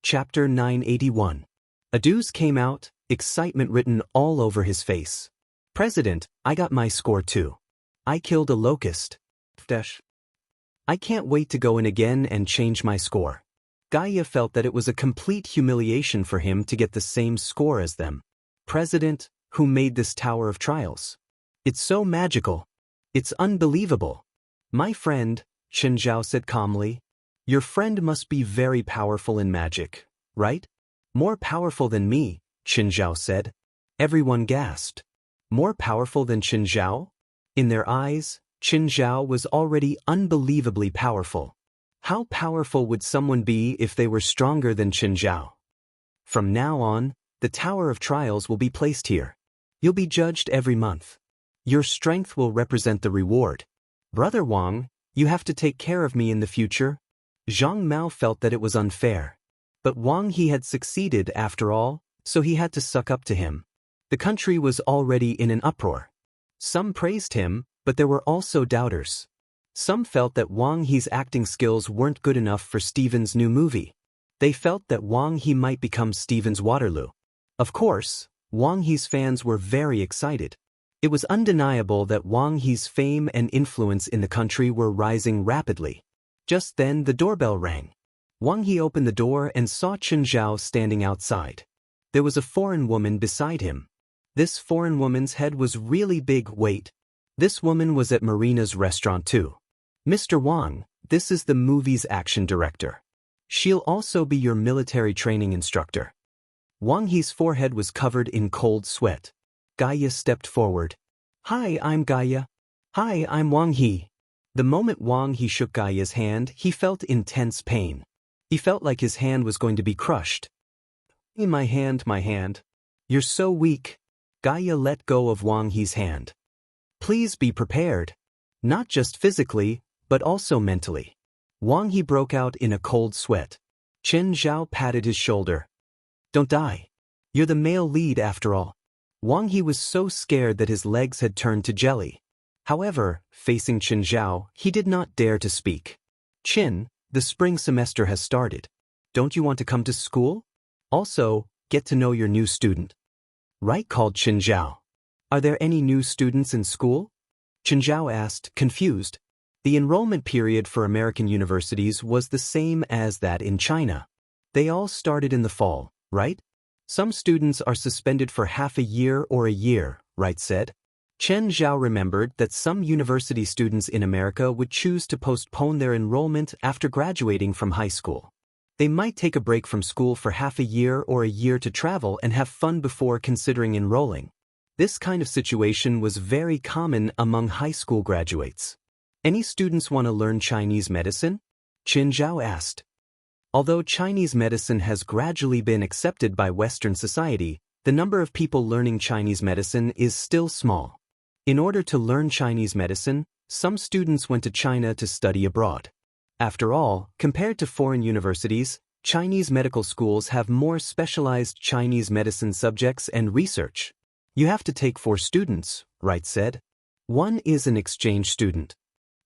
Chapter 981. Adu's came out, excitement written all over his face. President, I got my score too. I killed a locust. I can't wait to go in again and change my score. Gaia felt that it was a complete humiliation for him to get the same score as them. President, who made this Tower of Trials? It's so magical. It's unbelievable. My friend, Chen Zhao said calmly. Your friend must be very powerful in magic, right? More powerful than me, Chen Zhao said. Everyone gasped. More powerful than Chen Zhao? In their eyes, Chen Zhao was already unbelievably powerful. How powerful would someone be if they were stronger than Chen Zhao? From now on, the Tower of Trials will be placed here. You'll be judged every month. Your strength will represent the reward. Brother Wang, you have to take care of me in the future. Zhang Mao felt that it was unfair. But Wang He had succeeded after all, so he had to suck up to him. The country was already in an uproar. Some praised him, but there were also doubters. Some felt that Wang He's acting skills weren't good enough for Steven's new movie. They felt that Wang He might become Steven's Waterloo. Of course, Wang He's fans were very excited. It was undeniable that Wang He's fame and influence in the country were rising rapidly. Just then the doorbell rang. Wang He opened the door and saw Chen Zhao standing outside. There was a foreign woman beside him. This foreign woman's head was really big. Wait. This woman was at Marina's restaurant too. Mr. Wang, this is the movie's action director. She'll also be your military training instructor. Wang He's forehead was covered in cold sweat. Gaia stepped forward. Hi, I'm Gaia. Hi, I'm Wang He. The moment Wang He shook Gaia's hand, he felt intense pain. He felt like his hand was going to be crushed. My hand. You're so weak. Gaia let go of Wang He's hand. Please be prepared. Not just physically, but also mentally. Wang He broke out in a cold sweat. Chen Zhao patted his shoulder. Don't die. You're the male lead after all. Wang He was so scared that his legs had turned to jelly. However, facing Chen Zhao, he did not dare to speak. Chen, the spring semester has started. Don't you want to come to school? Also, get to know your new student. Right, called Chen Zhao. Are there any new students in school? Chen Zhao asked, confused. The enrollment period for American universities was the same as that in China. They all started in the fall, right? Some students are suspended for half a year or a year, right said. Chen Zhao remembered that some university students in America would choose to postpone their enrollment after graduating from high school. They might take a break from school for half a year or a year to travel and have fun before considering enrolling. This kind of situation was very common among high school graduates. Any students want to learn Chinese medicine? Chen Zhao asked. Although Chinese medicine has gradually been accepted by Western society, the number of people learning Chinese medicine is still small. In order to learn Chinese medicine, some students went to China to study abroad. After all, compared to foreign universities, Chinese medical schools have more specialized Chinese medicine subjects and research. You have to take 4 students, right said. One is an exchange student.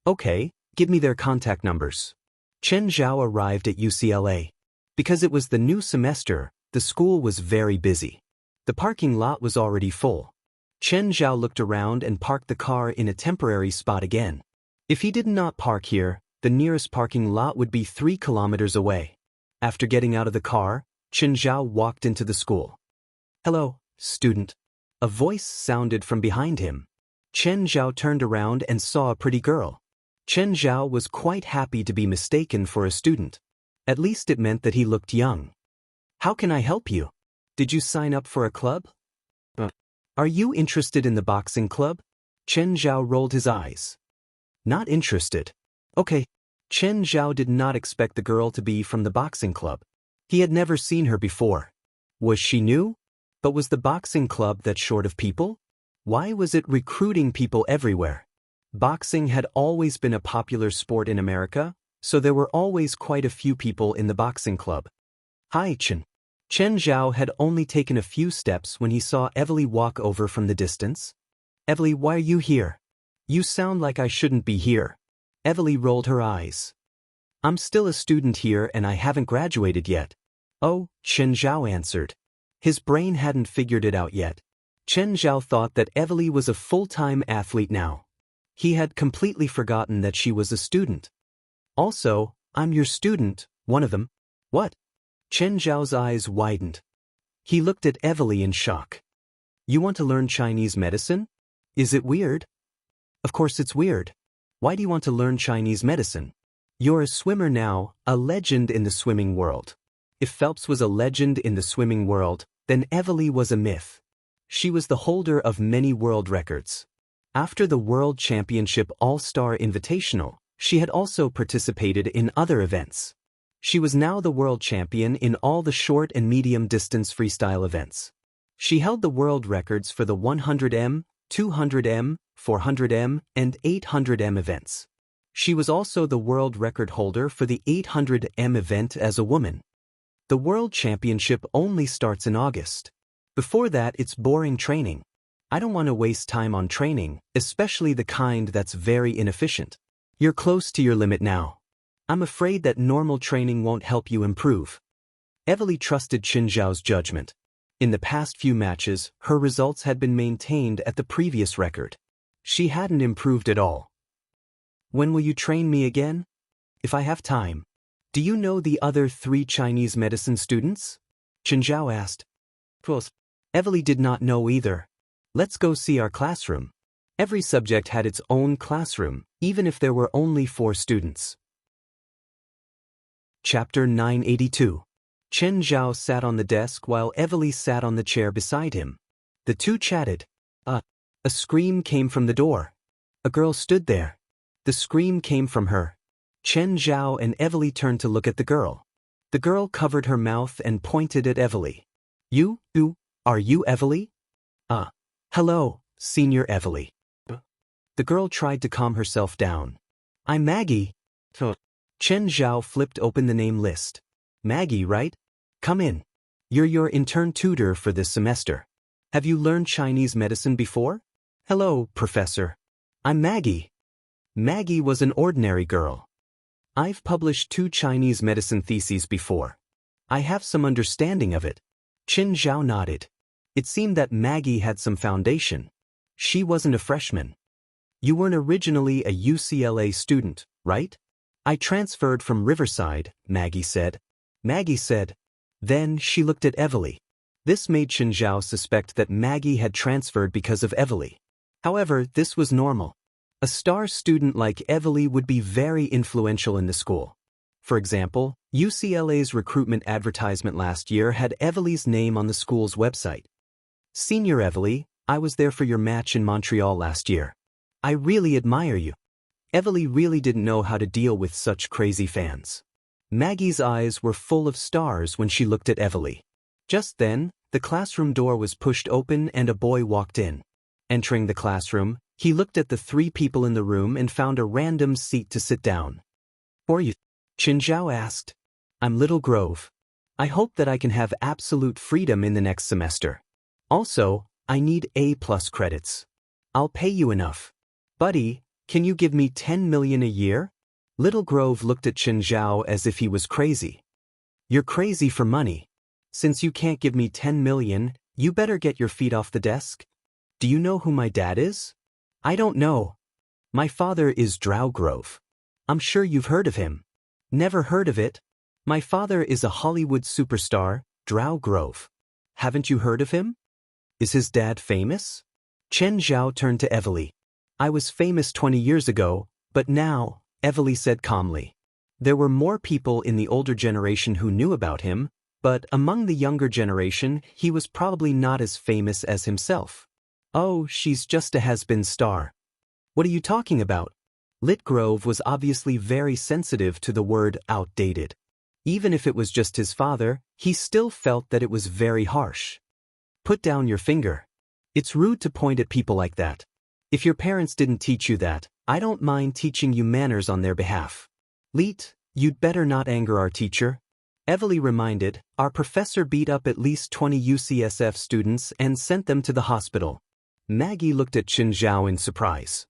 Okay, give me their contact numbers. Chen Zhao arrived at UCLA. Because it was the new semester, the school was very busy. The parking lot was already full. Chen Zhao looked around and parked the car in a temporary spot again. If he did not park here, the nearest parking lot would be 3 kilometers away. After getting out of the car, Chen Zhao walked into the school. Hello, student. A voice sounded from behind him. Chen Zhao turned around and saw a pretty girl. Chen Zhao was quite happy to be mistaken for a student. At least it meant that he looked young. How can I help you? Did you sign up for a club? Are you interested in the boxing club? Chen Zhao rolled his eyes. Not interested. Okay. Chen Zhao did not expect the girl to be from the boxing club. He had never seen her before. Was she new? But was the boxing club that short of people? Why was it recruiting people everywhere? Boxing had always been a popular sport in America, so there were always quite a few people in the boxing club. Hi, Chen. Chen Zhao had only taken a few steps when he saw Evely walk over from the distance. Evely, why are you here? You sound like I shouldn't be here. Evely rolled her eyes. I'm still a student here and I haven't graduated yet. Oh, Chen Zhao answered. His brain hadn't figured it out yet. Chen Zhao thought that Evely was a full-time athlete now. He had completely forgotten that she was a student. Also, I'm your student, one of them. What? Chen Zhao's eyes widened. He looked at Evely in shock. You want to learn Chinese medicine? Is it weird? Of course it's weird. Why do you want to learn Chinese medicine? You're a swimmer now, a legend in the swimming world. If Phelps was a legend in the swimming world, then Evely was a myth. She was the holder of many world records. After the World Championship All-Star Invitational, she had also participated in other events. She was now the world champion in all the short and medium distance freestyle events. She held the world records for the 100m, 200m, 400m, and 800m events. She was also the world record holder for the 800m event as a woman. The World Championship only starts in August. Before that, it's boring training. I don't want to waste time on training, especially the kind that's very inefficient. You're close to your limit now. I'm afraid that normal training won't help you improve. Evely trusted Chen Zhao's judgment. In the past few matches, her results had been maintained at the previous record. She hadn't improved at all. When will you train me again? If I have time. Do you know the other 3 Chinese medicine students? Chen Zhao asked. Evely did not know either. Let's go see our classroom. Every subject had its own classroom, even if there were only 4 students. Chapter 982. Chen Zhao sat on the desk while Evely sat on the chair beside him. The two chatted. A scream came from the door. A girl stood there. The scream came from her. Chen Zhao and Evely turned to look at the girl. The girl covered her mouth and pointed at Evely. Are you Evely? Hello, Senior Evely. The girl tried to calm herself down. I'm Maggie. Chen Zhao flipped open the name list. Maggie, right? Come in. You're your intern tutor for this semester. Have you learned Chinese medicine before? Hello, Professor. I'm Maggie. Maggie was an ordinary girl. I've published 2 Chinese medicine theses before. I have some understanding of it. Chen Zhao nodded. It seemed that Maggie had some foundation. She wasn't a freshman. You weren't originally a UCLA student, right? I transferred from Riverside, Maggie said. Maggie said. Then she looked at Evely. This made Chen Zhao suspect that Maggie had transferred because of Evely. However, this was normal. A star student like Evely would be very influential in the school. For example, UCLA's recruitment advertisement last year had Evely's name on the school's website. Senior Evely, I was there for your match in Montreal last year. I really admire you. Evely really didn't know how to deal with such crazy fans. Maggie's eyes were full of stars when she looked at Evely. Just then, the classroom door was pushed open and a boy walked in. Entering the classroom, he looked at the 3 people in the room and found a random seat to sit down. Who are you? Chen Zhao asked. I'm Little Grove. I hope that I can have absolute freedom in the next semester. Also, I need A+ credits. I'll pay you enough. Buddy, can you give me 10 million a year? Little Grove looked at Chen Zhao as if he was crazy. You're crazy for money. Since you can't give me 10 million, you better get your feet off the desk. Do you know who my dad is? I don't know. My father is Drow Grove. I'm sure you've heard of him. Never heard of it. My father is a Hollywood superstar, Drow Grove. Haven't you heard of him? Is his dad famous? Chen Zhao turned to Evely. I was famous 20 years ago, but now, Evely said calmly. There were more people in the older generation who knew about him, but among the younger generation, he was probably not as famous as himself. Oh, she's just a has-been star. What are you talking about? Lit Grove was obviously very sensitive to the word outdated. Even if it was just his father, he still felt that it was very harsh. Put down your finger. It's rude to point at people like that. If your parents didn't teach you that, I don't mind teaching you manners on their behalf. Lit, you'd better not anger our teacher. Evely reminded, our professor beat up at least 20 UCSF students and sent them to the hospital. Maggie looked at Chen Zhao in surprise.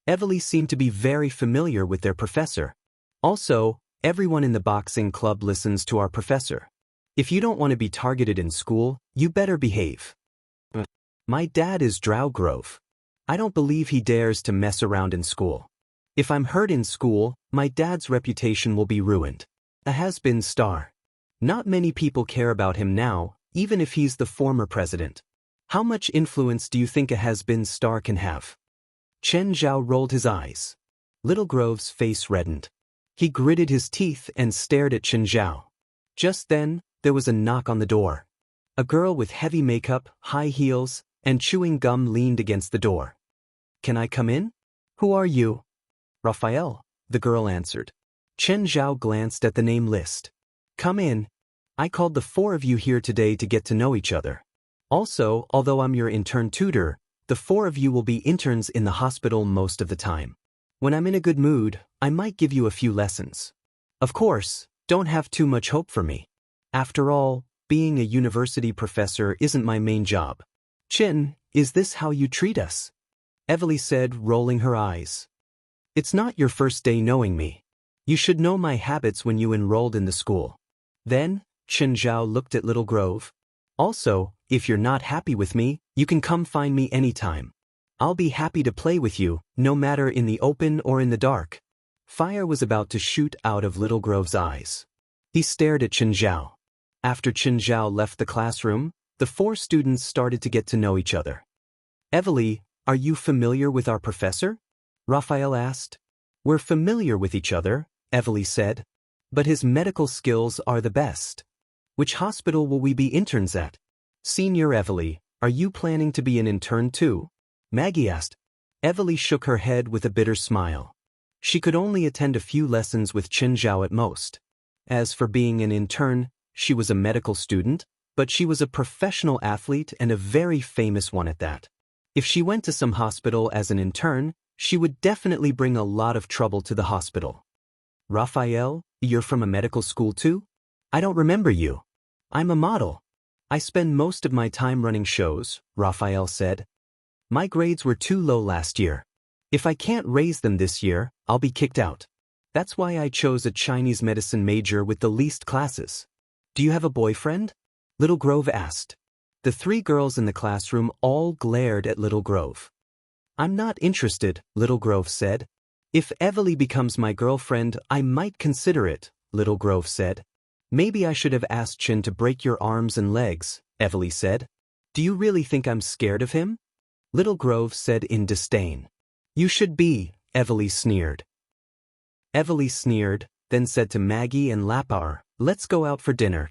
Evely seemed to be very familiar with their professor. Also, everyone in the boxing club listens to our professor. If you don't want to be targeted in school, you better behave. My dad is Grove. I don't believe he dares to mess around in school. If I'm hurt in school, my dad's reputation will be ruined. A has-been star. Not many people care about him now, even if he's the former president. How much influence do you think a has-been star can have? Chen Zhao rolled his eyes. Little Grove's face reddened. He gritted his teeth and stared at Chen Zhao. Just then, there was a knock on the door. A girl with heavy makeup, high heels, and chewing gum leaned against the door. Can I come in? Who are you? Raphael, the girl answered. Chen Zhao glanced at the name list. Come in. I called the four of you here today to get to know each other. Also, although I'm your intern tutor, the four of you will be interns in the hospital most of the time. When I'm in a good mood, I might give you a few lessons. Of course, don't have too much hope for me. After all, being a university professor isn't my main job. Chin, is this how you treat us? Evely said, rolling her eyes. It's not your first day knowing me. You should know my habits when you enrolled in the school. Then, Chen Zhao looked at Little Grove. Also, if you're not happy with me, you can come find me anytime. I'll be happy to play with you, no matter in the open or in the dark. Fire was about to shoot out of Little Grove's eyes. He stared at Chen Zhao. After Chen Zhao left the classroom, the four students started to get to know each other. Evely, are you familiar with our professor? Raphael asked. We're familiar with each other, Evely said. But his medical skills are the best. Which hospital will we be interns at? Senior Evely, are you planning to be an intern too? Maggie asked. Evely shook her head with a bitter smile. She could only attend a few lessons with Chen Zhao at most. As for being an intern, she was a medical student, but she was a professional athlete and a very famous one at that. If she went to some hospital as an intern, she would definitely bring a lot of trouble to the hospital. Raphael, you're from a medical school too? I don't remember you. I'm a model. I spend most of my time running shows, Raphael said. My grades were too low last year. If I can't raise them this year, I'll be kicked out. That's why I chose a Chinese medicine major with the least classes. Do you have a boyfriend? Little Grove asked. The three girls in the classroom all glared at Little Grove. I'm not interested, Little Grove said. If Evely becomes my girlfriend, I might consider it, Little Grove said. Maybe I should have asked Chin to break your arms and legs, Evely said. Do you really think I'm scared of him? Little Grove said in disdain. You should be, Evely sneered. Evely sneered, then said to Maggie and Lapar, let's go out for dinner.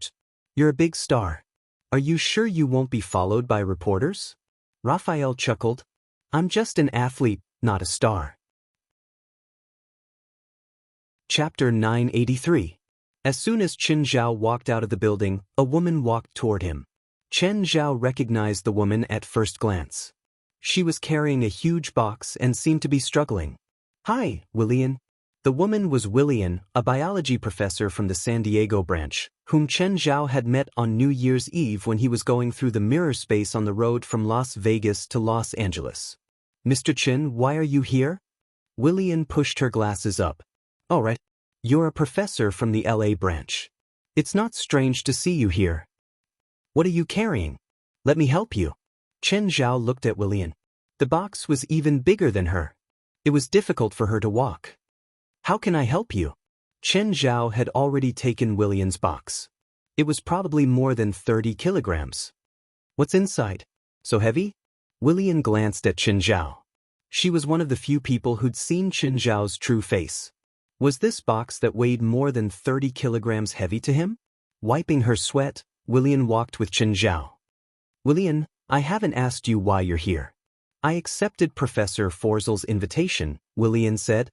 You're a big star. Are you sure you won't be followed by reporters? Raphael chuckled. I'm just an athlete, not a star. Chapter 983. As soon as Chen Zhao walked out of the building, a woman walked toward him. Chen Zhao recognized the woman at first glance. She was carrying a huge box and seemed to be struggling. Hi, Willian. The woman was Willian, a biology professor from the San Diego branch, whom Chen Zhao had met on New Year's Eve when he was going through the mirror space on the road from Las Vegas to Los Angeles. Mr. Chen, why are you here? Willian pushed her glasses up. All right. You're a professor from the LA branch. It's not strange to see you here. What are you carrying? Let me help you. Chen Zhao looked at Willian. The box was even bigger than her. It was difficult for her to walk. How can I help you? Chen Zhao had already taken Willian's box. It was probably more than 30 kilograms. What's inside? So heavy? Willian glanced at Chen Zhao. She was one of the few people who'd seen Chen Zhao's true face. Was this box that weighed more than 30 kilograms heavy to him? Wiping her sweat, Willian walked with Chen Zhao. Willian, I haven't asked you why you're here. I accepted Professor Forzel's invitation, Willian said.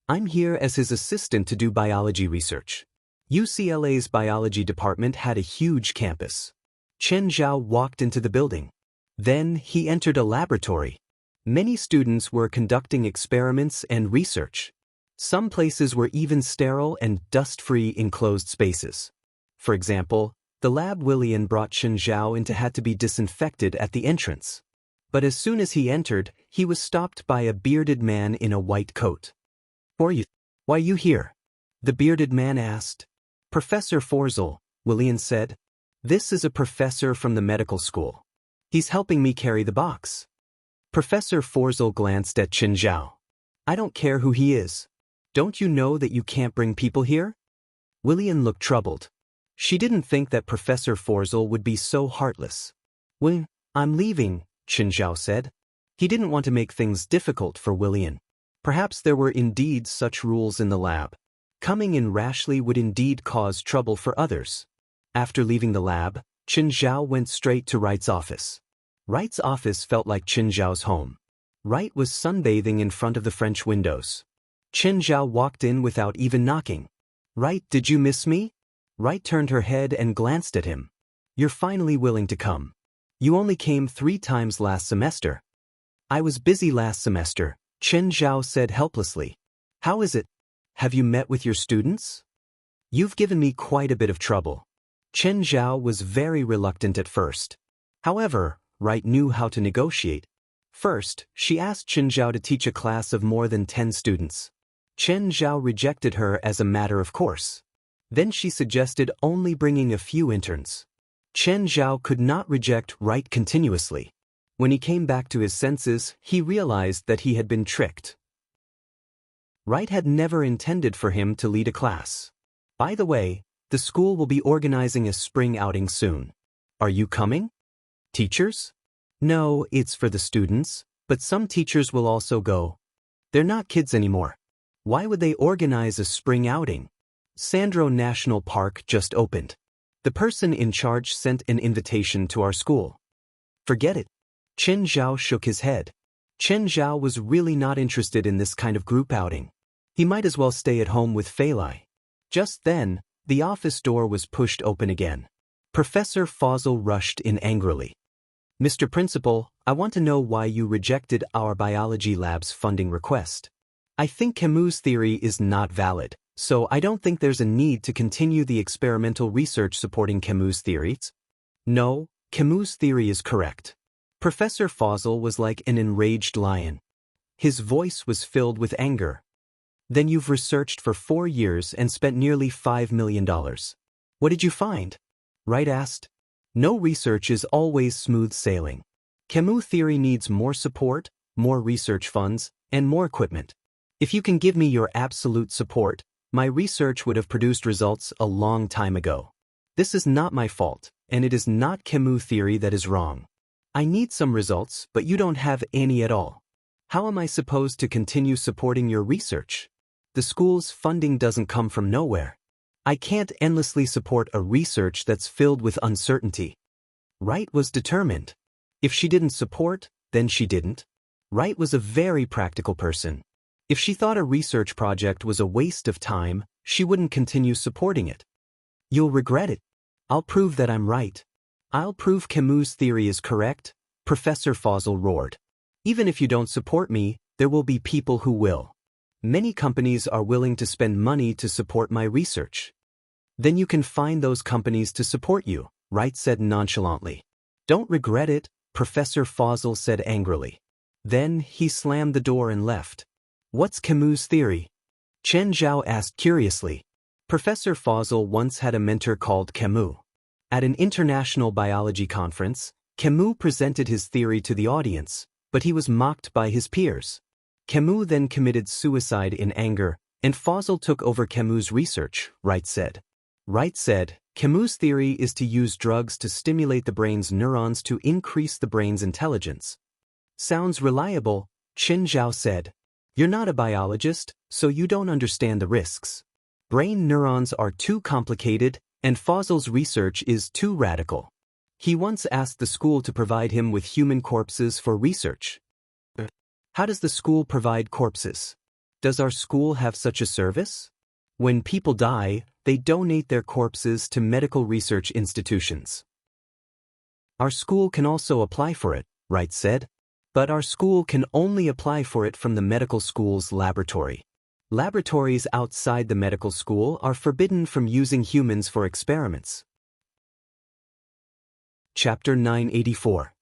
I'm here as his assistant to do biology research. UCLA's biology department had a huge campus. Chen Zhao walked into the building. Then he entered a laboratory. Many students were conducting experiments and research. Some places were even sterile and dust-free enclosed spaces. For example, the lab Willian brought Chen Zhao into had to be disinfected at the entrance. But as soon as he entered, he was stopped by a bearded man in a white coat. Why are you here? The bearded man asked. Professor Forzel, Willian said. This is a professor from the medical school. He's helping me carry the box. Professor Forzel glanced at Qin Zhao. I don't care who he is. Don't you know that you can't bring people here? William looked troubled. She didn't think that Professor Forzel would be so heartless. Well, I'm leaving, Qin Zhao said. He didn't want to make things difficult for William. Perhaps there were indeed such rules in the lab. Coming in rashly would indeed cause trouble for others. After leaving the lab, Qin Zhao went straight to Wright's office. Wright's office felt like Qin Zhao's home. Wright was sunbathing in front of the French windows. Qin Zhao walked in without even knocking. Wright, did you miss me? Wright turned her head and glanced at him. You're finally willing to come. You only came 3 times last semester. I was busy last semester, Qin Zhao said helplessly. How is it? Have you met with your students? You've given me quite a bit of trouble. Qin Zhao was very reluctant at first. However, Wright knew how to negotiate. First, she asked Qin Zhao to teach a class of more than 10 students. Qin Zhao rejected her as a matter of course. Then she suggested only bringing a few interns. Qin Zhao could not reject Wright continuously. When he came back to his senses, he realized that he had been tricked. Wright had never intended for him to lead a class. By the way, the school will be organizing a spring outing soon. Are you coming? Teachers? No, it's for the students, but some teachers will also go. They're not kids anymore. Why would they organize a spring outing? Sandro National Park just opened. The person in charge sent an invitation to our school. Forget it. Qin Zhao shook his head. Qin Zhao was really not interested in this kind of group outing. He might as well stay at home with Fei Lai. Just then, the office door was pushed open again. Professor Forzel rushed in angrily. Mr. Principal, I want to know why you rejected our biology lab's funding request. I think Camus' theory is not valid, so I don't think there's a need to continue the experimental research supporting Camus' theories. No, Camus' theory is correct. Professor Forzel was like an enraged lion. His voice was filled with anger. Then you've researched for 4 years and spent nearly $5 million. What did you find? Wright asked. No research is always smooth sailing. Camus' theory needs more support, more research funds, and more equipment. If you can give me your absolute support, my research would have produced results a long time ago. This is not my fault, and it is not Camus' theory that is wrong. I need some results, but you don't have any at all. How am I supposed to continue supporting your research? The school's funding doesn't come from nowhere. I can't endlessly support a research that's filled with uncertainty. Wright was determined. If she didn't support, then she didn't. Wright was a very practical person. If she thought a research project was a waste of time, she wouldn't continue supporting it. You'll regret it. I'll prove that I'm right. I'll prove Camus' theory is correct, Professor Forzel roared. Even if you don't support me, there will be people who will. Many companies are willing to spend money to support my research. Then you can find those companies to support you, Wright said nonchalantly. Don't regret it, Professor Forzel said angrily. Then he slammed the door and left. What's Camus' theory? Qin Zhao asked curiously. Professor Forzel once had a mentor called Camus. At an international biology conference, Camus presented his theory to the audience, but he was mocked by his peers. Camus then committed suicide in anger, and Forzel took over Camus' research, Wright said. Wright said, Camus' theory is to use drugs to stimulate the brain's neurons to increase the brain's intelligence. Sounds reliable, Qin Zhao said. You're not a biologist, so you don't understand the risks. Brain neurons are too complicated, and Forzel's research is too radical. He once asked the school to provide him with human corpses for research. How does the school provide corpses? Does our school have such a service? When people die, they donate their corpses to medical research institutions. Our school can also apply for it, Wright said. But our school can only apply for it from the medical school's laboratory. Laboratories outside the medical school are forbidden from using humans for experiments. Chapter 984.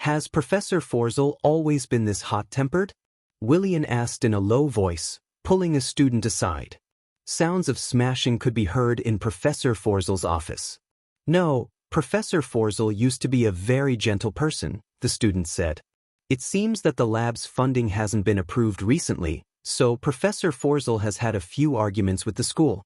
Has Professor Forzel always been this hot-tempered? William asked in a low voice, pulling a student aside. Sounds of smashing could be heard in Professor Forzel's office. No, Professor Forzel used to be a very gentle person, the student said. It seems that the lab's funding hasn't been approved recently, so Professor Forzel has had a few arguments with the school.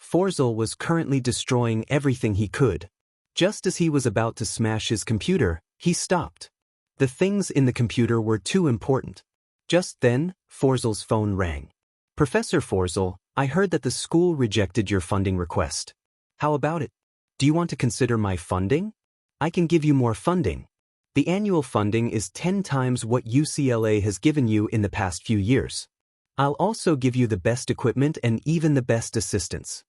Forzel was currently destroying everything he could. Just as he was about to smash his computer, he stopped. The things in the computer were too important. Just then, Forzel's phone rang. Professor Forzel, I heard that the school rejected your funding request. How about it? Do you want to consider my funding? I can give you more funding. The annual funding is 10 times what UCLA has given you in the past few years. I'll also give you the best equipment and even the best assistants.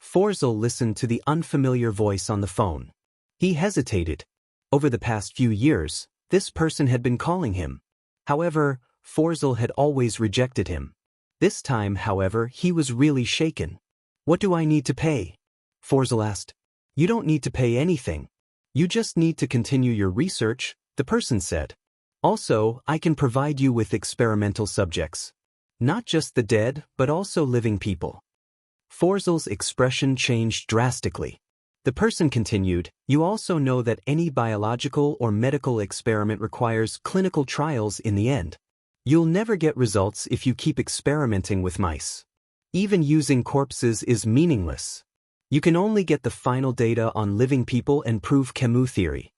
Forzel listened to the unfamiliar voice on the phone. He hesitated. Over the past few years, this person had been calling him. However, Forzel had always rejected him. This time, however, he was really shaken. What do I need to pay? Forzel asked. You don't need to pay anything. You just need to continue your research, the person said. Also, I can provide you with experimental subjects. Not just the dead, but also living people. Forzel's expression changed drastically. The person continued, you also know that any biological or medical experiment requires clinical trials in the end. You'll never get results if you keep experimenting with mice. Even using corpses is meaningless. You can only get the final data on living people and prove chemo theory.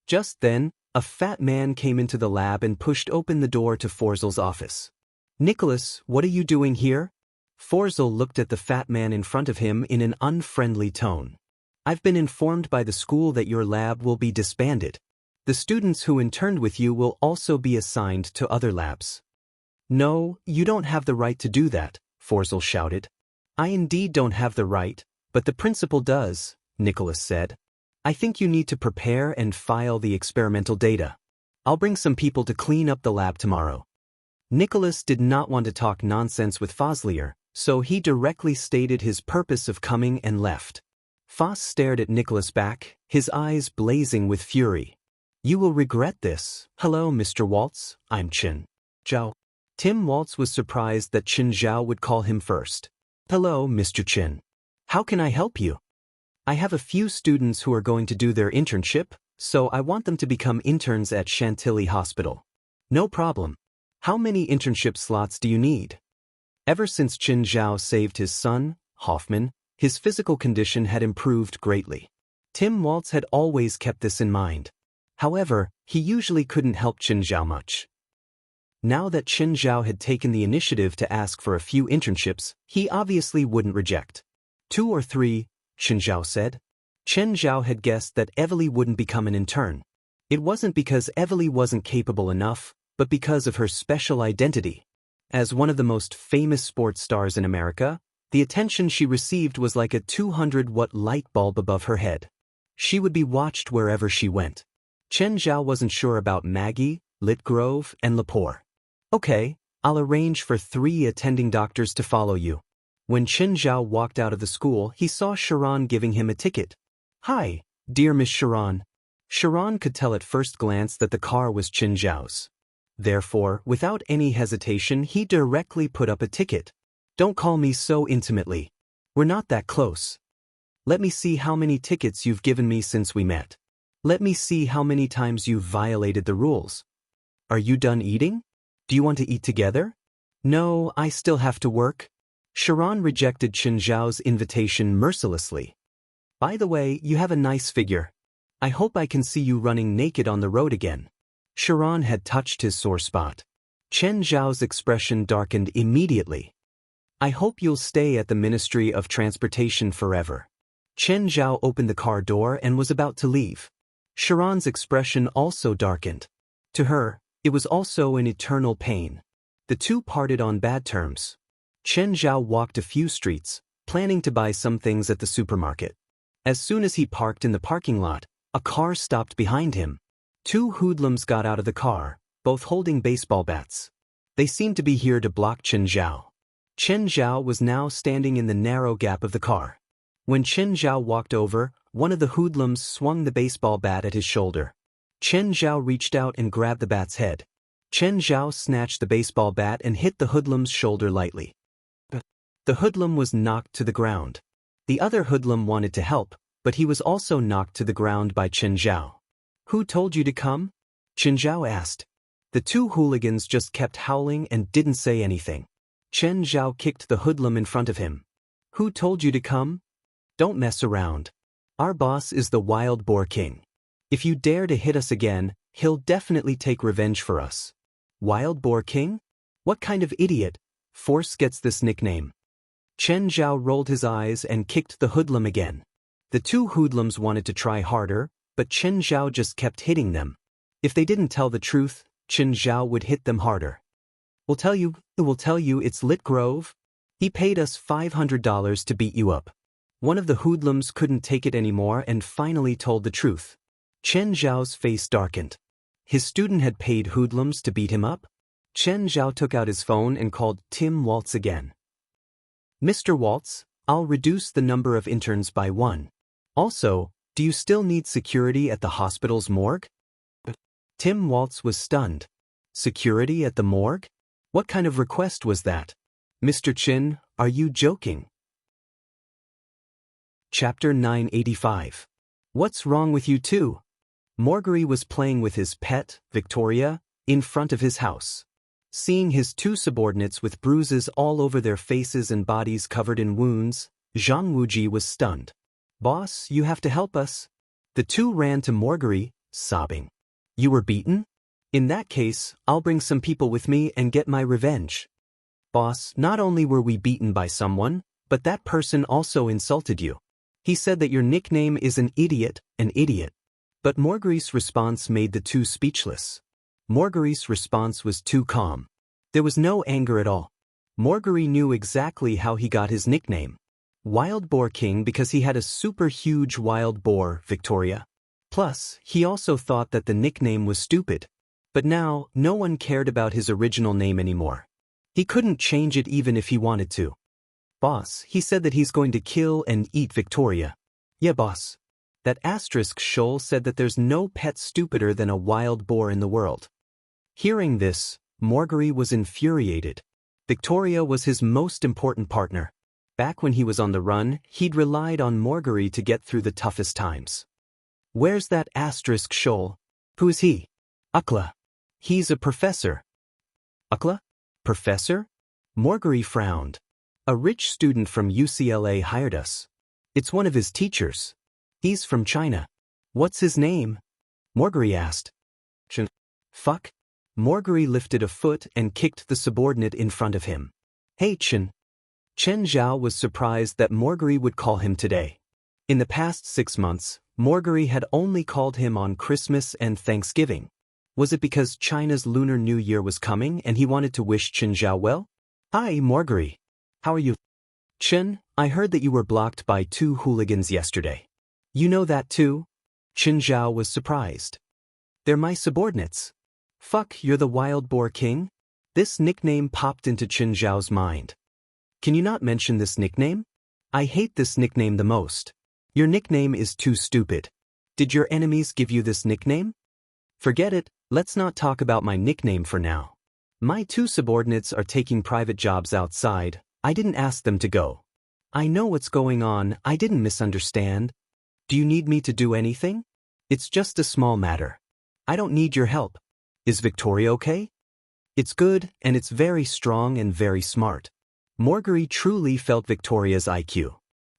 Just then, a fat man came into the lab and pushed open the door to Forzel's office. Nicholas, what are you doing here? Forzel looked at the fat man in front of him in an unfriendly tone. I've been informed by the school that your lab will be disbanded. The students who interned with you will also be assigned to other labs. No, you don't have the right to do that, Forzel shouted. I indeed don't have the right, but the principal does, Nicholas said. I think you need to prepare and file the experimental data. I'll bring some people to clean up the lab tomorrow. Nicholas did not want to talk nonsense with Foslier, so he directly stated his purpose of coming and left. Foss stared at Nicholas back, his eyes blazing with fury. You will regret this. Hello, Mr. Waltz, I'm Chen Zhao. Tim Waltz was surprised that Chen Zhao would call him first. Hello, Mr. Chen. How can I help you? I have a few students who are going to do their internship, so I want them to become interns at Chantilly Hospital. No problem. How many internship slots do you need? Ever since Chen Zhao saved his son, Hoffman, his physical condition had improved greatly. Tim Waltz had always kept this in mind. However, he usually couldn't help Chen Zhao much. Now that Chen Zhao had taken the initiative to ask for a few internships, he obviously wouldn't reject. 2 or 3, Chen Zhao said. Chen Zhao had guessed that Evely wouldn't become an intern. It wasn't because Evely wasn't capable enough, but because of her special identity. As one of the most famous sports stars in America, the attention she received was like a 200-watt light bulb above her head. She would be watched wherever she went. Chen Zhao wasn't sure about Maggie, Litgrove, and Lepore. Okay, I'll arrange for 3 attending doctors to follow you. When Chen Zhao walked out of the school, he saw Sharon giving him a ticket. Hi, dear Miss Sharon. Sharon could tell at first glance that the car was Chen Zhao's. Therefore, without any hesitation, he directly put up a ticket. Don't call me so intimately. We're not that close. Let me see how many tickets you've given me since we met. Let me see how many times you've violated the rules. Are you done eating? Do you want to eat together? No, I still have to work. Sharon rejected Chen Zhao's invitation mercilessly. By the way, you have a nice figure. I hope I can see you running naked on the road again. Sharon had touched his sore spot. Chen Zhao's expression darkened immediately. I hope you'll stay at the Ministry of Transportation forever. Chen Zhao opened the car door and was about to leave. Sharon's expression also darkened. To her, it was also an eternal pain. The two parted on bad terms. Chen Zhao walked a few streets, planning to buy some things at the supermarket. As soon as he parked in the parking lot, a car stopped behind him. 2 hoodlums got out of the car, both holding baseball bats. They seemed to be here to block Chen Zhao. Chen Zhao was now standing in the narrow gap of the car. When Chen Zhao walked over, one of the hoodlums swung the baseball bat at his shoulder. Chen Zhao reached out and grabbed the bat's head. Chen Zhao snatched the baseball bat and hit the hoodlum's shoulder lightly. The hoodlum was knocked to the ground. The other hoodlum wanted to help, but he was also knocked to the ground by Chen Zhao. Who told you to come? Chen Zhao asked. The two hooligans just kept howling and didn't say anything. Chen Zhao kicked the hoodlum in front of him. Who told you to come? Don't mess around. Our boss is the Wild Boar King. If you dare to hit us again, he'll definitely take revenge for us. Wild Boar King? What kind of idiot force gets this nickname? Chen Zhao rolled his eyes and kicked the hoodlum again. The two hoodlums wanted to try harder, but Chen Zhao just kept hitting them. If they didn't tell the truth, Chen Zhao would hit them harder. We'll tell you it's Lit Grove. He paid us $500 to beat you up. One of the hoodlums couldn't take it anymore and finally told the truth. Chen Zhao's face darkened. His student had paid hoodlums to beat him up? Chen Zhao took out his phone and called Tim Waltz again. Mr. Waltz, I'll reduce the number of interns by 1. Also, do you still need security at the hospital's morgue? Tim Waltz was stunned. Security at the morgue? What kind of request was that? Mr. Chin, are you joking? Chapter 985. What's wrong with you two? Morgary was playing with his pet, Victoria, in front of his house. Seeing his two subordinates with bruises all over their faces and bodies covered in wounds, Zhang Wuji was stunned. Boss, you have to help us. The two ran to Morgary, sobbing. You were beaten? In that case, I'll bring some people with me and get my revenge. Boss, not only were we beaten by someone, but that person also insulted you. He said that your nickname is an idiot. But Morgary's response made the two speechless. Morgary's response was too calm. There was no anger at all. Morgary knew exactly how he got his nickname. Wild Boar King because he had a super huge wild boar, Victoria. Plus, he also thought that the nickname was stupid. But now, no one cared about his original name anymore. He couldn't change it even if he wanted to. Boss, he said that he's going to kill and eat Victoria. Yeah, boss. That asterisk shoal said that there's no pet stupider than a wild boar in the world. Hearing this, Morgary was infuriated. Victoria was his most important partner. Back when he was on the run, he'd relied on Morgary to get through the toughest times. Where's that asterisk shoal? Who is he? Ukla. He's a professor. Ukla? Professor? Morgary frowned. A rich student from UCLA hired us. It's one of his teachers. He's from China. What's his name? Morgary asked. Chen. Fuck. Morgary lifted a foot and kicked the subordinate in front of him. Hey Chen. Chen Zhao was surprised that Morgary would call him today. In the past 6 months, Morgary had only called him on Christmas and Thanksgiving. Was it because China's Lunar New Year was coming and he wanted to wish Chen Zhao well? Hi, Morgary. How are you? Chen, I heard that you were blocked by 2 hooligans yesterday. You know that too? Chen Zhao was surprised. They're my subordinates. Fuck, you're the Wild Boar King? This nickname popped into Chen Zhao's mind. Can you not mention this nickname? I hate this nickname the most. Your nickname is too stupid. Did your enemies give you this nickname? Forget it, let's not talk about my nickname for now. My 2 subordinates are taking private jobs outside. I didn't ask them to go. I know what's going on, I didn't misunderstand. Do you need me to do anything? It's just a small matter. I don't need your help. Is Victoria okay? It's good, and it's very strong and very smart. Morgary truly felt Victoria's IQ.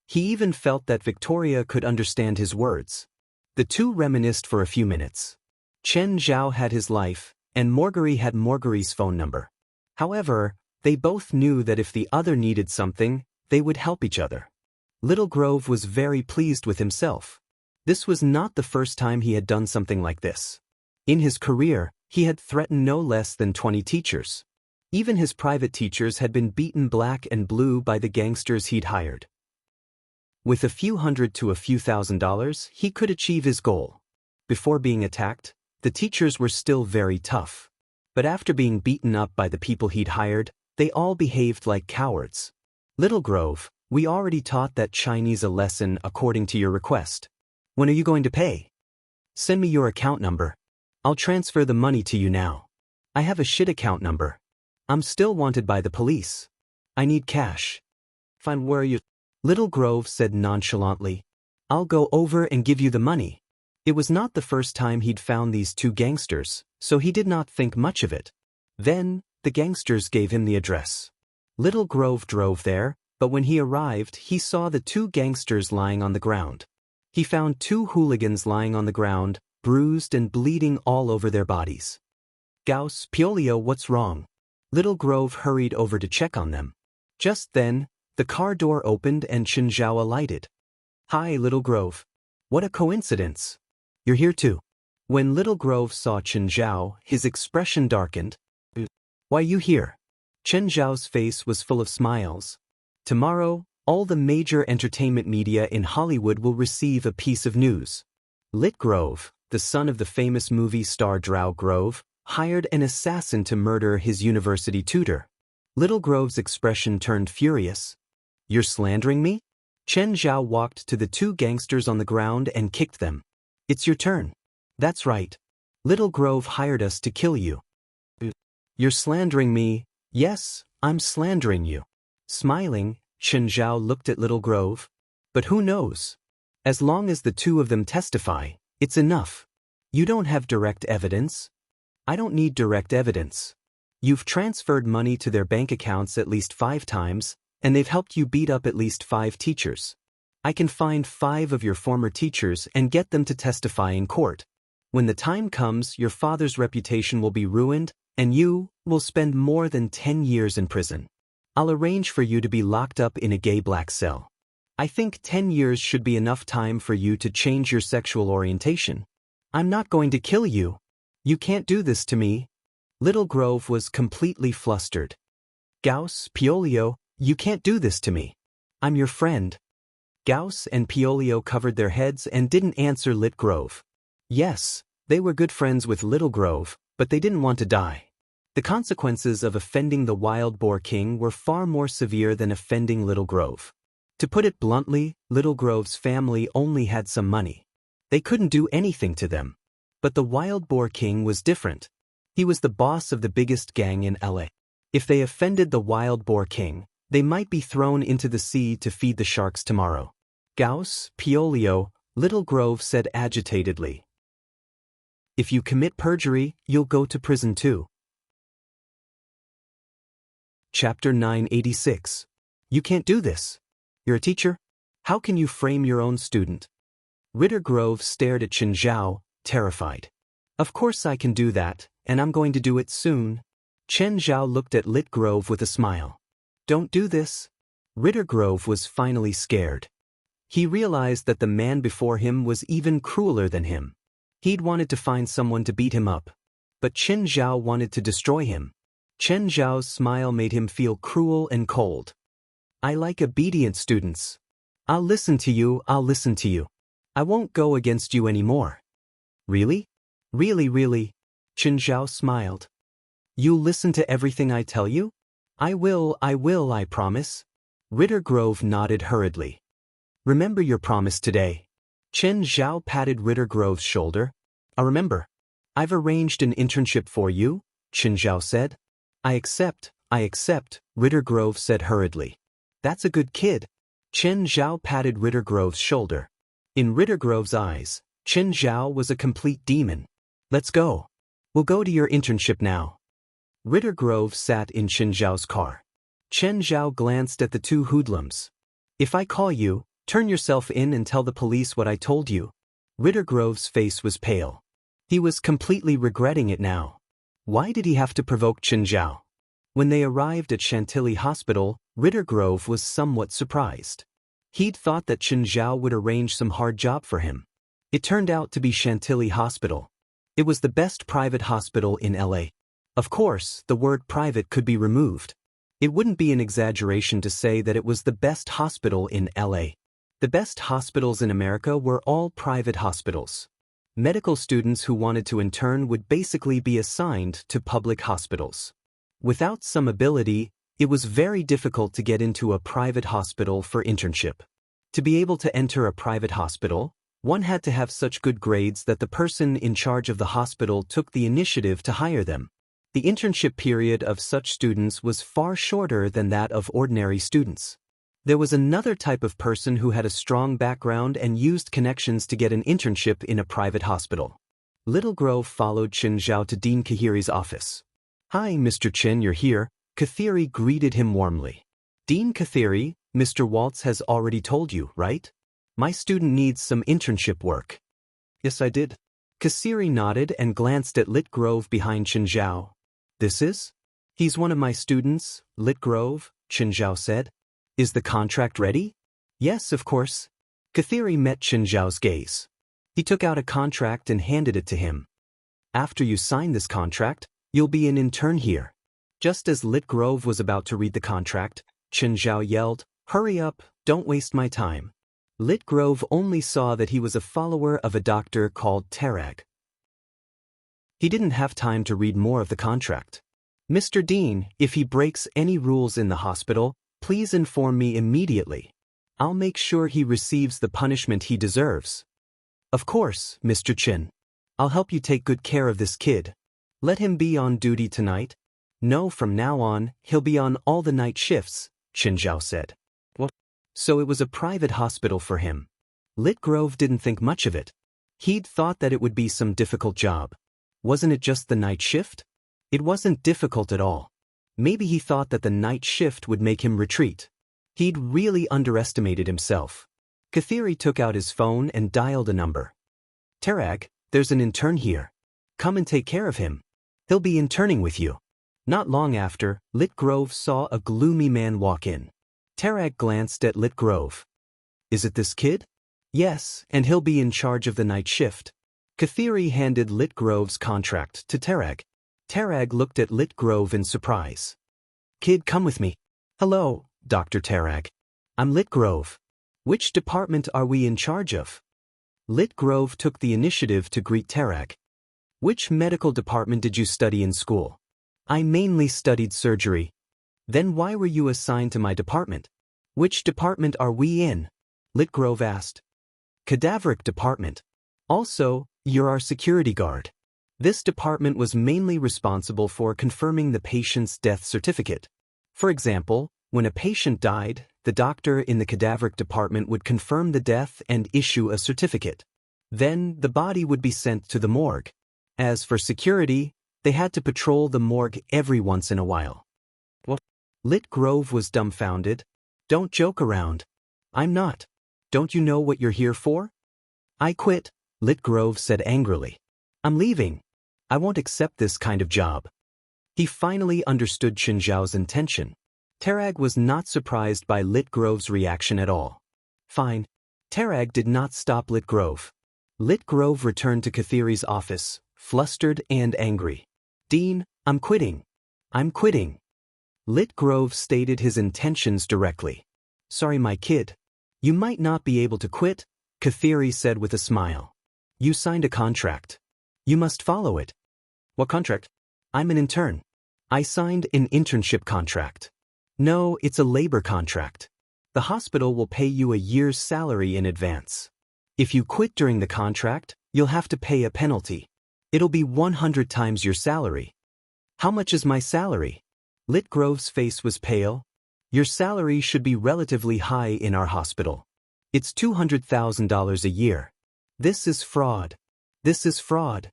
He even felt that Victoria could understand his words. The two reminisced for a few minutes. Chen Zhao had his life, and Morgary had Morgary's phone number. However, they both knew that if the other needed something, they would help each other. Little Grove was very pleased with himself. This was not the first time he had done something like this. In his career, he had threatened no less than 20 teachers. Even his private teachers had been beaten black and blue by the gangsters he'd hired. With a few hundred to a few $1,000s, he could achieve his goal. Before being attacked, the teachers were still very tough. But after being beaten up by the people he'd hired, they all behaved like cowards. Little Grove, we already taught that Chinese a lesson according to your request. When are you going to pay? Send me your account number. I'll transfer the money to you now. I have a shit account number. I'm still wanted by the police. I need cash. Fine, where are you? Little Grove said nonchalantly. I'll go over and give you the money. It was not the first time he'd found these two gangsters, so he did not think much of it. Then, the gangsters gave him the address. Little Grove drove there, but when he arrived, he saw the two gangsters lying on the ground. He found two hooligans lying on the ground, bruised and bleeding all over their bodies. Gauss, Piolio, what's wrong? Little Grove hurried over to check on them. Just then, the car door opened and Chen Zhao alighted. Hi, Little Grove. What a coincidence. You're here too. When Little Grove saw Chen Zhao, his expression darkened. Why you here? Chen Zhao's face was full of smiles. Tomorrow, all the major entertainment media in Hollywood will receive a piece of news. Lit Grove, the son of the famous movie star Drow Grove, hired an assassin to murder his university tutor. Little Grove's expression turned furious. You're slandering me? Chen Zhao walked to the two gangsters on the ground and kicked them. It's your turn. That's right. Little Grove hired us to kill you. You're slandering me. Yes, I'm slandering you. Smiling, Chen Zhao looked at Little Grove. But who knows? As long as the two of them testify, it's enough. You don't have direct evidence. I don't need direct evidence. You've transferred money to their bank accounts at least 5 times, and they've helped you beat up at least 5 teachers. I can find 5 of your former teachers and get them to testify in court. When the time comes, your father's reputation will be ruined, and you will spend more than 10 years in prison. I'll arrange for you to be locked up in a gay black cell. I think 10 years should be enough time for you to change your sexual orientation. I'm not going to kill you. You can't do this to me. Little Grove was completely flustered. Gauss, Piolio, you can't do this to me. I'm your friend. Gauss and Piolio covered their heads and didn't answer Lit Grove. Yes, they were good friends with Little Grove, but they didn't want to die. The consequences of offending the Wild Boar King were far more severe than offending Little Grove. To put it bluntly, Little Grove's family only had some money. They couldn't do anything to them. But the Wild Boar King was different. He was the boss of the biggest gang in LA. If they offended the Wild Boar King, they might be thrown into the sea to feed the sharks tomorrow. Gauss, Piolio, Little Grove said agitatedly. If you commit perjury, you'll go to prison too. Chapter 986. You can't do this. You're a teacher? How can you frame your own student? Ritter Grove stared at Chen Zhao, terrified. Of course I can do that, and I'm going to do it soon. Chen Zhao looked at Lit Grove with a smile. Don't do this. Ritter Grove was finally scared. He realized that the man before him was even crueler than him. He'd wanted to find someone to beat him up. But Chen Zhao wanted to destroy him. Chen Zhao's smile made him feel cruel and cold. I like obedient students. I'll listen to you, I'll listen to you. I won't go against you anymore. Really? Really? Chen Zhao smiled. You'll listen to everything I tell you? I will, I promise. Ritter Grove nodded hurriedly. Remember your promise today. Chen Zhao patted Ritter Grove's shoulder. I remember. I've arranged an internship for you, Chen Zhao said. I accept, Ritter Grove said hurriedly. That's a good kid. Chen Zhao patted Ritter Grove's shoulder. In Ritter Grove's eyes, Chen Zhao was a complete demon. Let's go. We'll go to your internship now. Ritter Grove sat in Chen Zhao's car. Chen Zhao glanced at the two hoodlums. If I call you, turn yourself in and tell the police what I told you. Ritter Grove's face was pale. He was completely regretting it now. Why did he have to provoke Chen Zhao? When they arrived at Chantilly Hospital, Ritter Grove was somewhat surprised. He'd thought that Chen Zhao would arrange some hard job for him. It turned out to be Chantilly Hospital. It was the best private hospital in LA. Of course, the word private could be removed. It wouldn't be an exaggeration to say that it was the best hospital in LA. The best hospitals in America were all private hospitals. Medical students who wanted to intern would basically be assigned to public hospitals. Without some ability, it was very difficult to get into a private hospital for internship. To be able to enter a private hospital, one had to have such good grades that the person in charge of the hospital took the initiative to hire them. The internship period of such students was far shorter than that of ordinary students. There was another type of person who had a strong background and used connections to get an internship in a private hospital. Little Grove followed Chen Zhao to Dean Kahiri's office. "Hi, Mr. Chen, you're here." Kahiri greeted him warmly. "Dean Kahiri, Mr. Waltz has already told you, right? My student needs some internship work." "Yes, I did." Kahiri nodded and glanced at Lit Grove behind Chen Zhao. "This is?" "He's one of my students, Lit Grove," Chen Zhao said. "Is the contract ready?" "Yes, of course." Kahiri met Chen Zhao's gaze. He took out a contract and handed it to him. "After you sign this contract, you'll be an intern here." Just as Lit Grove was about to read the contract, Chen Zhao yelled, "Hurry up, don't waste my time." Lit Grove only saw that he was a follower of a doctor called Tarag. He didn't have time to read more of the contract. "Mr. Dean, if he breaks any rules in the hospital, please inform me immediately. I'll make sure he receives the punishment he deserves." "Of course, Mr. Chen. I'll help you take good care of this kid. Let him be on duty tonight." "No, from now on, he'll be on all the night shifts," Chen Zhao said. "What?" So it was a private hospital for him. Lit Grove didn't think much of it. He'd thought that it would be some difficult job. Wasn't it just the night shift? It wasn't difficult at all. Maybe he thought that the night shift would make him retreat. He'd really underestimated himself. Kahiri took out his phone and dialed a number. "Tarag, there's an intern here. Come and take care of him. He'll be interning with you." Not long after, Lit Grove saw a gloomy man walk in. Tarag glanced at Lit Grove. "Is it this kid?" "Yes, and he'll be in charge of the night shift." Kahiri handed Lit Grove's contract to Tarag. Tarag looked at Lit Grove in surprise. "Kid, come with me." "Hello, Dr. Tarag. I'm Lit Grove. Which department are we in charge of?" Lit Grove took the initiative to greet Tarag. "Which medical department did you study in school?" "I mainly studied surgery." "Then why were you assigned to my department?" "Which department are we in?" Lit Grove asked. "Cadaveric department. Also, you're our security guard." This department was mainly responsible for confirming the patient's death certificate. For example, when a patient died, the doctor in the cadaveric department would confirm the death and issue a certificate. Then, the body would be sent to the morgue. As for security, they had to patrol the morgue every once in a while. "What?" Lit Grove was dumbfounded. "Don't joke around." "I'm not. Don't you know what you're here for?" "I quit," Lit Grove said angrily. "I'm leaving. I won't accept this kind of job." He finally understood Chen Zhao's intention. Tarag was not surprised by Lit Grove's reaction at all. Fine. Tarag did not stop Lit Grove. Lit Grove returned to Kahiri's office, flustered and angry. "Dean, I'm quitting. I'm quitting." Lit Grove stated his intentions directly. "Sorry, my kid. You might not be able to quit," Kahiri said with a smile. "You signed a contract. You must follow it." "What contract?" "I'm an intern. I signed an internship contract." "No, it's a labor contract. The hospital will pay you a year's salary in advance. If you quit during the contract, you'll have to pay a penalty. It'll be 100 times your salary." "How much is my salary?" Lit Grove's face was pale. "Your salary should be relatively high in our hospital. It's $200,000 a year. This is fraud. This is fraud."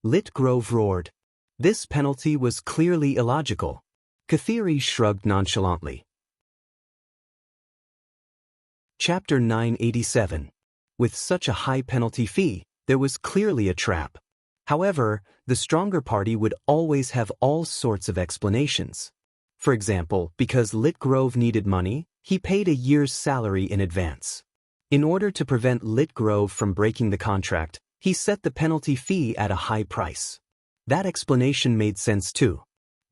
Lit Grove roared. This penalty was clearly illogical. Kahiri shrugged nonchalantly. Chapter 987. With such a high penalty fee, there was clearly a trap. However, the stronger party would always have all sorts of explanations. For example, because Lit Grove needed money, he paid a year's salary in advance. In order to prevent Lit Grove from breaking the contract, he set the penalty fee at a high price. That explanation made sense too.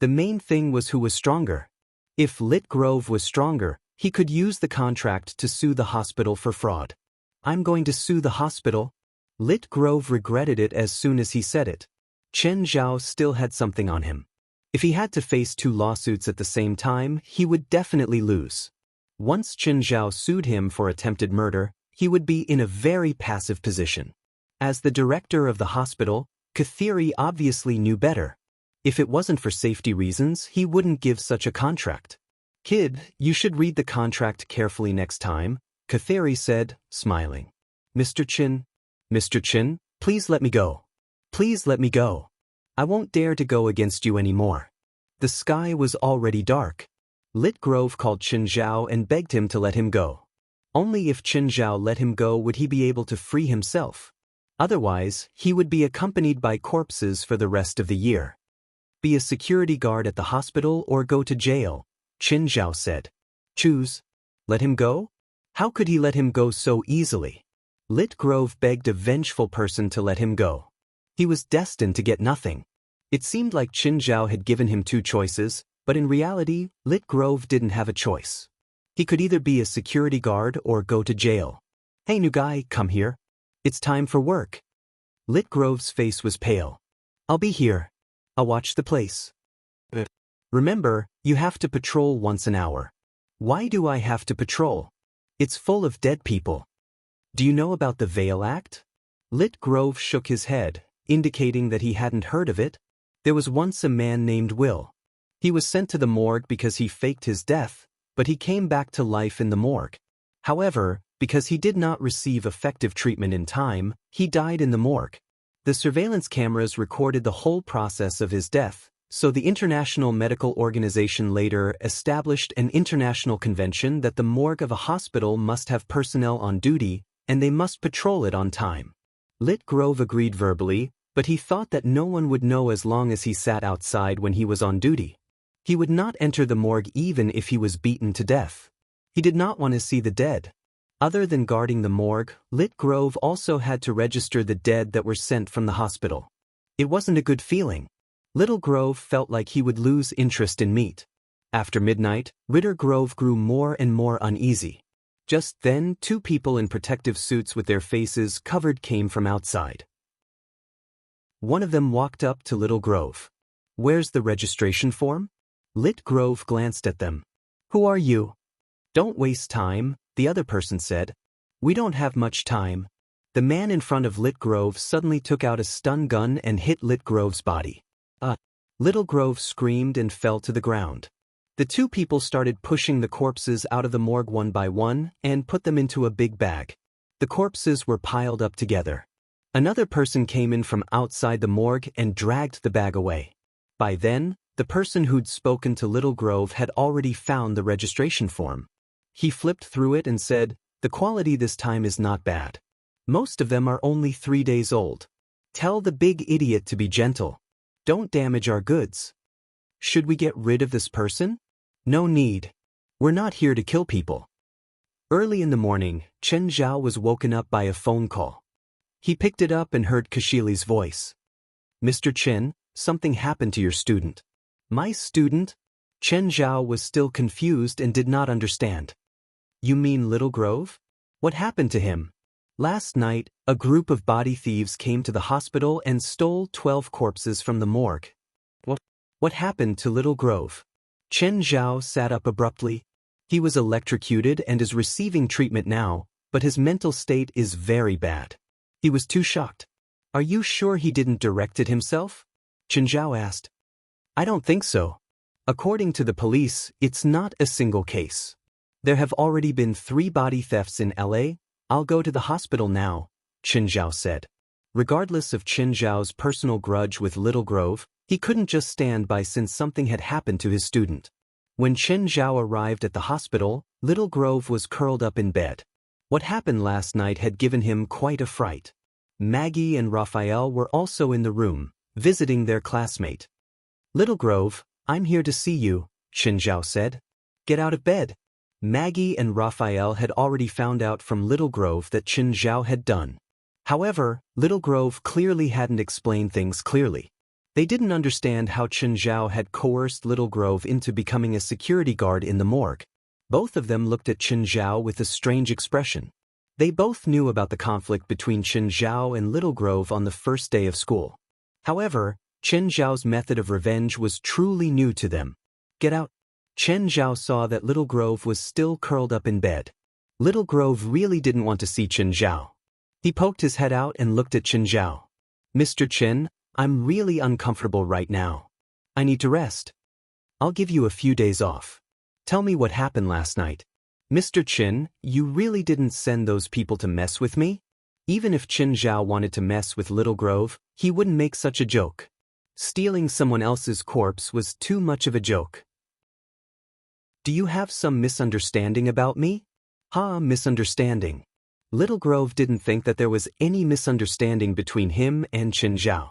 The main thing was who was stronger. If Lit Grove was stronger, he could use the contract to sue the hospital for fraud. "I'm going to sue the hospital." Lit Grove regretted it as soon as he said it. Chen Zhao still had something on him. If he had to face 2 lawsuits at the same time, he would definitely lose. Once Chen Zhao sued him for attempted murder, he would be in a very passive position. As the director of the hospital, Kahiri obviously knew better. If it wasn't for safety reasons, he wouldn't give such a contract. Kid, you should read the contract carefully next time, Katheri said, smiling. Mr. Chin, please let me go. Please let me go. I won't dare to go against you anymore. The sky was already dark. Lit Grove called Qin Zhao and begged him to let him go. Only if Qin Zhao let him go would he be able to free himself. Otherwise, he would be accompanied by corpses for the rest of the year. Be a security guard at the hospital or go to jail, Qin Zhao said. Choose. Let him go? How could he let him go so easily? Lit Grove begged a vengeful person to let him go. He was destined to get nothing. It seemed like Qin Zhao had given him two choices, but in reality, Lit Grove didn't have a choice. He could either be a security guard or go to jail. Hey new guy, come here. It's time for work. Lit Grove's face was pale. I'll be here. I'll watch the place. Remember, you have to patrol once an hour. Why do I have to patrol? It's full of dead people. Do you know about the Veil Act? Lit Grove shook his head, indicating that he hadn't heard of it. There was once a man named Will. He was sent to the morgue because he faked his death, but he came back to life in the morgue. However, because he did not receive effective treatment in time, he died in the morgue. The surveillance cameras recorded the whole process of his death, so the International Medical Organization later established an international convention that the morgue of a hospital must have personnel on duty, and they must patrol it on time. Lit Grove agreed verbally, but he thought that no one would know as long as he sat outside when he was on duty. He would not enter the morgue even if he was beaten to death. He did not want to see the dead. Other than guarding the morgue, Lit Grove also had to register the dead that were sent from the hospital. It wasn't a good feeling. Little Grove felt like he would lose interest in meat. After midnight, Ritter Grove grew more and more uneasy. Just then, two people in protective suits with their faces covered came from outside. One of them walked up to Little Grove. Where's the registration form? Lit Grove glanced at them. Who are you? Don't waste time, the other person said. We don't have much time. The man in front of Lit Grove suddenly took out a stun gun and hit Lit Grove's body. Little Grove screamed and fell to the ground. The two people started pushing the corpses out of the morgue one by one and put them into a big bag. The corpses were piled up together. Another person came in from outside the morgue and dragged the bag away. By then, the person who'd spoken to Little Grove had already found the registration form. He flipped through it and said, "The quality this time is not bad. Most of them are only 3 days old. Tell the big idiot to be gentle. Don't damage our goods." Should we get rid of this person? No need. We're not here to kill people. Early in the morning, Chen Zhao was woken up by a phone call. He picked it up and heard Kashili's voice. Mr. Chen, something happened to your student. My student? Chen Zhao was still confused and did not understand. You mean Little Grove? What happened to him? Last night, a group of body thieves came to the hospital and stole 12 corpses from the morgue. What happened to Little Grove? Chen Zhao sat up abruptly. He was electrocuted and is receiving treatment now, but his mental state is very bad. He was too shocked. Are you sure he didn't direct it himself? Chen Zhao asked. I don't think so. According to the police, it's not a single case. There have already been 3 body thefts in LA. I'll go to the hospital now, Chen Zhao said. Regardless of Chen Zhao's personal grudge with Little Grove, he couldn't just stand by since something had happened to his student. When Chen Zhao arrived at the hospital, Little Grove was curled up in bed. What happened last night had given him quite a fright. Maggie and Raphael were also in the room, visiting their classmate. Little Grove, I'm here to see you, Chen Zhao said. Get out of bed. Maggie and Raphael had already found out from Little Grove that Chen Zhao had done. However, Little Grove clearly hadn't explained things clearly. They didn't understand how Chen Zhao had coerced Little Grove into becoming a security guard in the morgue. Both of them looked at Chen Zhao with a strange expression. They both knew about the conflict between Chen Zhao and Little Grove on the first day of school. However, Chen Zhao's method of revenge was truly new to them. Get out. Chen Zhao saw that Little Grove was still curled up in bed. Little Grove really didn't want to see Chen Zhao. He poked his head out and looked at Chen Zhao. Mr. Chen, I'm really uncomfortable right now. I need to rest. I'll give you a few days off. Tell me what happened last night. Mr. Qin, you really didn't send those people to mess with me? Even if Qin Zhao wanted to mess with Little Grove, he wouldn't make such a joke. Stealing someone else's corpse was too much of a joke. Do you have some misunderstanding about me? Misunderstanding. Little Grove didn't think that there was any misunderstanding between him and Qin Zhao.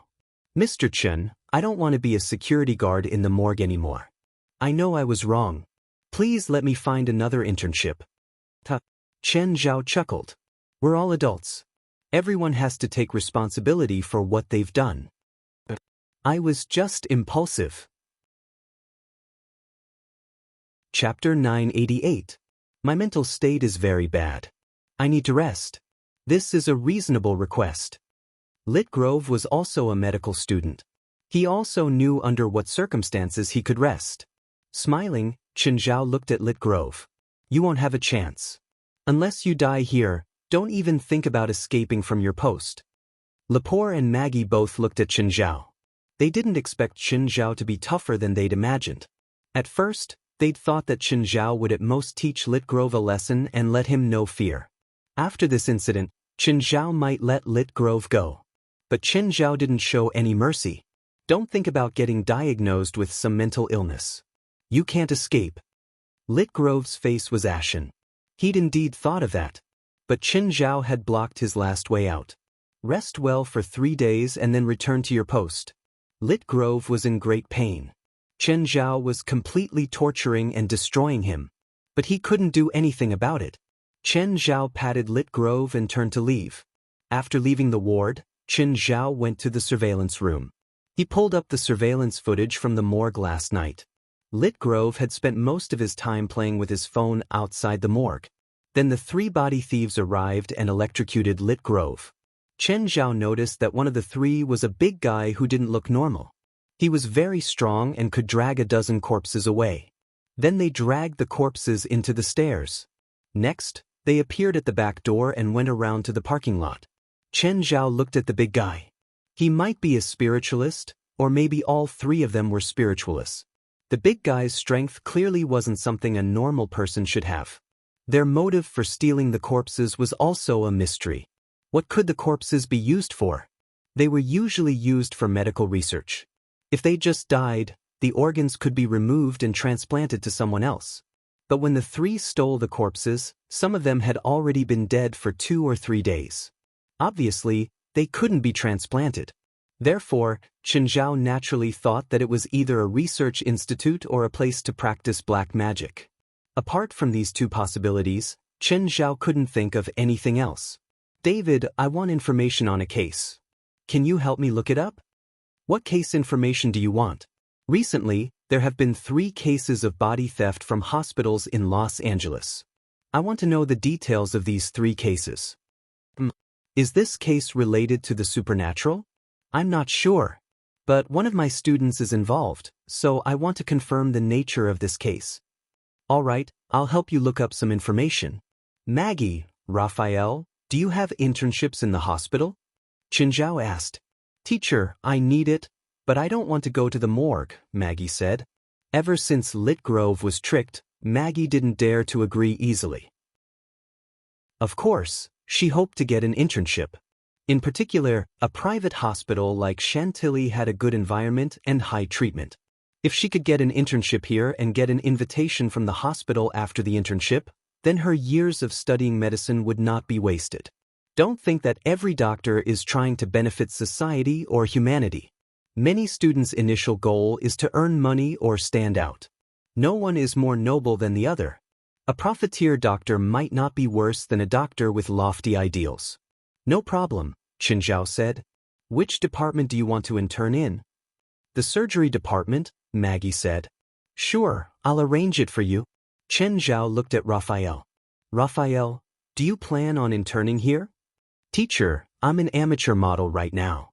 Mr. Chen, I don't want to be a security guard in the morgue anymore. I know I was wrong. Please let me find another internship. Chen Zhao chuckled. We're all adults. Everyone has to take responsibility for what they've done. I was just impulsive. Chapter 988. My mental state is very bad. I need to rest. This is a reasonable request. Lit Grove was also a medical student. He also knew under what circumstances he could rest. Smiling, Qin Zhao looked at Lit Grove. You won't have a chance. Unless you die here, don't even think about escaping from your post. Lepore and Maggie both looked at Qin Zhao. They didn't expect Qin Zhao to be tougher than they'd imagined. At first, they'd thought that Qin Zhao would at most teach Lit Grove a lesson and let him know fear. After this incident, Qin Zhao might let Lit Grove go. But Qin Zhao didn't show any mercy. Don't think about getting diagnosed with some mental illness. You can't escape. Lit Grove's face was ashen. He'd indeed thought of that. But Qin Zhao had blocked his last way out. Rest well for 3 days and then return to your post. Lit Grove was in great pain. Qin Zhao was completely torturing and destroying him. But he couldn't do anything about it. Qin Zhao patted Lit Grove and turned to leave. After leaving the ward, Qin Zhao went to the surveillance room. He pulled up the surveillance footage from the morgue last night. Lit Grove had spent most of his time playing with his phone outside the morgue. Then the 3 body thieves arrived and electrocuted Lit Grove. Qin Zhao noticed that one of the 3 was a big guy who didn't look normal. He was very strong and could drag a dozen corpses away. Then they dragged the corpses into the stairs. Next, they appeared at the back door and went around to the parking lot. Qin Zhao looked at the big guy. He might be a spiritualist, or maybe all 3 of them were spiritualists. The big guy's strength clearly wasn't something a normal person should have. Their motive for stealing the corpses was also a mystery. What could the corpses be used for? They were usually used for medical research. If they just died, the organs could be removed and transplanted to someone else. But when the 3 stole the corpses, some of them had already been dead for 2 or 3 days. Obviously, they couldn't be transplanted. Therefore, Qin Zhao naturally thought that it was either a research institute or a place to practice black magic. Apart from these 2 possibilities, Qin Zhao couldn't think of anything else. David, I want information on a case. Can you help me look it up? What case information do you want? Recently, there have been 3 cases of body theft from hospitals in Los Angeles. I want to know the details of these 3 cases. Is this case related to the supernatural? I'm not sure. But one of my students is involved, so I want to confirm the nature of this case. All right, I'll help you look up some information. Maggie, Raphael, do you have internships in the hospital? Qin Zhao asked. Teacher, I need it, but I don't want to go to the morgue, Maggie said. Ever since Lit Grove was tricked, Maggie didn't dare to agree easily. Of course, she hoped to get an internship. In particular, a private hospital like Chantilly had a good environment and high treatment. If she could get an internship here and get an invitation from the hospital after the internship, then her years of studying medicine would not be wasted. Don't think that every doctor is trying to benefit society or humanity. Many students' initial goal is to earn money or stand out. No one is more noble than the other. A profiteer doctor might not be worse than a doctor with lofty ideals. No problem, Qin Zhao said. Which department do you want to intern in? The surgery department, Maggie said. Sure, I'll arrange it for you. Qin Zhao looked at Raphael. Raphael, do you plan on interning here? Teacher, I'm an amateur model right now.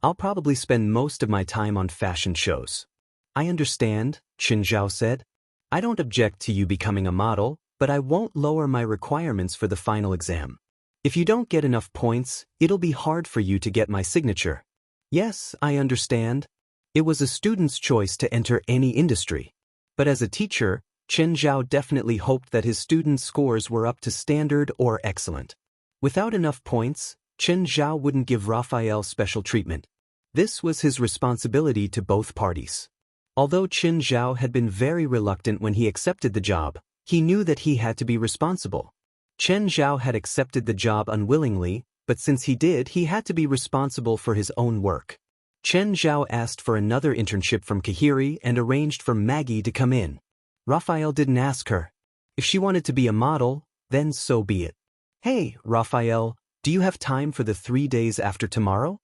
I'll probably spend most of my time on fashion shows. I understand, Qin Zhao said. I don't object to you becoming a model, but I won't lower my requirements for the final exam. If you don't get enough points, it'll be hard for you to get my signature. Yes, I understand. It was a student's choice to enter any industry. But as a teacher, Chen Zhao definitely hoped that his students' scores were up to standard or excellent. Without enough points, Chen Zhao wouldn't give Raphael special treatment. This was his responsibility to both parties. Although Chen Zhao had been very reluctant when he accepted the job, he knew that he had to be responsible. Chen Zhao had accepted the job unwillingly, but since he did, he had to be responsible for his own work. Chen Zhao asked for another internship from Kahiri and arranged for Maggie to come in. Raphael didn't ask her. If she wanted to be a model, then so be it. Hey, Raphael, do you have time for the 3 days after tomorrow?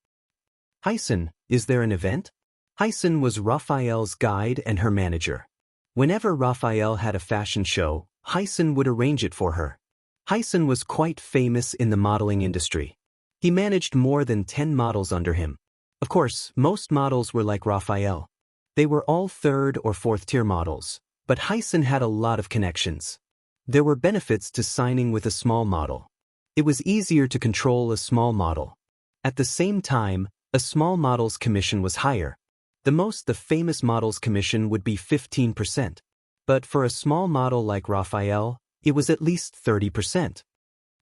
Hyson, is there an event? Hyson was Raphael's guide and her manager. Whenever Raphael had a fashion show, Hyson would arrange it for her. Hyson was quite famous in the modeling industry. He managed more than 10 models under him. Of course, most models were like Raphael. They were all 3rd or 4th tier models, but Hyson had a lot of connections. There were benefits to signing with a small model. It was easier to control a small model. At the same time, a small model's commission was higher. The most the famous model's commission would be 15%. But for a small model like Raphael, it was at least 30%.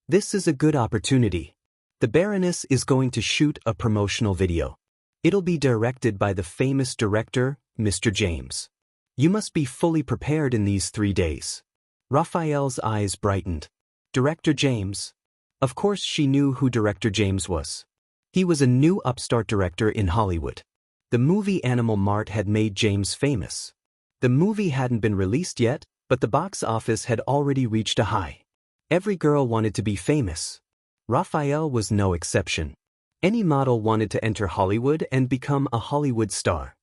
This is a good opportunity. The Baroness is going to shoot a promotional video. It'll be directed by the famous director, Mr. James. You must be fully prepared in these 3 days. Raphael's eyes brightened. Director James. Of course she knew who Director James was. He was a new upstart director in Hollywood. The movie Animal Mart had made James famous. The movie hadn't been released yet, but the box office had already reached a high. Every girl wanted to be famous. Raphael was no exception. Any model wanted to enter Hollywood and become a Hollywood star.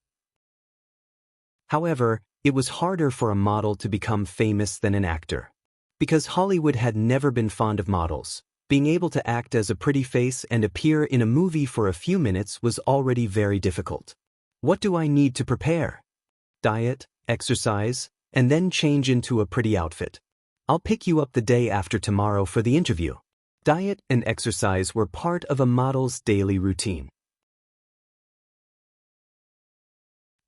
However, it was harder for a model to become famous than an actor. Because Hollywood had never been fond of models, being able to act as a pretty face and appear in a movie for a few minutes was already very difficult. What do I need to prepare? Diet, exercise, and then change into a pretty outfit. I'll pick you up the day after tomorrow for the interview. Diet and exercise were part of a model's daily routine.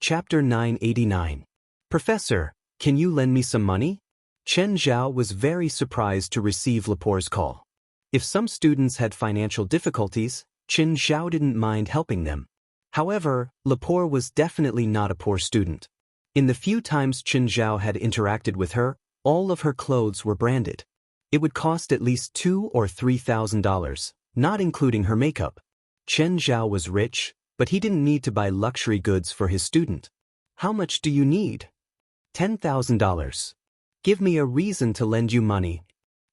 Chapter 989. Professor, can you lend me some money? Chen Zhao was very surprised to receive Lepore's call. If some students had financial difficulties, Chen Zhao didn't mind helping them. However, Lepore was definitely not a poor student. In the few times Chen Zhao had interacted with her, all of her clothes were branded. It would cost at least $2,000 or $3,000, not including her makeup. Chen Zhao was rich, but he didn't need to buy luxury goods for his student. How much do you need? $10,000. Give me a reason to lend you money.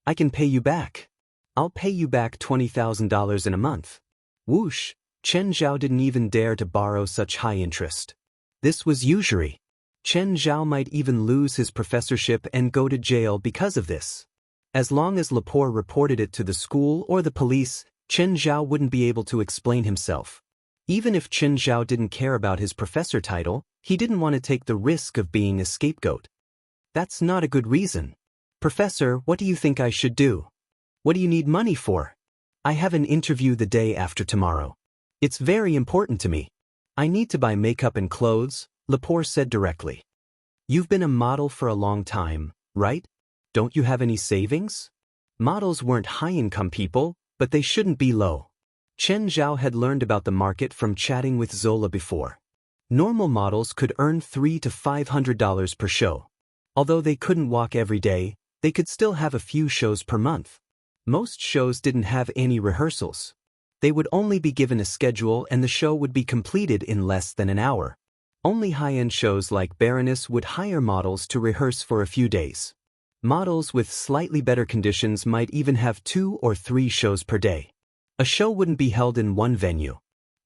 I can pay you back. I'll pay you back $20,000 in a month. Whoosh, Chen Zhao didn't even dare to borrow such high interest. This was usury. Chen Zhao might even lose his professorship and go to jail because of this. As long as Lepore reported it to the school or the police, Chen Zhao wouldn't be able to explain himself. Even if Chen Zhao didn't care about his professor title, he didn't want to take the risk of being a scapegoat. That's not a good reason. Professor, what do you think I should do? What do you need money for? I have an interview the day after tomorrow. It's very important to me. I need to buy makeup and clothes, Lepore said directly. You've been a model for a long time, right? Don't you have any savings? Models weren't high-income people, but they shouldn't be low. Chen Zhao had learned about the market from chatting with Zola before. Normal models could earn $300 to $500 per show. Although they couldn't walk every day, they could still have a few shows per month. Most shows didn't have any rehearsals. They would only be given a schedule and the show would be completed in less than an hour. Only high-end shows like Baroness would hire models to rehearse for a few days. Models with slightly better conditions might even have 2 or 3 shows per day. A show wouldn't be held in one venue.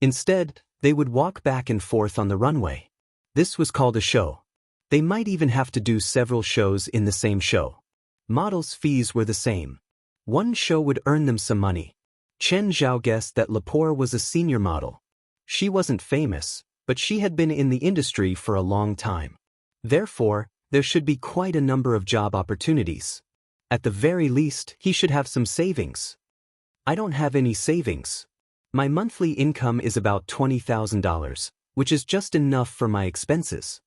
Instead, they would walk back and forth on the runway. This was called a show. They might even have to do several shows in the same show. Models' fees were the same. One show would earn them some money. Chen Zhao guessed that Lepore was a senior model. She wasn't famous, but she had been in the industry for a long time. Therefore, there should be quite a number of job opportunities. At the very least, he should have some savings. I don't have any savings. My monthly income is about $20,000, which is just enough for my expenses.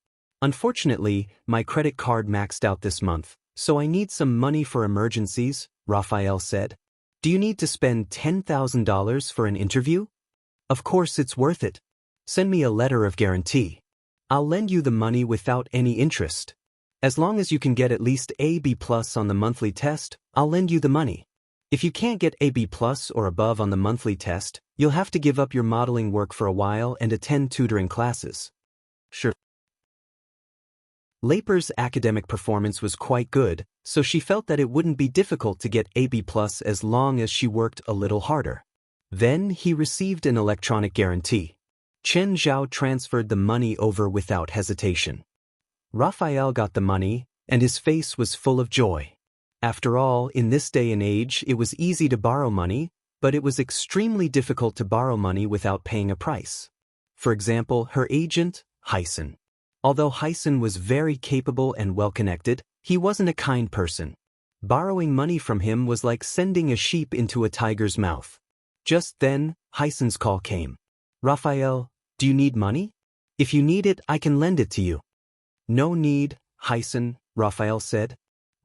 Unfortunately, my credit card maxed out this month, so I need some money for emergencies, Raphael said. Do you need to spend $10,000 for an interview? Of course it's worth it. Send me a letter of guarantee. I'll lend you the money without any interest. As long as you can get at least A/B+ on the monthly test, I'll lend you the money. If you can't get A/B+ or above on the monthly test, you'll have to give up your modeling work for a while and attend tutoring classes. Sure. Laper's academic performance was quite good, so she felt that it wouldn't be difficult to get A/B+ as long as she worked a little harder. Then he received an electronic guarantee. Chen Zhao transferred the money over without hesitation. Raphael got the money, and his face was full of joy. After all, in this day and age, it was easy to borrow money, but it was extremely difficult to borrow money without paying a price. For example, her agent, Hyson. Although Hyson was very capable and well-connected, he wasn't a kind person. Borrowing money from him was like sending a sheep into a tiger's mouth. Just then, Hyson's call came. Raphael, do you need money? If you need it, I can lend it to you. No need, Hyson, Raphael said.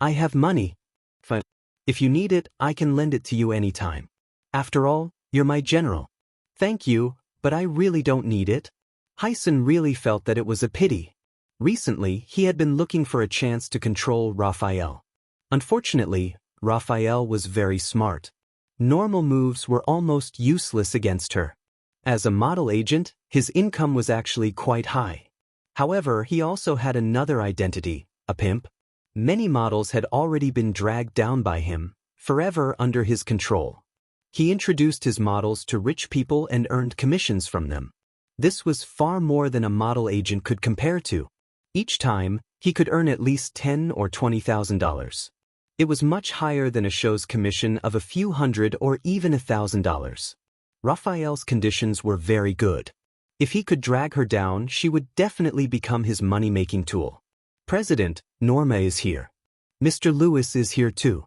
I have money. Fine. If you need it, I can lend it to you anytime. After all, you're my general. Thank you, but I really don't need it. Hyson really felt that it was a pity. Recently, he had been looking for a chance to control Raphael. Unfortunately, Raphael was very smart. Normal moves were almost useless against her. As a model agent, his income was actually quite high. However, he also had another identity, a pimp. Many models had already been dragged down by him, forever under his control. He introduced his models to rich people and earned commissions from them. This was far more than a model agent could compare to. Each time, he could earn at least $10,000 or $20,000. It was much higher than a show's commission of a few hundred or even $1,000. Raphael's conditions were very good. If he could drag her down, she would definitely become his money-making tool. President, Norma is here. Mr. Lewis is here too.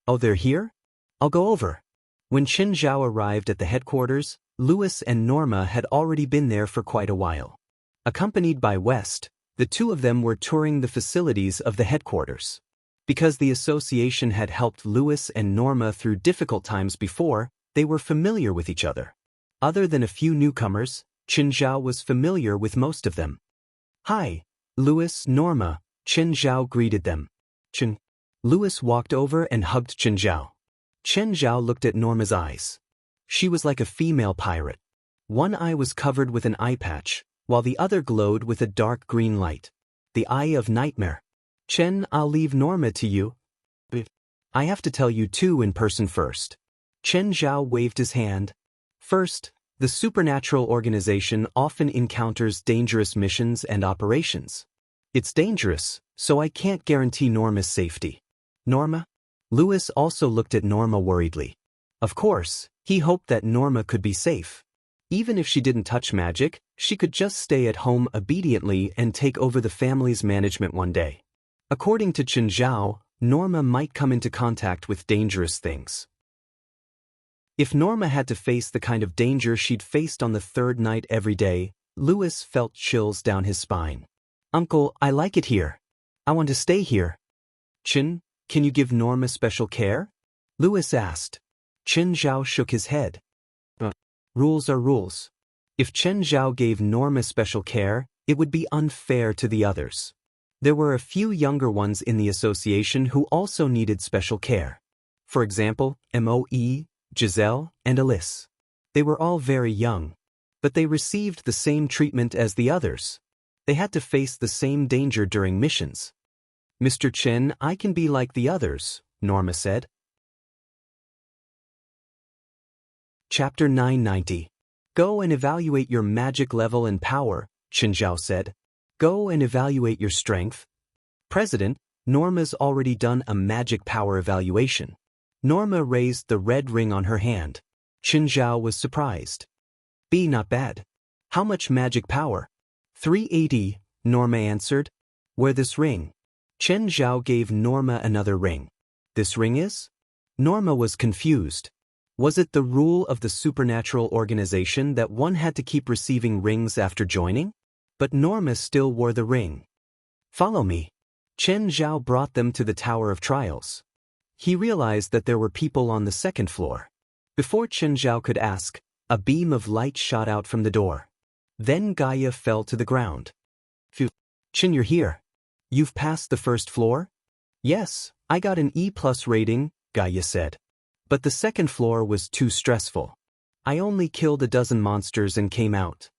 Oh, they're here? I'll go over. When Chen Zhao arrived at the headquarters, Lewis and Norma had already been there for quite a while. Accompanied by West, the two of them were touring the facilities of the headquarters. Because the association had helped Lewis and Norma through difficult times before, they were familiar with each other. Other than a few newcomers, Chen Zhao was familiar with most of them. Hi, Lewis, Norma, Chen Zhao greeted them. Chen. Lewis walked over and hugged Chen Zhao. Chen Zhao looked at Norma's eyes. She was like a female pirate. One eye was covered with an eye patch, while the other glowed with a dark green light. The eye of nightmare. Chen, I'll leave Norma to you. I have to tell you two in person first. Chen Zhao waved his hand. First, the supernatural organization often encounters dangerous missions and operations. It's dangerous, so I can't guarantee Norma's safety. Norma? Lewis also looked at Norma worriedly. Of course, he hoped that Norma could be safe. Even if she didn't touch magic, she could just stay at home obediently and take over the family's management one day. According to Chen Zhao, Norma might come into contact with dangerous things. If Norma had to face the kind of danger she'd faced on the third night every day, Lewis felt chills down his spine. Uncle, I like it here. I want to stay here. Chen, can you give Norma special care? Lewis asked. Chen Zhao shook his head. Rules are rules. If Chen Zhao gave Norma special care, it would be unfair to the others. There were a few younger ones in the association who also needed special care. For example, Moe, Giselle, and Alice. They were all very young, but they received the same treatment as the others. They had to face the same danger during missions. Mr. Chen, I can be like the others, Norma said. Chapter 990. Go and evaluate your magic level and power, Chen Zhao said. Go and evaluate your strength. President, Norma's already done a magic power evaluation. Norma raised the red ring on her hand. Chen Zhao was surprised. B, not bad. How much magic power? 380, Norma answered. Wear this ring. Chen Zhao gave Norma another ring. This ring is? Norma was confused. Was it the rule of the supernatural organization that one had to keep receiving rings after joining? But Norma still wore the ring. Follow me. Chen Zhao brought them to the Tower of Trials. He realized that there were people on the second floor. Before Chen Zhao could ask, a beam of light shot out from the door. Then Gaia fell to the ground. Phew. Chen, you're here. You've passed the first floor? Yes, I got an E+ rating, Gaia said. But the second floor was too stressful. I only killed a dozen monsters and came out.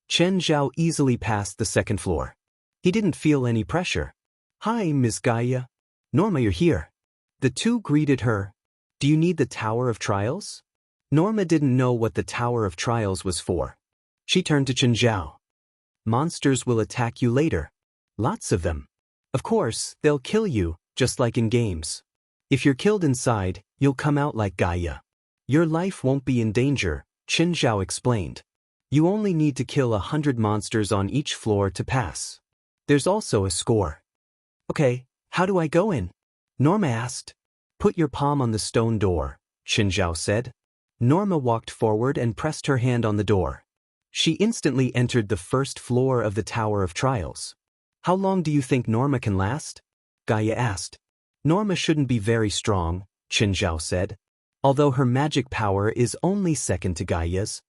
Chen Zhao easily passed the second floor. He didn't feel any pressure. Hi, Miss Gaia. Norma, you're here. The two greeted her. Do you need the Tower of Trials? Norma didn't know what the Tower of Trials was for. She turned to Chen Zhao. Monsters will attack you later. Lots of them. Of course, they'll kill you, just like in games. If you're killed inside, you'll come out like Gaia. Your life won't be in danger, Chen Zhao explained. You only need to kill 100 monsters on each floor to pass. There's also a score. Okay, how do I go in? Norma asked. Put your palm on the stone door, Chen Zhao said. Norma walked forward and pressed her hand on the door. She instantly entered the first floor of the Tower of Trials. How long do you think Norma can last? Gaia asked. Norma shouldn't be very strong, Chen Zhao said. Although her magic power is only second to Gaia's.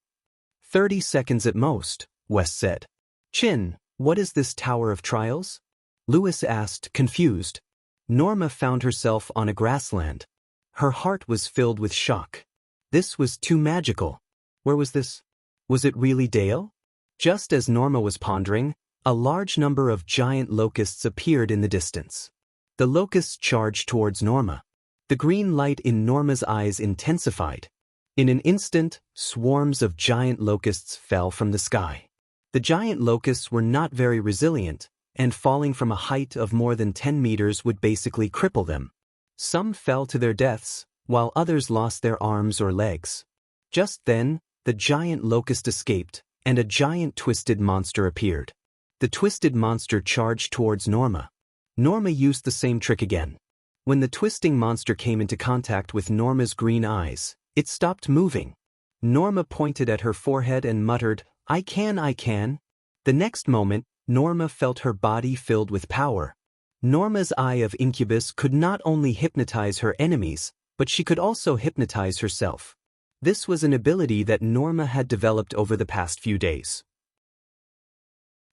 30 seconds at most, West said. Chin, what is this Tower of Trials? Lewis asked, confused. Norma found herself on a grassland. Her heart was filled with shock. This was too magical. Where was this? Was it really Dale? Just as Norma was pondering, a large number of giant locusts appeared in the distance. The locusts charged towards Norma. The green light in Norma's eyes intensified. In an instant, swarms of giant locusts fell from the sky. The giant locusts were not very resilient, and falling from a height of more than 10 meters would basically cripple them. Some fell to their deaths, while others lost their arms or legs. Just then, the giant locust escaped, and a giant twisted monster appeared. The twisted monster charged towards Norma. Norma used the same trick again. When the twisting monster came into contact with Norma's green eyes, it stopped moving. Norma pointed at her forehead and muttered, I can. The next moment, Norma felt her body filled with power. Norma's eye of incubus could not only hypnotize her enemies, but she could also hypnotize herself. This was an ability that Norma had developed over the past few days.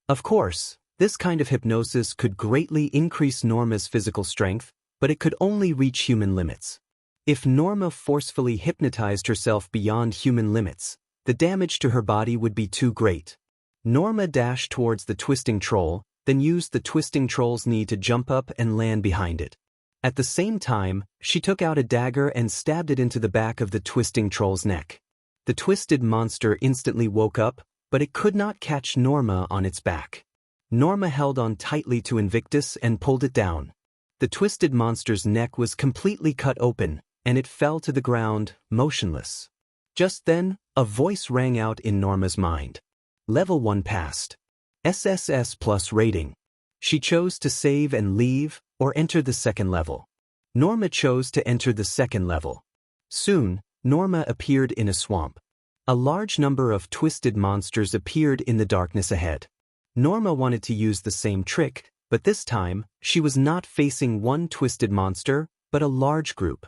Of course, this kind of hypnosis could greatly increase Norma's physical strength, but it could only reach human limits. If Norma forcefully hypnotized herself beyond human limits, the damage to her body would be too great. Norma dashed towards the twisting troll, then used the twisting troll's knee to jump up and land behind it. At the same time, she took out a dagger and stabbed it into the back of the twisting troll's neck. The twisted monster instantly woke up, but it could not catch Norma on its back. Norma held on tightly to Invictus and pulled it down. The twisted monster's neck was completely cut open, and it fell to the ground, motionless. Just then, a voice rang out in Norma's mind. Level 1 passed. SSS+ rating. She chose to save and leave, or enter the second level. Norma chose to enter the second level. Soon, Norma appeared in a swamp. A large number of twisted monsters appeared in the darkness ahead. Norma wanted to use the same trick, but this time, she was not facing one twisted monster, but a large group.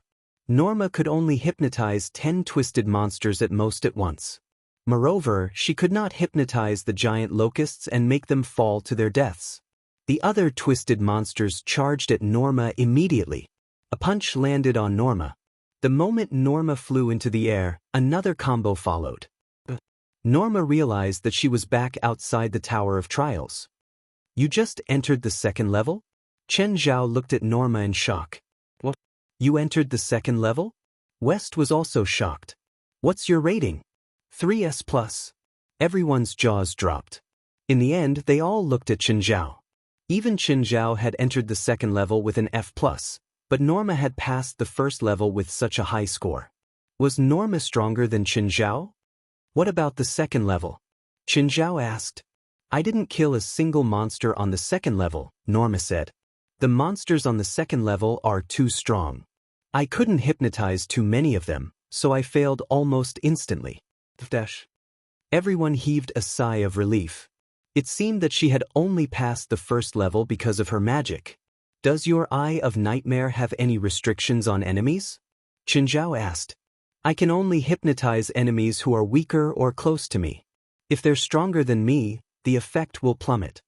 Norma could only hypnotize 10 twisted monsters at most at once. Moreover, she could not hypnotize the giant locusts and make them fall to their deaths. The other twisted monsters charged at Norma immediately. A punch landed on Norma. The moment Norma flew into the air, another combo followed. Norma realized that she was back outside the Tower of Trials. You just entered the second level? Chen Zhao looked at Norma in shock. What? You entered the second level? West was also shocked. What's your rating? 3S+. Everyone's jaws dropped. In the end, they all looked at Chen Zhao. Even Chen Zhao had entered the second level with an F+, but Norma had passed the first level with such a high score. Was Norma stronger than Chen Zhao? What about the second level? Chen Zhao asked. I didn't kill a single monster on the second level, Norma said. The monsters on the second level are too strong. I couldn't hypnotize too many of them, so I failed almost instantly. Everyone heaved a sigh of relief. It seemed that she had only passed the first level because of her magic. Does your Eye of Nightmare have any restrictions on enemies? Chen Zhao asked. I can only hypnotize enemies who are weaker or close to me. If they're stronger than me, the effect will plummet.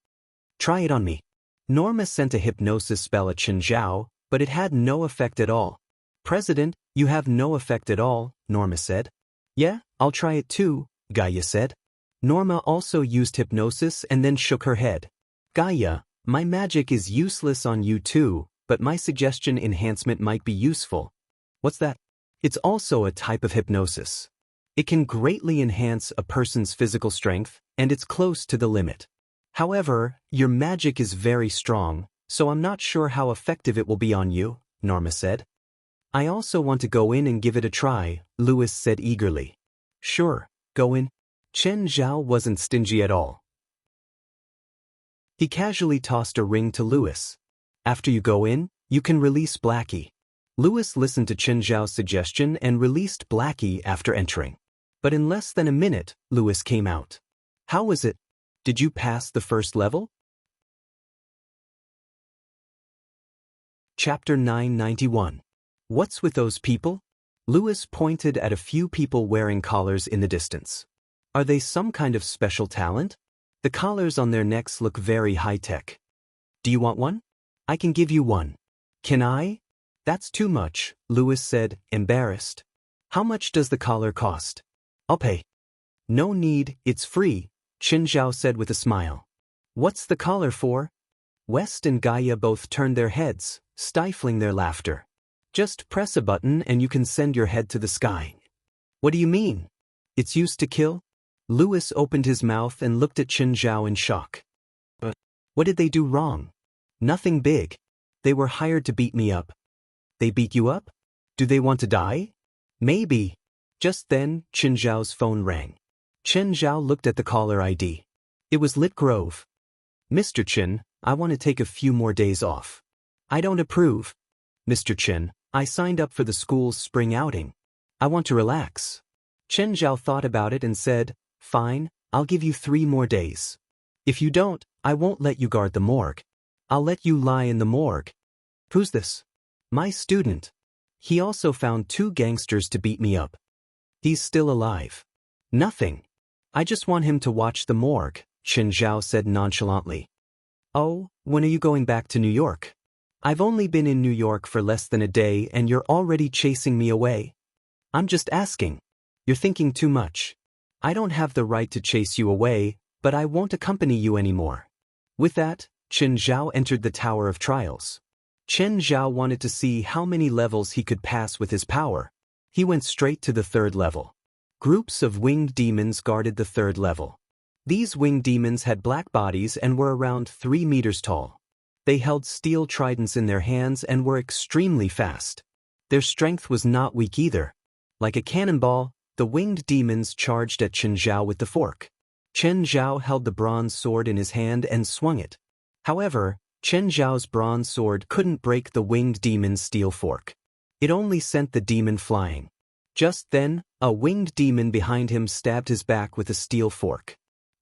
Try it on me. Norma sent a hypnosis spell at Chen Zhao, but it had no effect at all. President, you have no effect at all, Norma said. Yeah, I'll try it too, Gaia said. Norma also used hypnosis and then shook her head. Gaia, my magic is useless on you too, but my suggestion enhancement might be useful. What's that? It's also a type of hypnosis. It can greatly enhance a person's physical strength, and it's close to the limit. However, your magic is very strong, so I'm not sure how effective it will be on you, Norma said. I also want to go in and give it a try, Louis said eagerly. Sure, go in. Chen Zhao wasn't stingy at all. He casually tossed a ring to Louis. After you go in, you can release Blackie. Louis listened to Chen Zhao's suggestion and released Blackie after entering. But in less than a minute, Louis came out. How was it? Did you pass the first level? Chapter 991. What's with those people? Louis pointed at a few people wearing collars in the distance. Are they some kind of special talent? The collars on their necks look very high-tech. Do you want one? I can give you one. Can I? That's too much, Louis said, embarrassed. How much does the collar cost? I'll pay. No need, it's free, Chen Zhao said with a smile. What's the collar for? West and Gaia both turned their heads, stifling their laughter. Just press a button and you can send your head to the sky. What do you mean? It's used to kill? Louis opened his mouth and looked at Chen Zhao in shock. But what did they do wrong? Nothing big. They were hired to beat me up. They beat you up? Do they want to die? Maybe. Just then, Chen Zhao's phone rang. Chen Zhao looked at the caller ID. It was Lit Grove. Mr. Chen, I want to take a few more days off. I don't approve. Mr. Chen, I signed up for the school's spring outing. I want to relax. Chen Zhao thought about it and said, Fine, I'll give you 3 more days. If you don't, I won't let you guard the morgue. I'll let you lie in the morgue. Who's this? My student. He also found 2 gangsters to beat me up. He's still alive. Nothing. I just want him to watch the morgue, Chen Zhao said nonchalantly. Oh, when are you going back to New York? I've only been in New York for less than a day and you're already chasing me away. I'm just asking. You're thinking too much. I don't have the right to chase you away, but I won't accompany you anymore. With that, Chen Zhao entered the Tower of Trials. Chen Zhao wanted to see how many levels he could pass with his power. He went straight to the 3rd level. Groups of winged demons guarded the 3rd level. These winged demons had black bodies and were around 3 meters tall. They held steel tridents in their hands and were extremely fast. Their strength was not weak either. Like a cannonball, the winged demons charged at Chen Zhao with the fork. Chen Zhao held the bronze sword in his hand and swung it. However, Chen Zhao's bronze sword couldn't break the winged demon's steel fork. It only sent the demon flying. Just then, a winged demon behind him stabbed his back with a steel fork.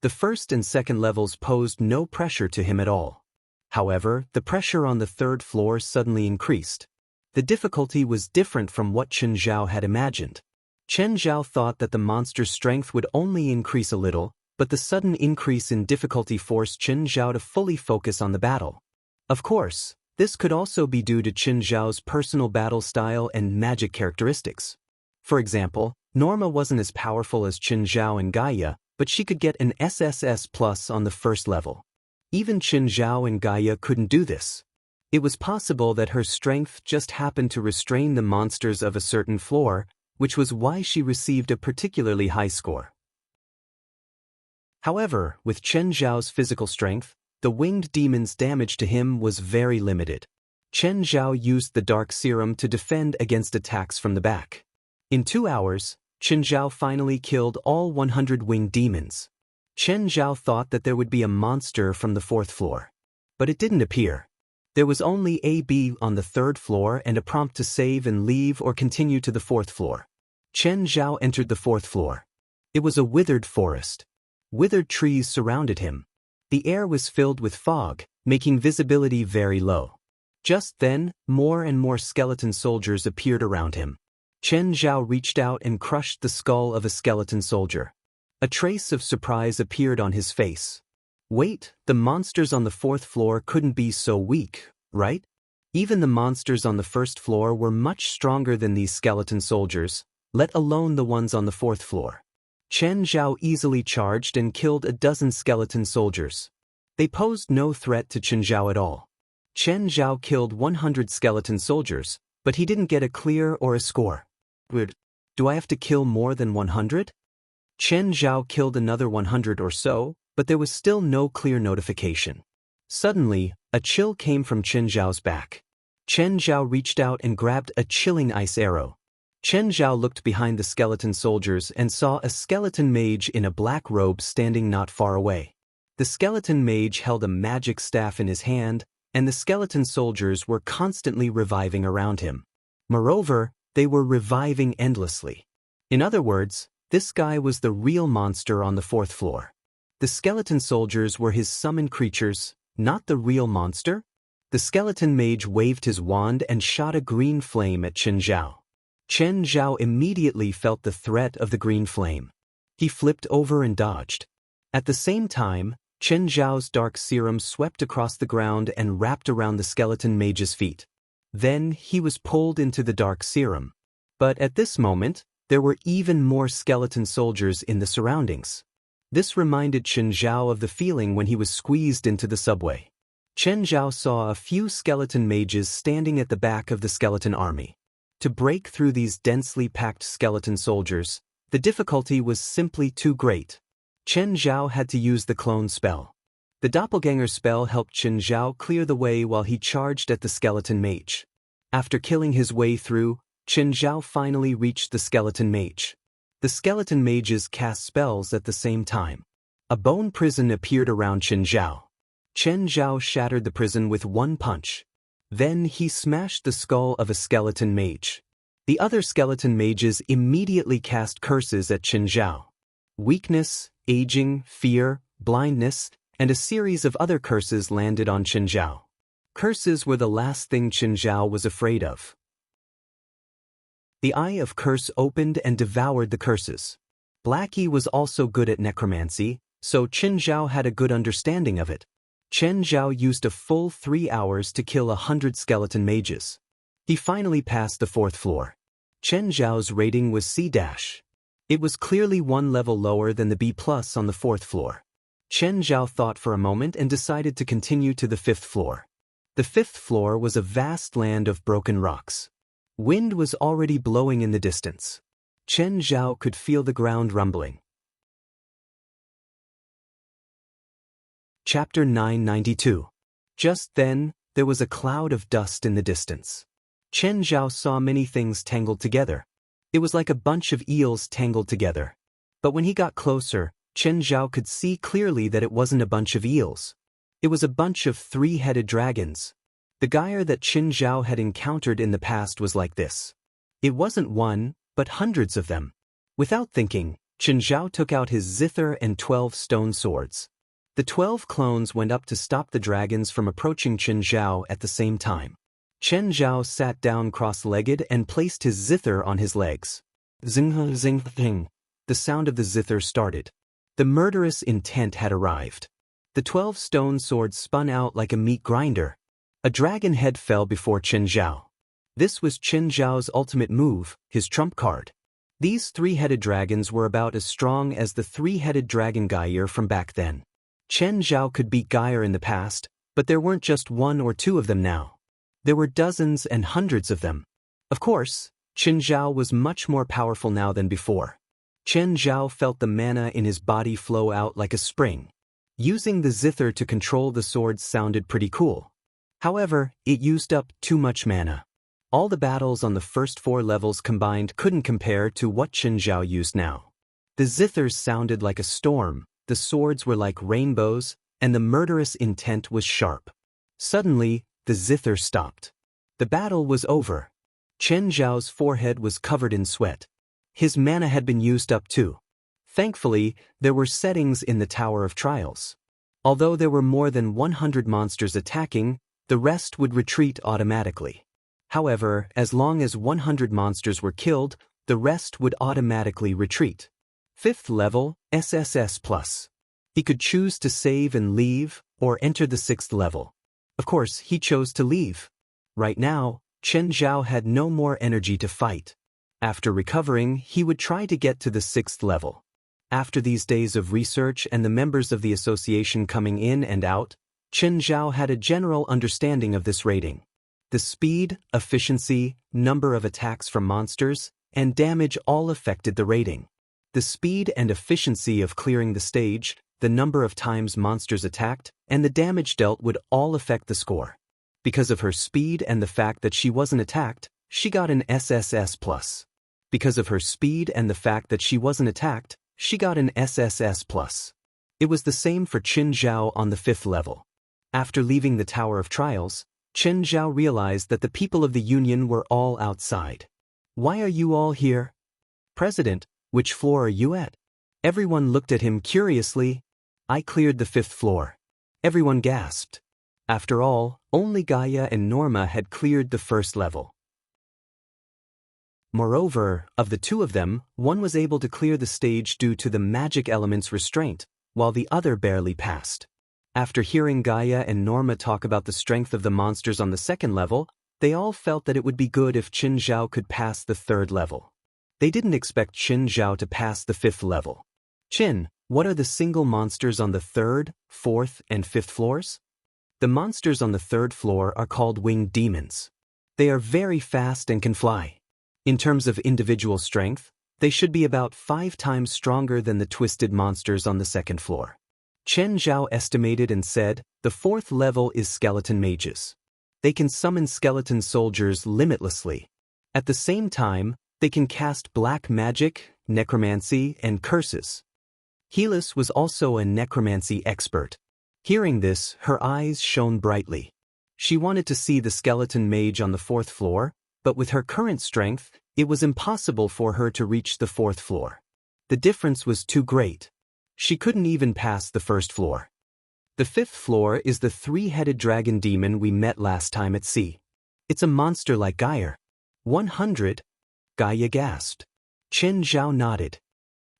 The 1st and 2nd levels posed no pressure to him at all. However, the pressure on the 3rd floor suddenly increased. The difficulty was different from what Chen Zhao had imagined. Chen Zhao thought that the monster's strength would only increase a little, but the sudden increase in difficulty forced Chen Zhao to fully focus on the battle. Of course, this could also be due to Chen Zhao's personal battle style and magic characteristics. For example, Norma wasn't as powerful as Chen Zhao and Gaia, but she could get an SSS plus on the 1st level. Even Chen Zhao and Gaia couldn't do this. It was possible that her strength just happened to restrain the monsters of a certain floor, which was why she received a particularly high score. However, with Chen Zhao's physical strength, the winged demon's damage to him was very limited. Chen Zhao used the dark serum to defend against attacks from the back. In 2 hours, Chen Zhao finally killed all 100 winged demons. Chen Zhao thought that there would be a monster from the 4th floor. But it didn't appear. There was only a B on the 3rd floor and a prompt to save and leave or continue to the 4th floor. Chen Zhao entered the 4th floor. It was a withered forest. Withered trees surrounded him. The air was filled with fog, making visibility very low. Just then, more and more skeleton soldiers appeared around him. Chen Zhao reached out and crushed the skull of a skeleton soldier. A trace of surprise appeared on his face. Wait, the monsters on the 4th floor couldn't be so weak, right? Even the monsters on the 1st floor were much stronger than these skeleton soldiers, let alone the ones on the 4th floor. Chen Zhao easily charged and killed a dozen skeleton soldiers. They posed no threat to Chen Zhao at all. Chen Zhao killed 100 skeleton soldiers, but he didn't get a clear or a score. Weird. Do I have to kill more than 100? Chen Zhao killed another 100 or so, but there was still no clear notification. Suddenly, a chill came from Chen Zhao's back. Chen Zhao reached out and grabbed a chilling ice arrow. Chen Zhao looked behind the skeleton soldiers and saw a skeleton mage in a black robe standing not far away. The skeleton mage held a magic staff in his hand, and the skeleton soldiers were constantly reviving around him. Moreover, they were reviving endlessly. In other words, this guy was the real monster on the 4th floor. The skeleton soldiers were his summoned creatures, not the real monster. The skeleton mage waved his wand and shot a green flame at Chen Zhao. Chen Zhao immediately felt the threat of the green flame. He flipped over and dodged. At the same time, Chen Zhao's dark serum swept across the ground and wrapped around the skeleton mage's feet. Then he was pulled into the dark serum. But at this moment, there were even more skeleton soldiers in the surroundings. This reminded Chen Zhao of the feeling when he was squeezed into the subway. Chen Zhao saw a few skeleton mages standing at the back of the skeleton army. To break through these densely packed skeleton soldiers, the difficulty was simply too great. Chen Zhao had to use the clone spell. The doppelganger spell helped Chen Zhao clear the way while he charged at the skeleton mage. After killing his way through, Chen Zhao finally reached the skeleton mage. The skeleton mages cast spells at the same time. A bone prison appeared around Chen Zhao. Chen Zhao shattered the prison with one punch. Then he smashed the skull of a skeleton mage. The other skeleton mages immediately cast curses at Chen Zhao. Weakness, aging, fear, blindness, and a series of other curses landed on Chen Zhao. Curses were the last thing Chen Zhao was afraid of. The Eye of Curse opened and devoured the curses. Blackie was also good at necromancy, so Chen Zhao had a good understanding of it. Chen Zhao used a full 3 hours to kill 100 skeleton mages. He finally passed the 4th floor. Chen Zhao's rating was C-. It was clearly one level lower than the B+ on the 4th floor. Chen Zhao thought for a moment and decided to continue to the 5th floor. The 5th floor was a vast land of broken rocks. Wind was already blowing in the distance. Chen Zhao could feel the ground rumbling. Chapter 992. Just then, there was a cloud of dust in the distance. Chen Zhao saw many things tangled together. It was like a bunch of eels tangled together. But when he got closer, Chen Zhao could see clearly that it wasn't a bunch of eels. It was a bunch of 3-headed dragons. The gyre that Chen Zhao had encountered in the past was like this. It wasn't one, but hundreds of them. Without thinking, Chen Zhao took out his zither and 12 stone swords. The 12 clones went up to stop the dragons from approaching Chen Zhao at the same time. Chen Zhao sat down cross-legged and placed his zither on his legs. Zing zing zing. The sound of the zither started. The murderous intent had arrived. The 12 stone swords spun out like a meat grinder. A dragon head fell before Chen Zhao. This was Chen Zhao's ultimate move, his trump card. These 3-headed dragons were about as strong as the 3-headed dragon gyre from back then. Chen Zhao could beat gyre in the past, but there weren't just 1 or 2 of them now. There were dozens and hundreds of them. Of course, Chen Zhao was much more powerful now than before. Chen Zhao felt the mana in his body flow out like a spring. Using the zither to control the swords sounded pretty cool. However, it used up too much mana. All the battles on the first 4 levels combined couldn't compare to what Chen Zhao used now. The zithers sounded like a storm, the swords were like rainbows, and the murderous intent was sharp. Suddenly, the zither stopped. The battle was over. Chen Zhao's forehead was covered in sweat. His mana had been used up too. Thankfully, there were settings in the Tower of Trials. Although there were more than 100 monsters attacking, the rest would retreat automatically. However, as long as 100 monsters were killed, the rest would automatically retreat. 5th level, SSS+. He could choose to save and leave, or enter the 6th level. Of course, he chose to leave. Right now, Chen Zhao had no more energy to fight. After recovering, he would try to get to the 6th level. After these days of research and the members of the association coming in and out, Chen Zhao had a general understanding of this rating. The speed, efficiency, number of attacks from monsters, and damage all affected the rating. The speed and efficiency of clearing the stage, the number of times monsters attacked, and the damage dealt would all affect the score. Because of her speed and the fact that she wasn't attacked, she got an SSS+. Because of her speed and the fact that she wasn't attacked, she got an SSS+. It was the same for Chen Zhao on the 5th level. After leaving the Tower of Trials, Chen Zhao realized that the people of the Union were all outside. Why are you all here? President, which floor are you at? Everyone looked at him curiously. I cleared the 5th floor. Everyone gasped. After all, only Gaia and Norma had cleared the 1st level. Moreover, of the two of them, one was able to clear the stage due to the magic element's restraint, while the other barely passed. After hearing Gaia and Norma talk about the strength of the monsters on the 2nd level, they all felt that it would be good if Chen Zhao could pass the 3rd level. They didn't expect Chen Zhao to pass the 5th level. Chen, what are the single monsters on the 3rd, 4th, and 5th floors? The monsters on the 3rd floor are called winged demons. They are very fast and can fly. In terms of individual strength, they should be about 5 times stronger than the twisted monsters on the 2nd floor. Chen Zhao estimated and said, the 4th level is skeleton mages. They can summon skeleton soldiers limitlessly. At the same time, they can cast black magic, necromancy, and curses. Helis was also a necromancy expert. Hearing this, her eyes shone brightly. She wanted to see the skeleton mage on the 4th floor, but with her current strength, it was impossible for her to reach the 4th floor. The difference was too great. She couldn't even pass the 1st floor. The 5th floor is the 3-headed dragon demon we met last time at sea. It's a monster like Gaia. 100? Gaia gasped. Chen Zhao nodded.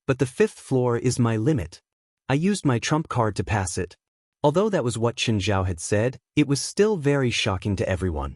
But the 5th floor is my limit. I used my trump card to pass it. Although that was what Chen Zhao had said, it was still very shocking to everyone.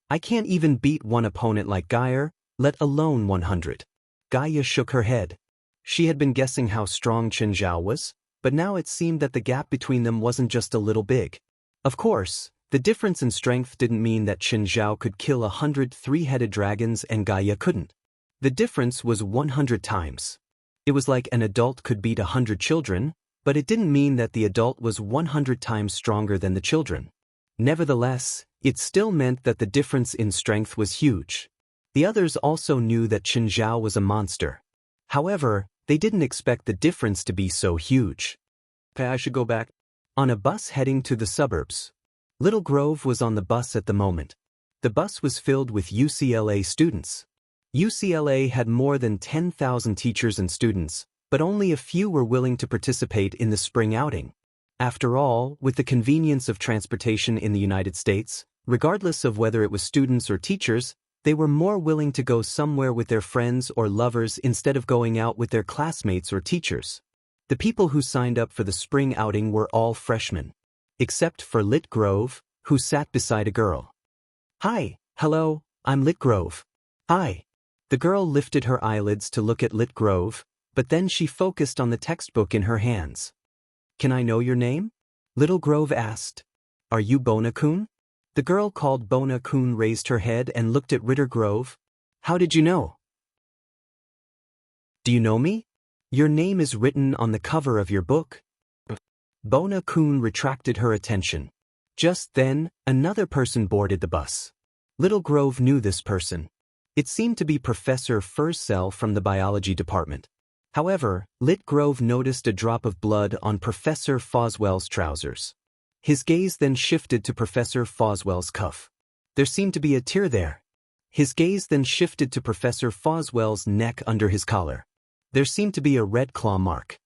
I can't even beat one opponent like Gaia, let alone 100. Gaia shook her head. She had been guessing how strong Chen Zhao was, but now it seemed that the gap between them wasn't just a little big. Of course, the difference in strength didn't mean that Chen Zhao could kill 100 3-headed dragons and Gaia couldn't. The difference was 100 times. It was like an adult could beat 100 children, but it didn't mean that the adult was 100 times stronger than the children. Nevertheless, it still meant that the difference in strength was huge. The others also knew that Chen Zhao was a monster. However, they didn't expect the difference to be so huge. I should go back. On a bus heading to the suburbs. Little Grove was on the bus at the moment. The bus was filled with UCLA students. UCLA had more than 10,000 teachers and students, but only a few were willing to participate in the spring outing. After all, with the convenience of transportation in the United States, regardless of whether it was students or teachers, they were more willing to go somewhere with their friends or lovers instead of going out with their classmates or teachers. The people who signed up for the spring outing were all freshmen. Except for Lit Grove, who sat beside a girl. Hi, hello, I'm Lit Grove. Hi. The girl lifted her eyelids to look at Lit Grove, but then she focused on the textbook in her hands. Can I know your name? Little Grove asked. Are you Bona-kun? The girl called Bona-kun raised her head and looked at Ritter Grove. How did you know? Do you know me? Your name is written on the cover of your book. Bona-kun retracted her attention. Just then, another person boarded the bus. Little Grove knew this person. It seemed to be Professor Fursell from the biology department. However, Lit Grove noticed a drop of blood on Professor Foswell's trousers. His gaze then shifted to Professor Foswell's cuff. There seemed to be a tear there. His gaze then shifted to Professor Foswell's neck under his collar. There seemed to be a red claw mark.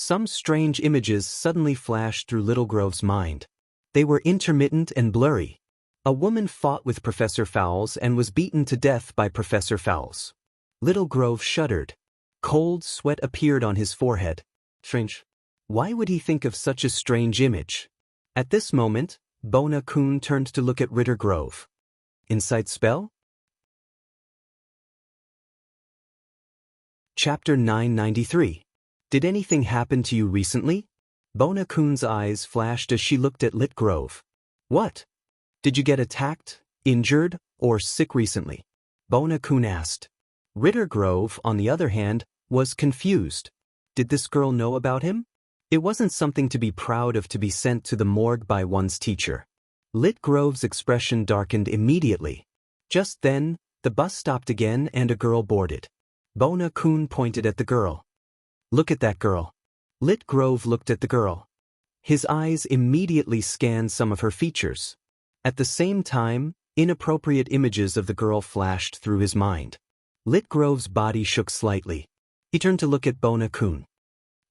Some strange images suddenly flashed through Little Grove's mind. They were intermittent and blurry. A woman fought with Professor Fowles and was beaten to death by Professor Fowles. Little Grove shuddered. Cold sweat appeared on his forehead. Strange. Why would he think of such a strange image? At this moment, Bona-kun turned to look at Ritter Grove. Insight spell? Chapter 993. Did anything happen to you recently? Bona-kun's eyes flashed as she looked at Lit Grove. What? Did you get attacked, injured, or sick recently? Bona-kun asked. Ritter Grove, on the other hand, was confused. Did this girl know about him? It wasn't something to be proud of to be sent to the morgue by one's teacher. Lit Grove's expression darkened immediately. Just then, the bus stopped again and a girl boarded. Bona-kun pointed at the girl. Look at that girl. Lit Grove looked at the girl. His eyes immediately scanned some of her features. At the same time, inappropriate images of the girl flashed through his mind. Lit Grove's body shook slightly. He turned to look at Bona-kun.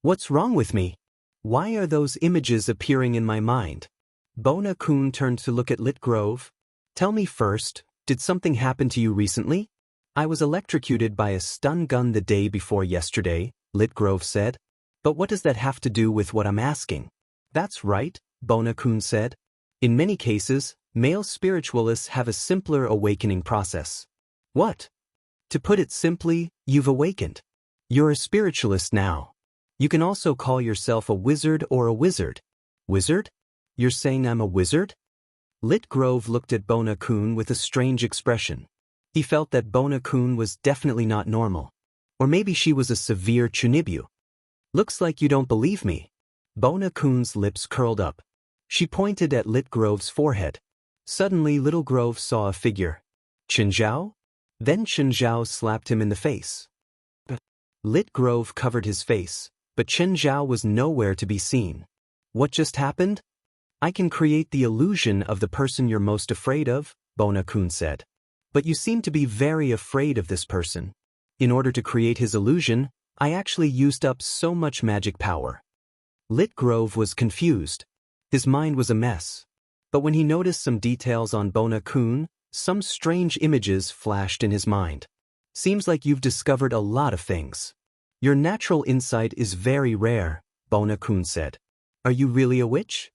What's wrong with me? Why are those images appearing in my mind? Bona-kun turned to look at Lit Grove. Tell me first, did something happen to you recently? I was electrocuted by a stun gun the day before yesterday, Lit Grove said. But what does that have to do with what I'm asking? That's right, Bona-kun said. In many cases, male spiritualists have a simpler awakening process. What? To put it simply, you've awakened. You're a spiritualist now. You can also call yourself a wizard or a wizard. Wizard? You're saying I'm a wizard? Lit Grove looked at Bona-kun with a strange expression. He felt that Bona-kun was definitely not normal. Or maybe she was a severe chunibyu. Looks like you don't believe me. Bona-kun's lips curled up. She pointed at Lit Grove's forehead. Suddenly Little Grove saw a figure. Chenjiao? Then Chenjiao slapped him in the face. Lit Grove covered his face, but Chenjiao was nowhere to be seen. What just happened? I can create the illusion of the person you're most afraid of, Bona-kun said. But you seem to be very afraid of this person. In order to create his illusion, I actually used up so much magic power. Lit Grove was confused. His mind was a mess. But when he noticed some details on Bona-kun, some strange images flashed in his mind. Seems like you've discovered a lot of things. Your natural insight is very rare, Bona-kun said. Are you really a witch?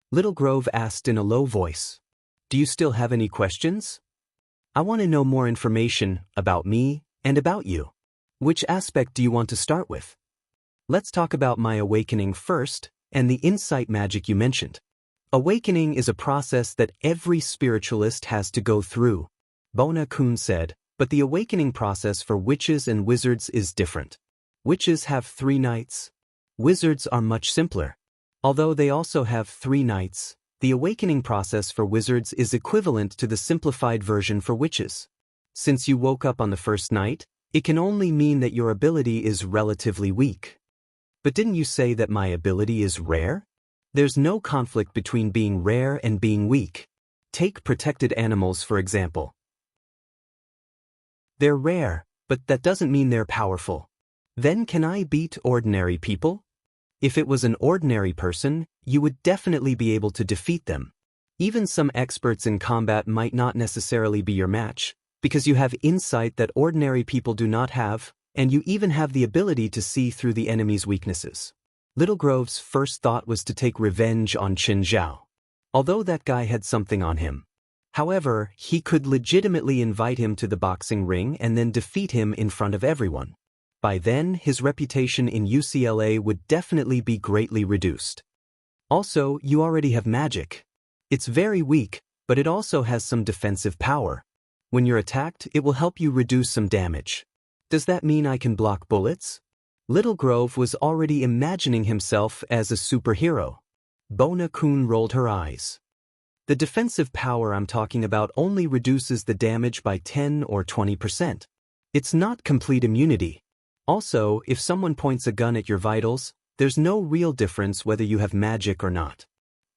Little Grove asked in a low voice. Do you still have any questions? I want to know more information about me and about you. Which aspect do you want to start with? Let's talk about my awakening first, and the insight magic you mentioned. Awakening is a process that every spiritualist has to go through, Bona-kun said, but the awakening process for witches and wizards is different. Witches have 3 nights. Wizards are much simpler. Although they also have 3 nights, the awakening process for wizards is equivalent to the simplified version for witches. Since you woke up on the first night, it can only mean that your ability is relatively weak. But didn't you say that my ability is rare? There's no conflict between being rare and being weak. Take protected animals for example. They're rare, but that doesn't mean they're powerful. Then can I beat ordinary people? If it was an ordinary person, you would definitely be able to defeat them. Even some experts in combat might not necessarily be your match, because you have insight that ordinary people do not have, and you even have the ability to see through the enemy's weaknesses. Little Grove's first thought was to take revenge on Chenjiao. Although that guy had something on him. However, he could legitimately invite him to the boxing ring and then defeat him in front of everyone. By then, his reputation in UCLA would definitely be greatly reduced. Also, you already have magic. It's very weak, but it also has some defensive power. When you're attacked, it will help you reduce some damage. Does that mean I can block bullets? Little Grove was already imagining himself as a superhero. Bona-kun rolled her eyes. The defensive power I'm talking about only reduces the damage by 10 or 20%. It's not complete immunity. Also, if someone points a gun at your vitals, there's no real difference whether you have magic or not.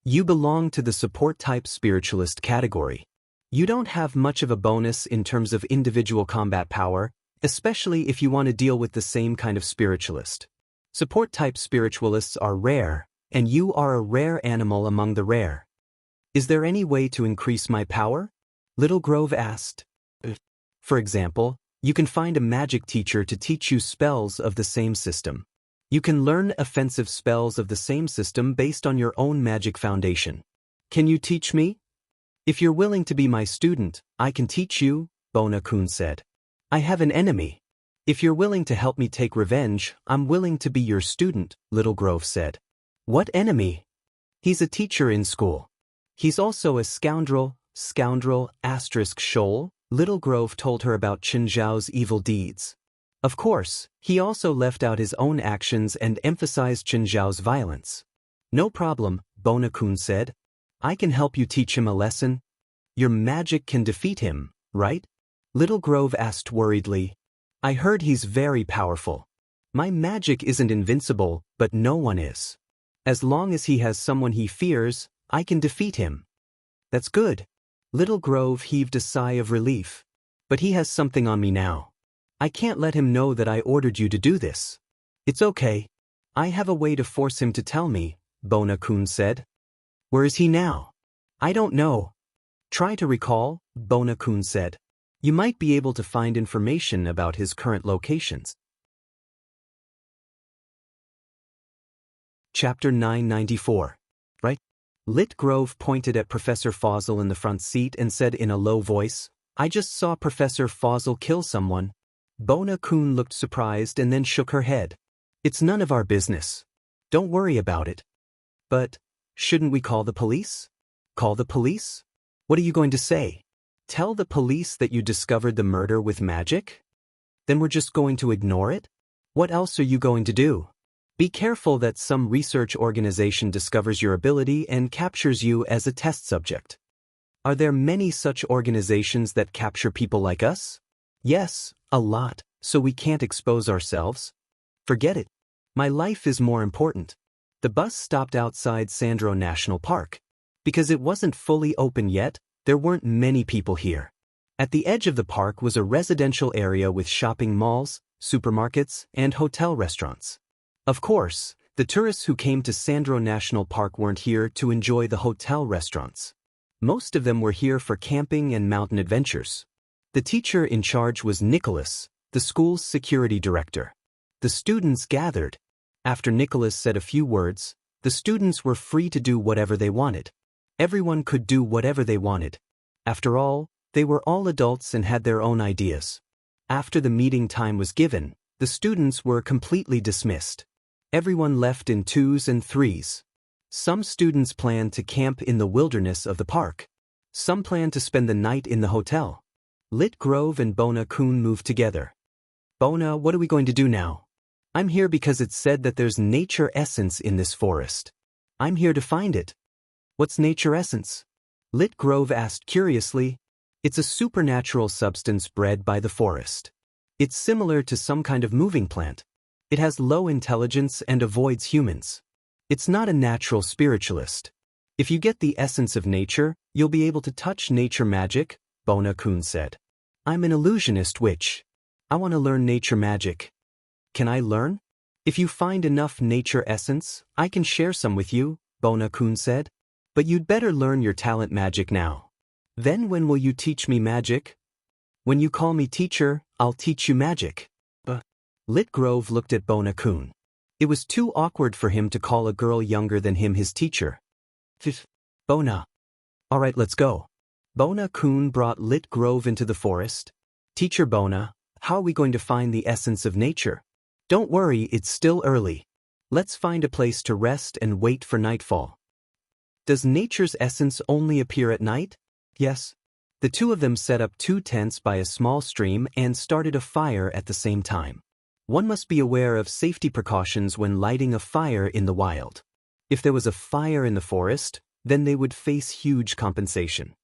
You belong to the support-type spiritualist category. You don't have much of a bonus in terms of individual combat power, especially if you want to deal with the same kind of spiritualist. Support-type spiritualists are rare, and you are a rare animal among the rare. Is there any way to increase my power? Little Grove asked. For example, you can find a magic teacher to teach you spells of the same system. You can learn offensive spells of the same system based on your own magic foundation. Can you teach me? If you're willing to be my student, I can teach you, Bona-kun said. I have an enemy. If you're willing to help me take revenge, I'm willing to be your student, Little Grove said. What enemy? He's a teacher in school. He's also a scoundrel, shoal, Little Grove told her about Chen Zhao's evil deeds. Of course, he also left out his own actions and emphasized Chen Zhao's violence. No problem, Bona-kun said. I can help you teach him a lesson. Your magic can defeat him, right? Little Grove asked worriedly. I heard he's very powerful. My magic isn't invincible, but no one is. As long as he has someone he fears, I can defeat him. That's good. Little Grove heaved a sigh of relief. But he has something on me now. I can't let him know that I ordered you to do this. It's okay. I have a way to force him to tell me, Bona-kun said. Where is he now? I don't know. Try to recall, Bona-kun said. You might be able to find information about his current locations. Chapter 994. Right? Lit Grove pointed at Professor Fawzel in the front seat and said in a low voice, I just saw Professor Fawzel kill someone. Bona-kun looked surprised and then shook her head. It's none of our business. Don't worry about it. But, shouldn't we call the police? Call the police? What are you going to say? Tell the police that you discovered the murder with magic? Then we're just going to ignore it? What else are you going to do? Be careful that some research organization discovers your ability and captures you as a test subject. Are there many such organizations that capture people like us? Yes, a lot, so we can't expose ourselves. Forget it. My life is more important. The bus stopped outside Sandro National Park. Because it wasn't fully open yet, there weren't many people here. At the edge of the park was a residential area with shopping malls, supermarkets, and hotel restaurants. Of course, the tourists who came to Sandro National Park weren't here to enjoy the hotel restaurants. Most of them were here for camping and mountain adventures. The teacher in charge was Nicholas, the school's security director. The students gathered. After Nicholas said a few words, the students were free to do whatever they wanted. Everyone could do whatever they wanted. After all, they were all adults and had their own ideas. After the meeting time was given, the students were completely dismissed. Everyone left in 2s and 3s. Some students planned to camp in the wilderness of the park. Some planned to spend the night in the hotel. Lit Grove and Bona-kun moved together. Bona, what are we going to do now? I'm here because it's said that there's nature essence in this forest. I'm here to find it. What's nature essence? Lit Grove asked curiously. It's a supernatural substance bred by the forest. It's similar to some kind of moving plant. It has low intelligence and avoids humans. It's not a natural spiritualist. If you get the essence of nature, you'll be able to touch nature magic, Bona-kun said. I'm an illusionist witch. I want to learn nature magic. Can I learn? If you find enough nature essence, I can share some with you, Bona-kun said. But you'd better learn your talent magic now. Then when will you teach me magic? When you call me teacher, I'll teach you magic. Lit Grove looked at Bona-kun. It was too awkward for him to call a girl younger than him his teacher. Bona. All right, let's go. Bona-kun brought Lit Grove into the forest. Teacher Bona, how are we going to find the essence of nature? Don't worry, it's still early. Let's find a place to rest and wait for nightfall. Does nature's essence only appear at night? Yes. The two of them set up 2 tents by a small stream and started a fire at the same time. One must be aware of safety precautions when lighting a fire in the wild. If there was a fire in the forest, then they would face huge compensation.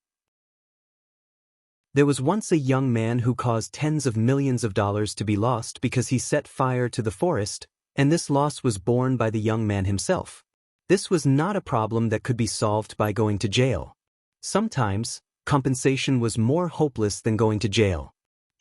There was once a young man who caused tens of millions of dollars to be lost because he set fire to the forest, and this loss was borne by the young man himself. This was not a problem that could be solved by going to jail. Sometimes, compensation was more hopeless than going to jail.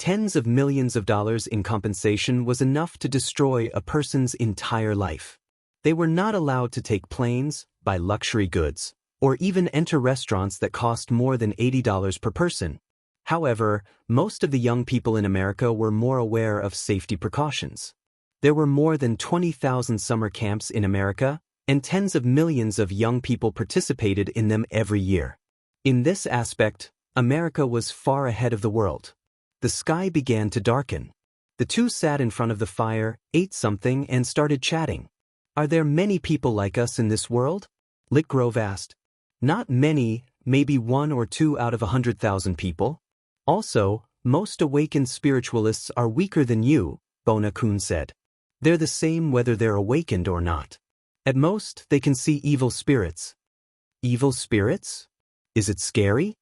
Tens of millions of dollars in compensation was enough to destroy a person's entire life. They were not allowed to take planes, buy luxury goods, or even enter restaurants that cost more than $80 per person. However, most of the young people in America were more aware of safety precautions. There were more than 20,000 summer camps in America, and tens of millions of young people participated in them every year. In this aspect, America was far ahead of the world. The sky began to darken. The two sat in front of the fire, ate something, and started chatting. "Are there many people like us in this world?" Litgrove asked. "Not many, maybe 1 or 2 out of 100,000 people. Also, most awakened spiritualists are weaker than you," Bona-kun said. "They're the same whether they're awakened or not. At most, they can see evil spirits." "Evil spirits? Is it scary?"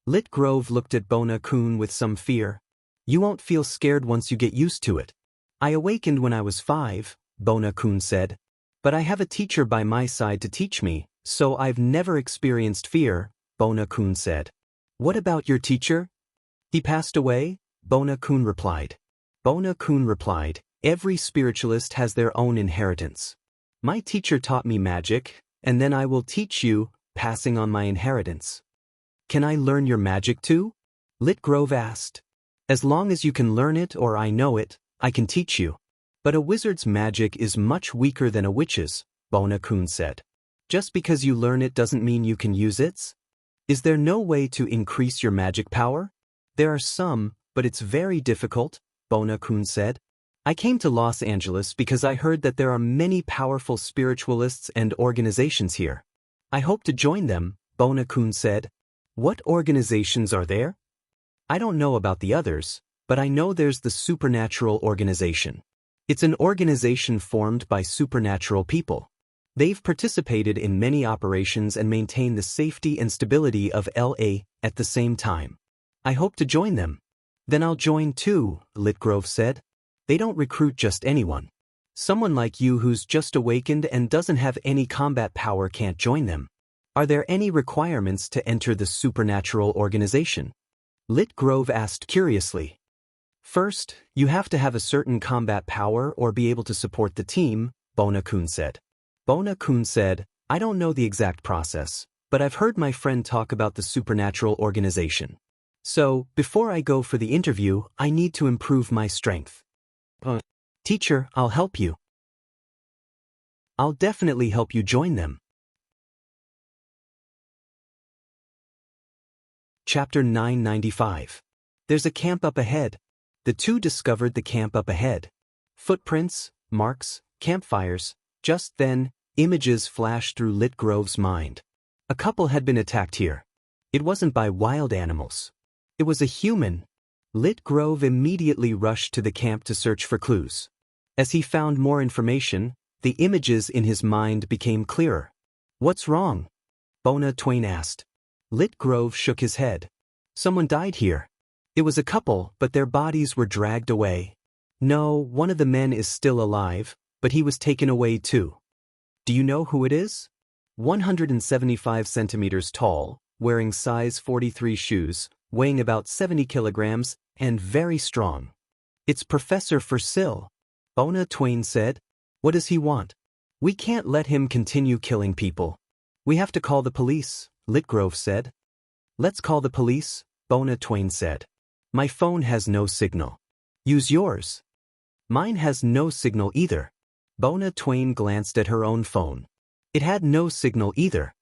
Litgrove looked at Bona-kun with some fear. "You won't feel scared once you get used to it." "I awakened when I was 5, Bona-kun said. "But I have a teacher by my side to teach me, so I've never experienced fear," Bona-kun said. "What about your teacher?" "He passed away," Bona-kun replied. Bona-kun replied, "Every spiritualist has their own inheritance. My teacher taught me magic, and then I will teach you, passing on my inheritance." "Can I learn your magic too?" Litgrove asked. "As long as you can learn it or I know it, I can teach you. But a wizard's magic is much weaker than a witch's," Bona-kun said. "Just because you learn it doesn't mean you can use it. Is there no way to increase your magic power?" "There are some, but it's very difficult," Bona-kun said. "I came to Los Angeles because I heard that there are many powerful spiritualists and organizations here. I hope to join them," Bona-kun said. "What organizations are there?" "I don't know about the others, but I know there's the Supernatural Organization. It's an organization formed by supernatural people. They've participated in many operations and maintain the safety and stability of LA at the same time. I hope to join them." "Then I'll join too," Litgrove said. "They don't recruit just anyone. Someone like you who's just awakened and doesn't have any combat power can't join them. Are there any requirements to enter the Supernatural Organization?" Litgrove asked curiously. "First, you have to have a certain combat power or be able to support the team," Bona-kun said. Bona-kun said, "I don't know the exact process, but I've heard my friend talk about the Supernatural Organization. So, before I go for the interview, I need to improve my strength." "Teacher, I'll help you." "I'll definitely help you join them." Chapter 995. There's a camp up ahead. The two discovered the camp up ahead. Footprints, marks, campfires. Just then, images flashed through Litgrove's mind. A couple had been attacked here. It wasn't by wild animals. It was a human. Litgrove immediately rushed to the camp to search for clues. As he found more information, the images in his mind became clearer. "What's wrong?" Bona-kun asked. Litgrove shook his head. "Someone died here. It was a couple, but their bodies were dragged away. No, one of the men is still alive, but he was taken away too." "Do you know who it is?" 175 centimeters tall, wearing size 43 shoes, weighing about 70 kilograms, and very strong. "It's Professor Fursill," Bona-kun said. "What does he want?" "We can't let him continue killing people. We have to call the police," Litgrove said. "Let's call the police," Bona-kun said. "My phone has no signal." "Use yours." "Mine has no signal either." Bona-kun glanced at her own phone. It had no signal either.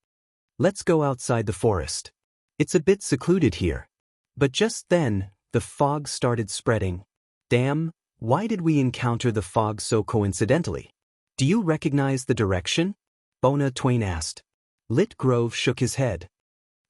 "Let's go outside the forest. It's a bit secluded here." But just then, the fog started spreading. "Damn, why did we encounter the fog so coincidentally? Do you recognize the direction?" Bona-kun asked. Litgrove shook his head.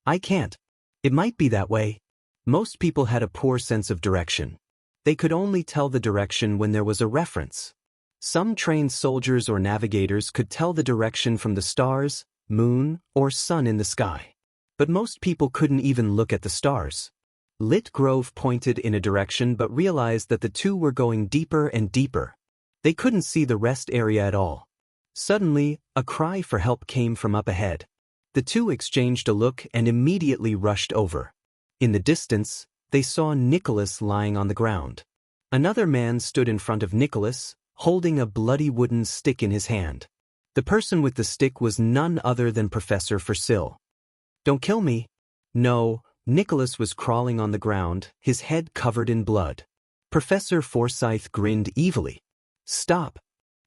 "I can't. It might be that way." Most people had a poor sense of direction. They could only tell the direction when there was a reference. Some trained soldiers or navigators could tell the direction from the stars, moon, or sun in the sky. But most people couldn't even look at the stars. Litgrove pointed in a direction but realized that the two were going deeper and deeper. They couldn't see the rest area at all. Suddenly, a cry for help came from up ahead. The two exchanged a look and immediately rushed over. In the distance, they saw Nicholas lying on the ground. Another man stood in front of Nicholas, holding a bloody wooden stick in his hand. The person with the stick was none other than Professor Forsyth. "Don't kill me." "No." Nicholas was crawling on the ground, his head covered in blood. Professor Forsyth grinned evilly. "Stop!"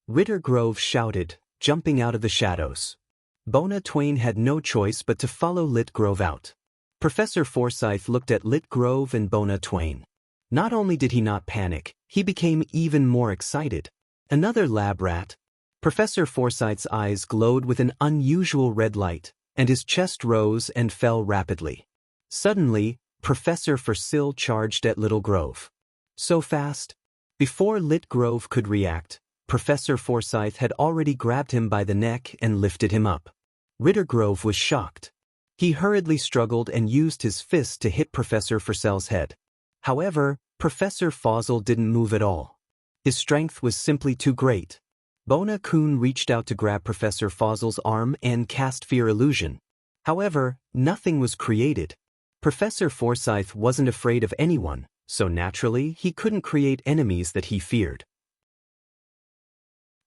Ritter Grove shouted, jumping out of the shadows. Bona Twain had no choice but to follow Lit Grove out. Professor Forsyth looked at Lit Grove and Bona Twain. Not only did he not panic, he became even more excited. Another lab rat. Professor Forsyth's eyes glowed with an unusual red light, and his chest rose and fell rapidly. Suddenly, Professor Forsyth charged at Little Grove. So fast. Before Lit Grove could react, Professor Forsyth had already grabbed him by the neck and lifted him up. Ritter Grove was shocked. He hurriedly struggled and used his fist to hit Professor Forsyth's head. However, Professor Forsyth didn't move at all. His strength was simply too great. Bona Kun reached out to grab Professor Forsyth's arm and cast Fear Illusion. However, nothing was created. Professor Forsyth wasn't afraid of anyone, so naturally he couldn't create enemies that he feared.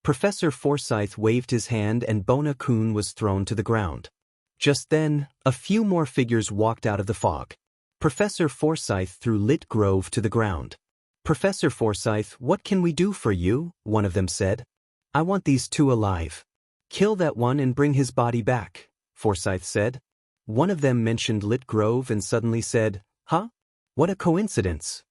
Professor Forsyth waved his hand and Bona Kun was thrown to the ground. Just then, a few more figures walked out of the fog. Professor Forsyth threw Lit Grove to the ground. "Professor Forsyth, what can we do for you?" one of them said. "I want these two alive." "Kill that one and bring his body back," Forsyth said. One of them mentioned Lit Grove and suddenly said, "Huh? What a coincidence.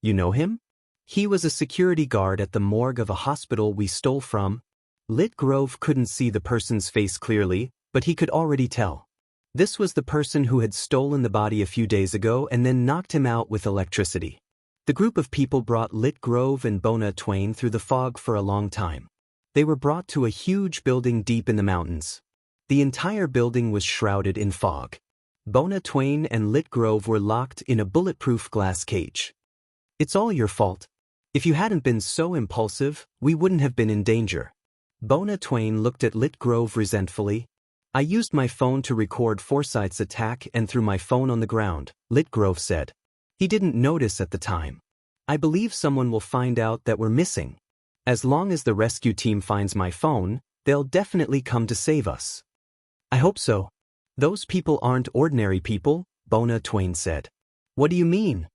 You know him? He was a security guard at the morgue of a hospital we stole from." Lit Grove couldn't see the person's face clearly, but he could already tell. This was the person who had stolen the body a few days ago and then knocked him out with electricity. The group of people brought Lit Grove and Bona Twain through the fog for a long time. They were brought to a huge building deep in the mountains. The entire building was shrouded in fog. Bona Twain and Lit Grove were locked in a bulletproof glass cage. "It's all your fault. If you hadn't been so impulsive, we wouldn't have been in danger." Bona Twain looked at Lit Grove resentfully. "I used my phone to record Forsyth's attack and threw my phone on the ground," Lit Grove said. "He didn't notice at the time. I believe someone will find out that we're missing. As long as the rescue team finds my phone, they'll definitely come to save us." "I hope so." "Those people aren't ordinary people," Bona Twain said. "What do you mean?"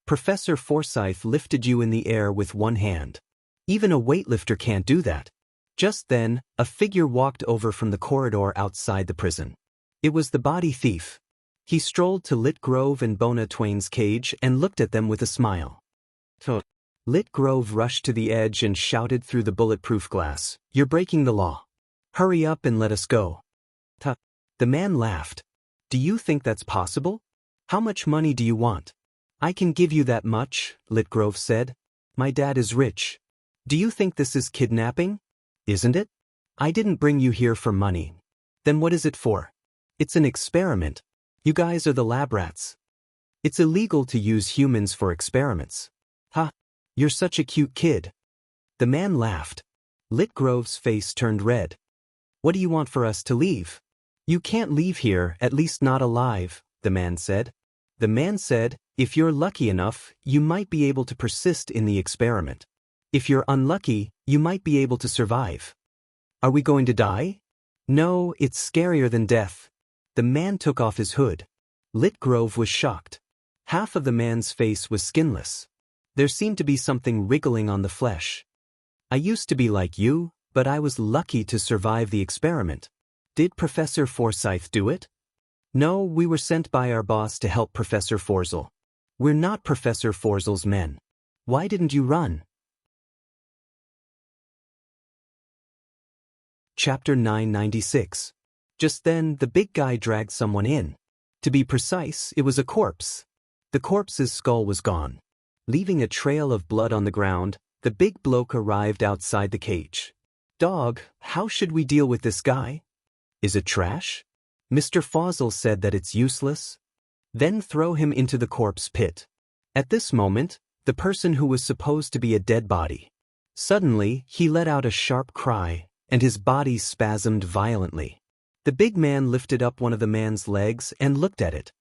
"Professor Forsyth lifted you in the air with one hand. Even a weightlifter can't do that." Just then, a figure walked over from the corridor outside the prison. It was the body thief. He strolled to Lit Grove and Bona Twain's cage and looked at them with a smile. Lit Grove rushed to the edge and shouted through the bulletproof glass, "You're breaking the law. Hurry up and let us go." The man laughed. "Do you think that's possible? How much money do you want?" "I can give you that much," Lit Grove said. "My dad is rich." "Do you think this is kidnapping? Isn't it? I didn't bring you here for money." "Then what is it for?" "It's an experiment. You guys are the lab rats. It's illegal to use humans for experiments." "Ha! You're such a cute kid." The man laughed. Lit Grove's face turned red. "What do you want for us to leave?" "You can't leave here, at least not alive," the man said. The man said, "If you're lucky enough, you might be able to persist in the experiment. If you're unlucky, you might be able to survive." "Are we going to die?" "No, it's scarier than death." The man took off his hood. Lit Grove was shocked. Half of the man's face was skinless. There seemed to be something wriggling on the flesh. "I used to be like you, but I was lucky to survive the experiment." "Did Professor Forsyth do it?" "No, we were sent by our boss to help Professor Forsyth. We're not Professor Forsyth's men." "Why didn't you run?" Chapter 996. Just then, the big guy dragged someone in. To be precise, it was a corpse. The corpse's skull was gone. Leaving a trail of blood on the ground, the big bloke arrived outside the cage. "Dog, how should we deal with this guy?" "Is it trash?" Mr. Forsyth said that it's useless. "Then throw him into the corpse pit." At this moment, the person who was supposed to be a dead body. Suddenly, he let out a sharp cry, and his body spasmed violently. The big man lifted up one of the man's legs and looked at it.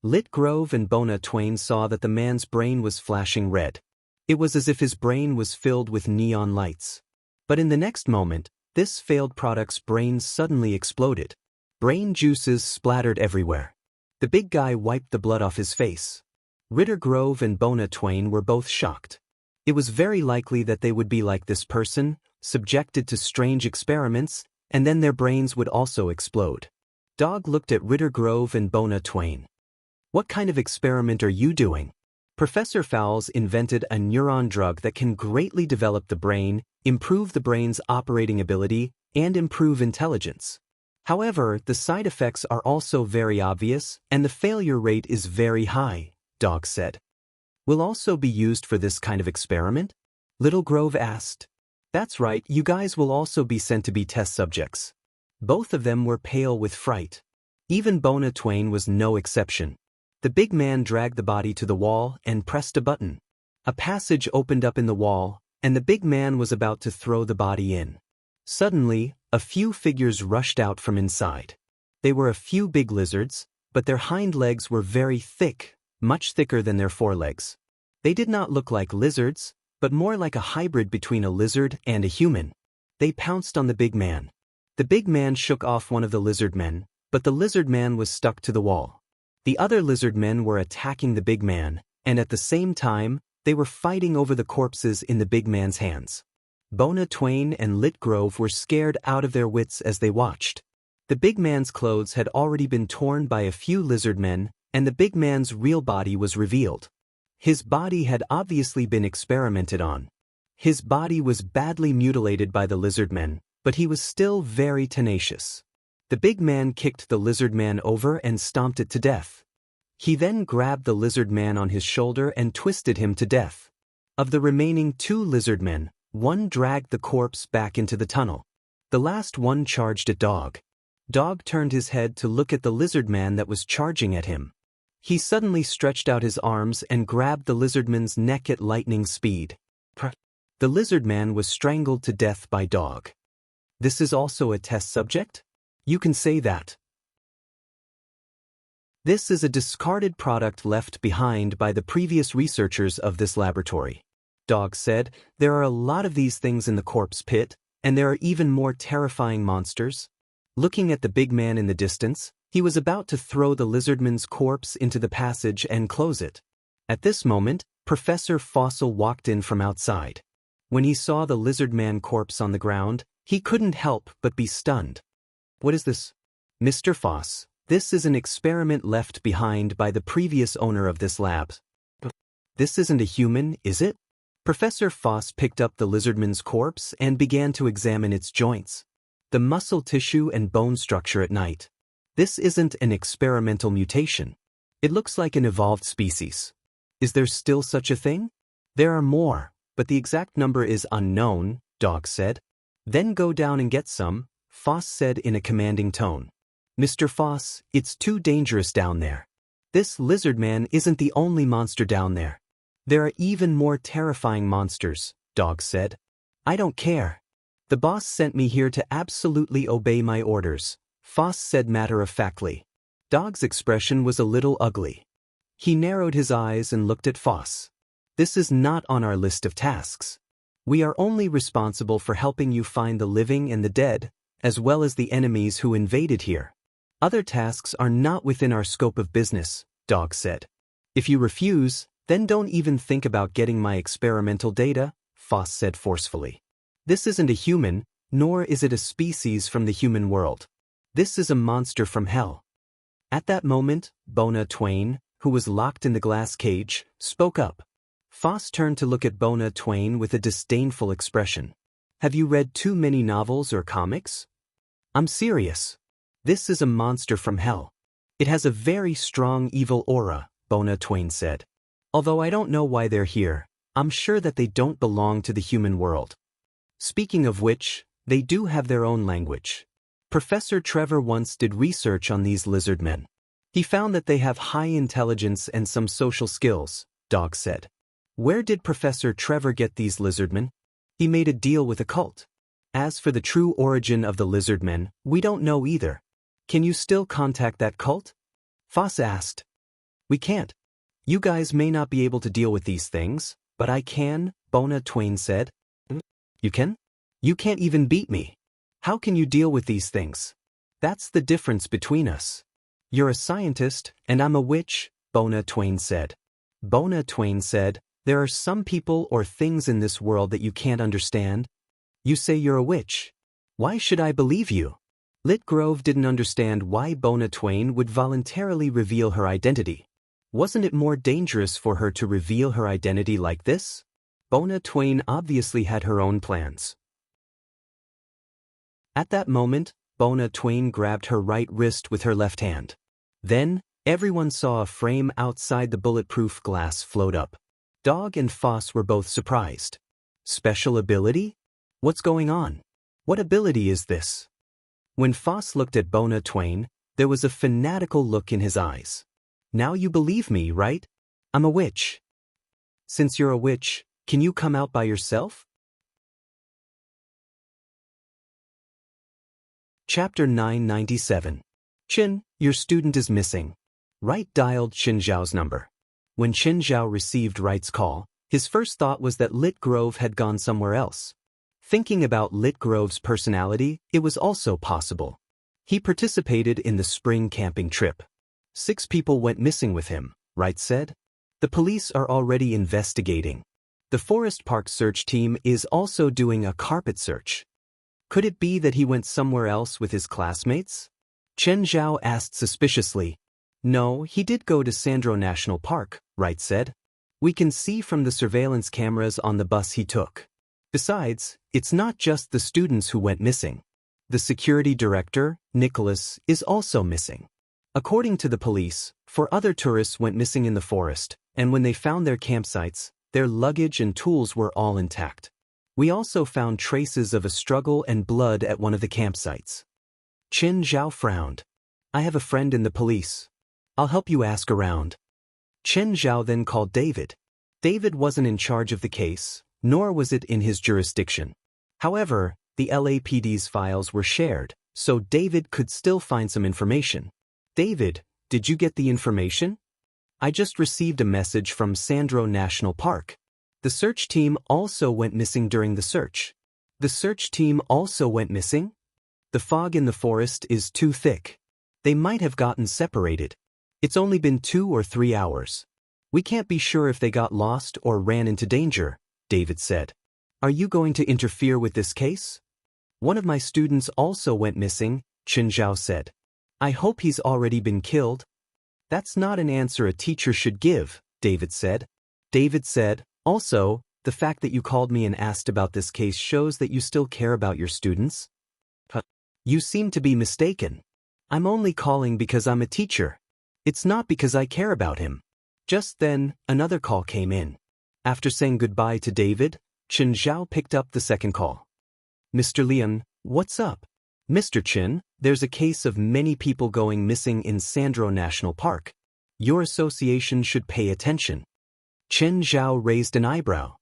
Lit Grove and Bona Twain saw that the man's brain was flashing red. It was as if his brain was filled with neon lights. But in the next moment, this failed product's brain suddenly exploded. Brain juices splattered everywhere. The big guy wiped the blood off his face. Ritter Grove and Bona Twain were both shocked. It was very likely that they would be like this person, subjected to strange experiments, and then their brains would also explode. Dog looked at Ritter Grove and Bona Twain. What kind of experiment are you doing? Professor Fowles invented a neuron drug that can greatly develop the brain, improve the brain's operating ability, and improve intelligence. However, the side effects are also very obvious, and the failure rate is very high, Dog said. Will also be used for this kind of experiment? Little Grove asked. That's right, you guys will also be sent to be test subjects. Both of them were pale with fright. Even Bona Twain was no exception. The big man dragged the body to the wall and pressed a button. A passage opened up in the wall, and the big man was about to throw the body in. Suddenly, a few figures rushed out from inside. They were a few big lizards, but their hind legs were very thick, much thicker than their forelegs. They did not look like lizards, but more like a hybrid between a lizard and a human. They pounced on the big man. The big man shook off one of the lizard men, but the lizard man was stuck to the wall. The other lizard men were attacking the big man, and at the same time, they were fighting over the corpses in the big man's hands. Bona Twain and Lit Grove were scared out of their wits as they watched. The big man's clothes had already been torn by a few lizard men, and the big man's real body was revealed. His body had obviously been experimented on. His body was badly mutilated by the lizard men, but he was still very tenacious. The big man kicked the lizard man over and stomped it to death. He then grabbed the lizard man on his shoulder and twisted him to death. Of the remaining two lizard men, one dragged the corpse back into the tunnel. The last one charged at Dog. Dog turned his head to look at the lizard man that was charging at him. He suddenly stretched out his arms and grabbed the lizardman's neck at lightning speed. The lizard man was strangled to death by Dog. This is also a test subject? You can say that. This is a discarded product left behind by the previous researchers of this laboratory. Dog said, there are a lot of these things in the corpse pit, and there are even more terrifying monsters. Looking at the big man in the distance, he was about to throw the lizardman's corpse into the passage and close it. At this moment, Professor Fossil walked in from outside. When he saw the lizardman corpse on the ground, he couldn't help but be stunned. What is this? Mr. Foss, this is an experiment left behind by the previous owner of this lab. This isn't a human, is it? Professor Foss picked up the lizardman's corpse and began to examine its joints, the muscle tissue and bone structure at night. This isn't an experimental mutation. It looks like an evolved species. Is there still such a thing? There are more, but the exact number is unknown, Dog said. Then go down and get some, Foss said in a commanding tone. Mr. Foss, it's too dangerous down there. This lizard man isn't the only monster down there. There are even more terrifying monsters, Dog said. I don't care. The boss sent me here to absolutely obey my orders, Foss said matter-of-factly. Dog's expression was a little ugly. He narrowed his eyes and looked at Foss. This is not on our list of tasks. We are only responsible for helping you find the living and the dead, as well as the enemies who invaded here. Other tasks are not within our scope of business, Dog said. If you refuse, then don't even think about getting my experimental data, Foss said forcefully. This isn't a human, nor is it a species from the human world. This is a monster from hell. At that moment, Bona Twain, who was locked in the glass cage, spoke up. Foss turned to look at Bona Twain with a disdainful expression. Have you read too many novels or comics? I'm serious. This is a monster from hell. It has a very strong evil aura, Bona Twain said. Although I don't know why they're here, I'm sure that they don't belong to the human world. Speaking of which, they do have their own language. Professor Trevor once did research on these lizard men. He found that they have high intelligence and some social skills, Dog said. Where did Professor Trevor get these lizardmen? He made a deal with a cult. As for the true origin of the lizardmen, we don't know either. Can you still contact that cult? Foss asked. We can't. You guys may not be able to deal with these things, but I can, Bona Twain said. You can? You can't even beat me. How can you deal with these things? That's the difference between us. You're a scientist, and I'm a witch, Bona Twain said. Bona Twain said, there are some people or things in this world that you can't understand. You say you're a witch. Why should I believe you? Litgrove didn't understand why Bona Twain would voluntarily reveal her identity. Wasn't it more dangerous for her to reveal her identity like this? Bona Twain obviously had her own plans. At that moment, Bona Twain grabbed her right wrist with her left hand. Then, everyone saw a frame outside the bulletproof glass float up. Dog and Foss were both surprised. Special ability? What's going on? What ability is this? When Foss looked at Bona Twain, there was a fanatical look in his eyes. Now you believe me, right? I'm a witch. Since you're a witch, can you come out by yourself? Chapter 997. Qin, your student is missing. Wright dialed Qin Zhao's number. When Qin Zhao received Wright's call, his first thought was that Litgrove had gone somewhere else. Thinking about Litgrove's personality, it was also possible. He participated in the spring camping trip. 6 people went missing with him, Wright said. The police are already investigating. The Forest Park search team is also doing a carpet search. Could it be that he went somewhere else with his classmates? Chen Zhao asked suspiciously. No, he did go to Sandro National Park, Wright said. We can see from the surveillance cameras on the bus he took. Besides, it's not just the students who went missing. The security director, Nicholas, is also missing. According to the police, 4 other tourists went missing in the forest, and when they found their campsites, their luggage and tools were all intact. We also found traces of a struggle and blood at one of the campsites. Qin Zhao frowned. I have a friend in the police. I'll help you ask around. Qin Zhao then called David. David wasn't in charge of the case, nor was it in his jurisdiction. However, the LAPD's files were shared, so David could still find some information. David, did you get the information? I just received a message from Sandro National Park. The search team also went missing during the search. The search team also went missing? The fog in the forest is too thick. They might have gotten separated. It's only been 2 or 3 hours. We can't be sure if they got lost or ran into danger, David said. Are you going to interfere with this case? One of my students also went missing, Qin Zhao said. I hope he's already been killed. That's not an answer a teacher should give, David said. David said, also, the fact that you called me and asked about this case shows that you still care about your students. You seem to be mistaken. I'm only calling because I'm a teacher. It's not because I care about him. Just then, another call came in. After saying goodbye to David, Qin Zhao picked up the second call. Mr. Lian, what's up? Mr. Qin, there's a case of many people going missing in Sandro National Park. Your association should pay attention. Qin Zhao raised an eyebrow.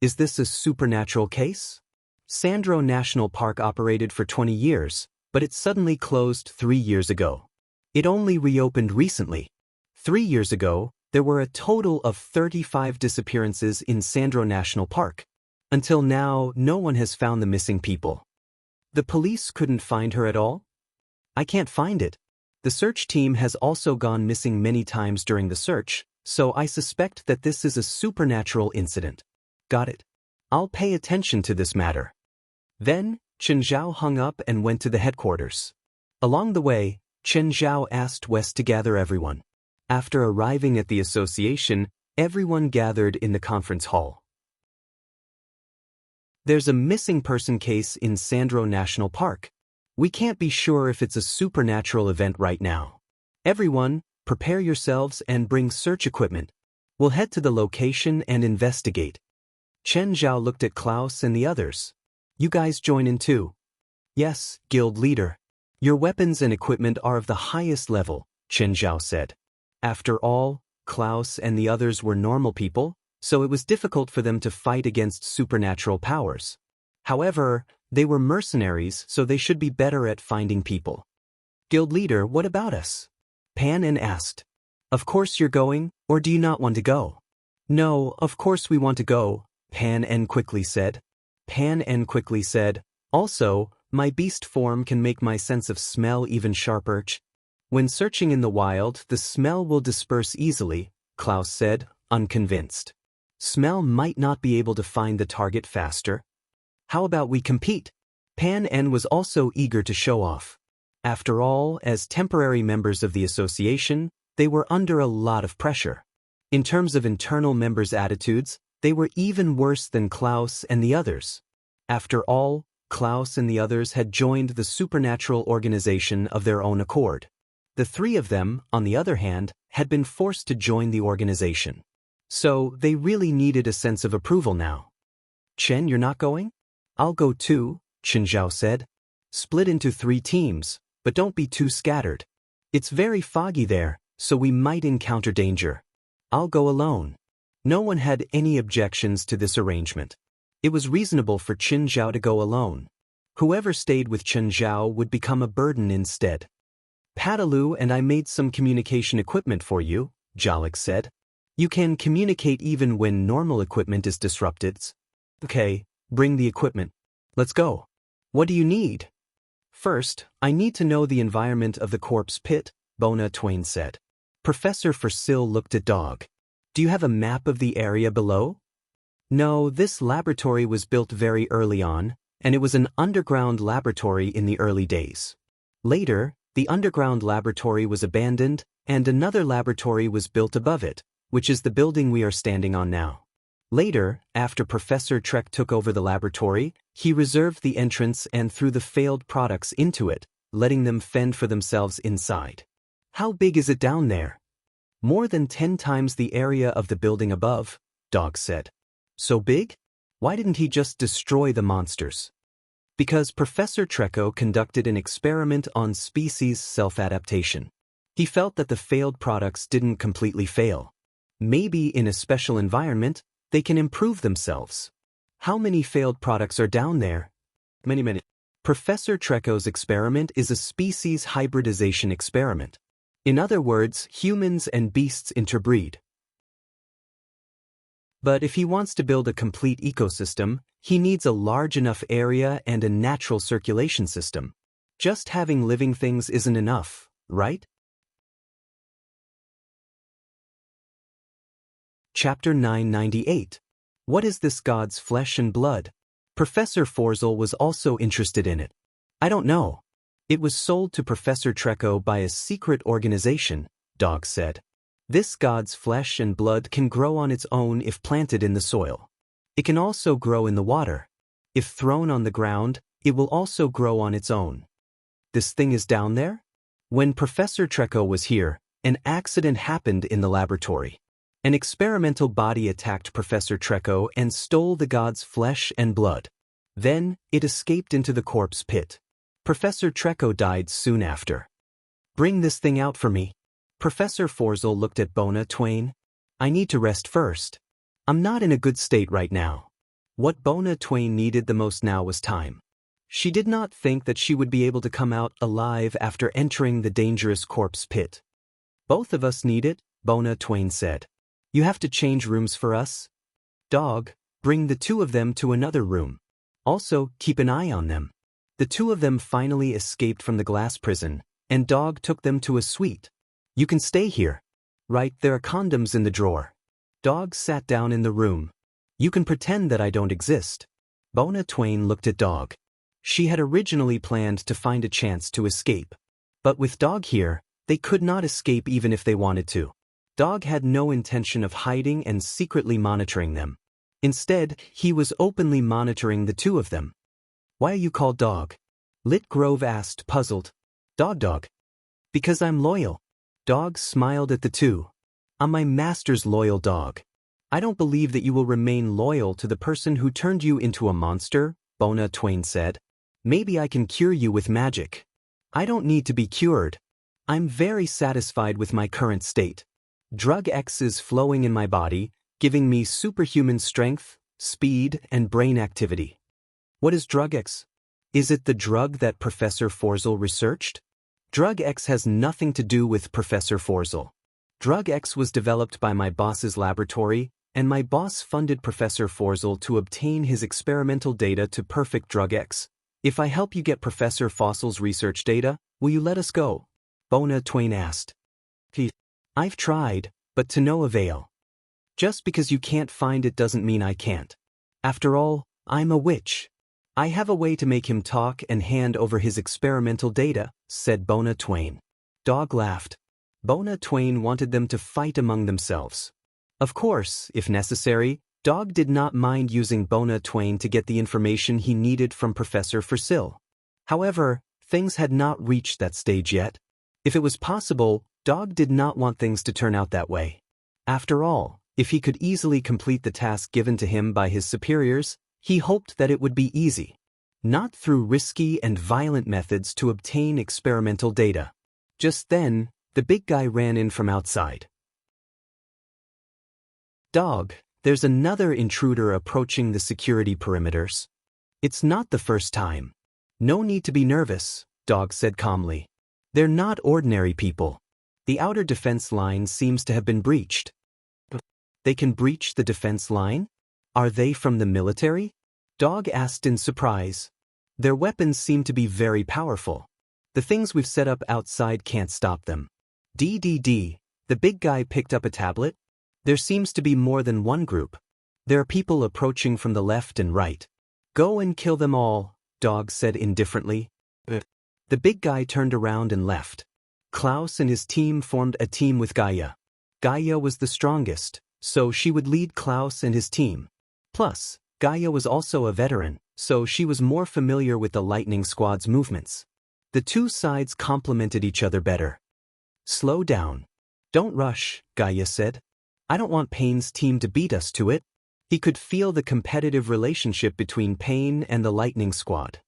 Is this a supernatural case? Sandro National Park operated for 20 years, but it suddenly closed 3 years ago. It only reopened recently. 3 years ago, there were a total of 35 disappearances in Sandro National Park. Until now, no one has found the missing people. The police couldn't find her at all? I can't find it. The search team has also gone missing many times during the search, so I suspect that this is a supernatural incident. Got it. I'll pay attention to this matter. Then, Qin Zhao hung up and went to the headquarters. Along the way, Qin Zhao asked West to gather everyone. After arriving at the association, everyone gathered in the conference hall. There's a missing person case in Sandro National Park. We can't be sure if it's a supernatural event right now. Everyone, prepare yourselves and bring search equipment. We'll head to the location and investigate. Chen Zhao looked at Klaus and the others. You guys join in too. Yes, guild leader. Your weapons and equipment are of the highest level, Chen Zhao said. After all, Klaus and the others were normal people, so it was difficult for them to fight against supernatural powers. However, they were mercenaries, so they should be better at finding people. Guild leader, what about us? Pan En asked. Of course you're going, or do you not want to go? No, of course we want to go, Pan N quickly said. Pan N quickly said, also, my beast form can make my sense of smell even sharper. When searching in the wild, the smell will disperse easily, Klaus said, unconvinced. Smell might not be able to find the target faster. How about we compete? Pan N was also eager to show off. After all, as temporary members of the association, they were under a lot of pressure. In terms of internal members' attitudes, they were even worse than Klaus and the others. After all, Klaus and the others had joined the supernatural organization of their own accord. The three of them, on the other hand, had been forced to join the organization. So, they really needed a sense of approval now. Chen, you're not going? I'll go too, Chen Zhao said. Split into 3 teams, but don't be too scattered. It's very foggy there, so we might encounter danger. I'll go alone. No one had any objections to this arrangement. It was reasonable for Chen Zhao to go alone. Whoever stayed with Chen Zhao would become a burden instead. Padalu and I made some communication equipment for you, Jalik said. You can communicate even when normal equipment is disrupted. Okay, bring the equipment. Let's go. What do you need? First, I need to know the environment of the corpse pit, Bona Twain said. Professor Forsyll looked at Dog. Do you have a map of the area below? No, this laboratory was built very early on, and it was an underground laboratory in the early days. Later, the underground laboratory was abandoned, and another laboratory was built above it, which is the building we are standing on now. Later, after Professor Trek took over the laboratory, he reserved the entrance and threw the failed products into it, letting them fend for themselves inside. How big is it down there? More than 10 times the area of the building above, Dog said. So big? Why didn't he just destroy the monsters? Because Professor Trekko conducted an experiment on species self-adaptation. He felt that the failed products didn't completely fail. Maybe in a special environment, they can improve themselves. How many failed products are down there? Many. Professor Trekko's experiment is a species hybridization experiment. In other words, humans and beasts interbreed. But if he wants to build a complete ecosystem, he needs a large enough area and a natural circulation system. Just having living things isn't enough, right? Chapter 998. What is this God's flesh and blood? Professor Forsyll was also interested in it. I don't know. It was sold to Professor Trekko by a secret organization, Dog said. This God's flesh and blood can grow on its own if planted in the soil. It can also grow in the water. If thrown on the ground, it will also grow on its own. This thing is down there? When Professor Trekko was here, an accident happened in the laboratory. An experimental body attacked Professor Trekko and stole the God's flesh and blood. Then, it escaped into the corpse pit. Professor Trekko died soon after. Bring this thing out for me. Professor Forsyll looked at Bona Twain. I need to rest first. I'm not in a good state right now. What Bona Twain needed the most now was time. She did not think that she would be able to come out alive after entering the dangerous corpse pit. Both of us need it, Bona Twain said. You have to change rooms for us? Dog, bring the 2 of them to another room. Also, keep an eye on them. The 2 of them finally escaped from the glass prison, and Dog took them to a suite. You can stay here. Right, there are condoms in the drawer. Dog sat down in the room. You can pretend that I don't exist. Bona Twain looked at Dog. She had originally planned to find a chance to escape. But with Dog here, they could not escape even if they wanted to. Dog had no intention of hiding and secretly monitoring them. Instead, he was openly monitoring the 2 of them. Why are you called Dog? Lit Grove asked, puzzled. Dog. Because I'm loyal. Dog smiled at the 2. I'm my master's loyal dog. I don't believe that you will remain loyal to the person who turned you into a monster, Bona Twain said. Maybe I can cure you with magic. I don't need to be cured. I'm very satisfied with my current state. Drug X is flowing in my body, giving me superhuman strength, speed, and brain activity. What is Drug X? Is it the drug that Professor Forsyll researched? Drug X has nothing to do with Professor Forsyll. Drug X was developed by my boss's laboratory, and my boss funded Professor Forzel to obtain his experimental data to perfect Drug X. If I help you get Professor Fossil's research data, will you let us go? Bona Twain asked. I've tried, but to no avail. Just because you can't find it doesn't mean I can't. After all, I'm a witch. I have a way to make him talk and hand over his experimental data, said Bona Twain. Dog laughed. Bona Twain wanted them to fight among themselves. Of course, if necessary, Dog did not mind using Bona Twain to get the information he needed from Professor Forsil. However, things had not reached that stage yet. If it was possible, Dog did not want things to turn out that way. After all, if he could easily complete the task given to him by his superiors, he hoped that it would be easy. Not through risky and violent methods to obtain experimental data. Just then, the big guy ran in from outside. Dog, there's another intruder approaching the security perimeters. It's not the first time. No need to be nervous, Dog said calmly. They're not ordinary people. The outer defense line seems to have been breached. They can breach the defense line? Are they from the military? Dog asked in surprise. Their weapons seem to be very powerful. The things we've set up outside can't stop them. The big guy picked up a tablet. There seems to be more than one group. There are people approaching from the left and right. Go and kill them all, Dog said indifferently. The big guy turned around and left. Klaus and his team formed a team with Gaia. Gaia was the strongest, so she would lead Klaus and his team. Plus, Gaia was also a veteran, so she was more familiar with the Lightning Squad's movements. The two sides complemented each other better. Slow down. Don't rush, Gaia said. I don't want Payne's team to beat us to it. He could feel the competitive relationship between Payne and the Lightning Squad.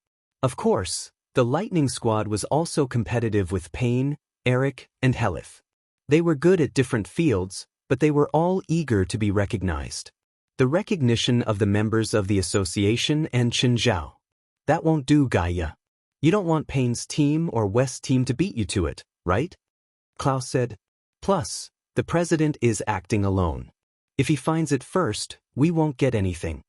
Of course, the Lightning Squad was also competitive with Payne, Eric, and Helith. They were good at different fields, but they were all eager to be recognized. The recognition of the members of the association and Qinzhao. That won't do, Gaia. You don't want Payne's team or West's team to beat you to it, right? Klaus said. Plus, the president is acting alone. If he finds it first, we won't get anything.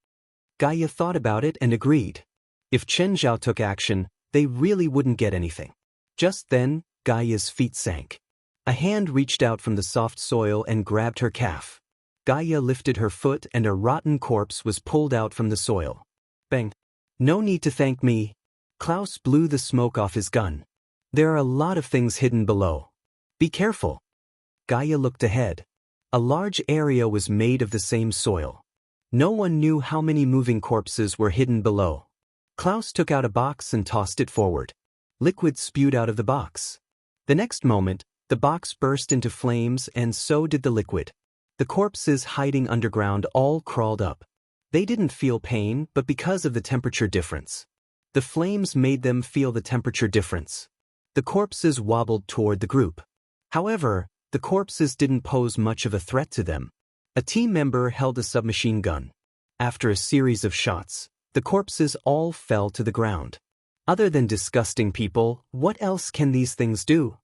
Gaia thought about it and agreed. If Qinzhao took action, they really wouldn't get anything. Just then, Gaia's feet sank. A hand reached out from the soft soil and grabbed her calf. Gaia lifted her foot and a rotten corpse was pulled out from the soil. Bang. No need to thank me. Klaus blew the smoke off his gun. There are a lot of things hidden below. Be careful. Gaia looked ahead. A large area was made of the same soil. No one knew how many moving corpses were hidden below. Klaus took out a box and tossed it forward. Liquid spewed out of the box. The next moment, the box burst into flames and so did the liquid. The corpses hiding underground all crawled up. They didn't feel pain, but because of the temperature difference. The flames made them feel the temperature difference. The corpses wobbled toward the group. However, the corpses didn't pose much of a threat to them. A team member held a submachine gun. After a series of shots, the corpses all fell to the ground. Other than disgusting people, what else can these things do?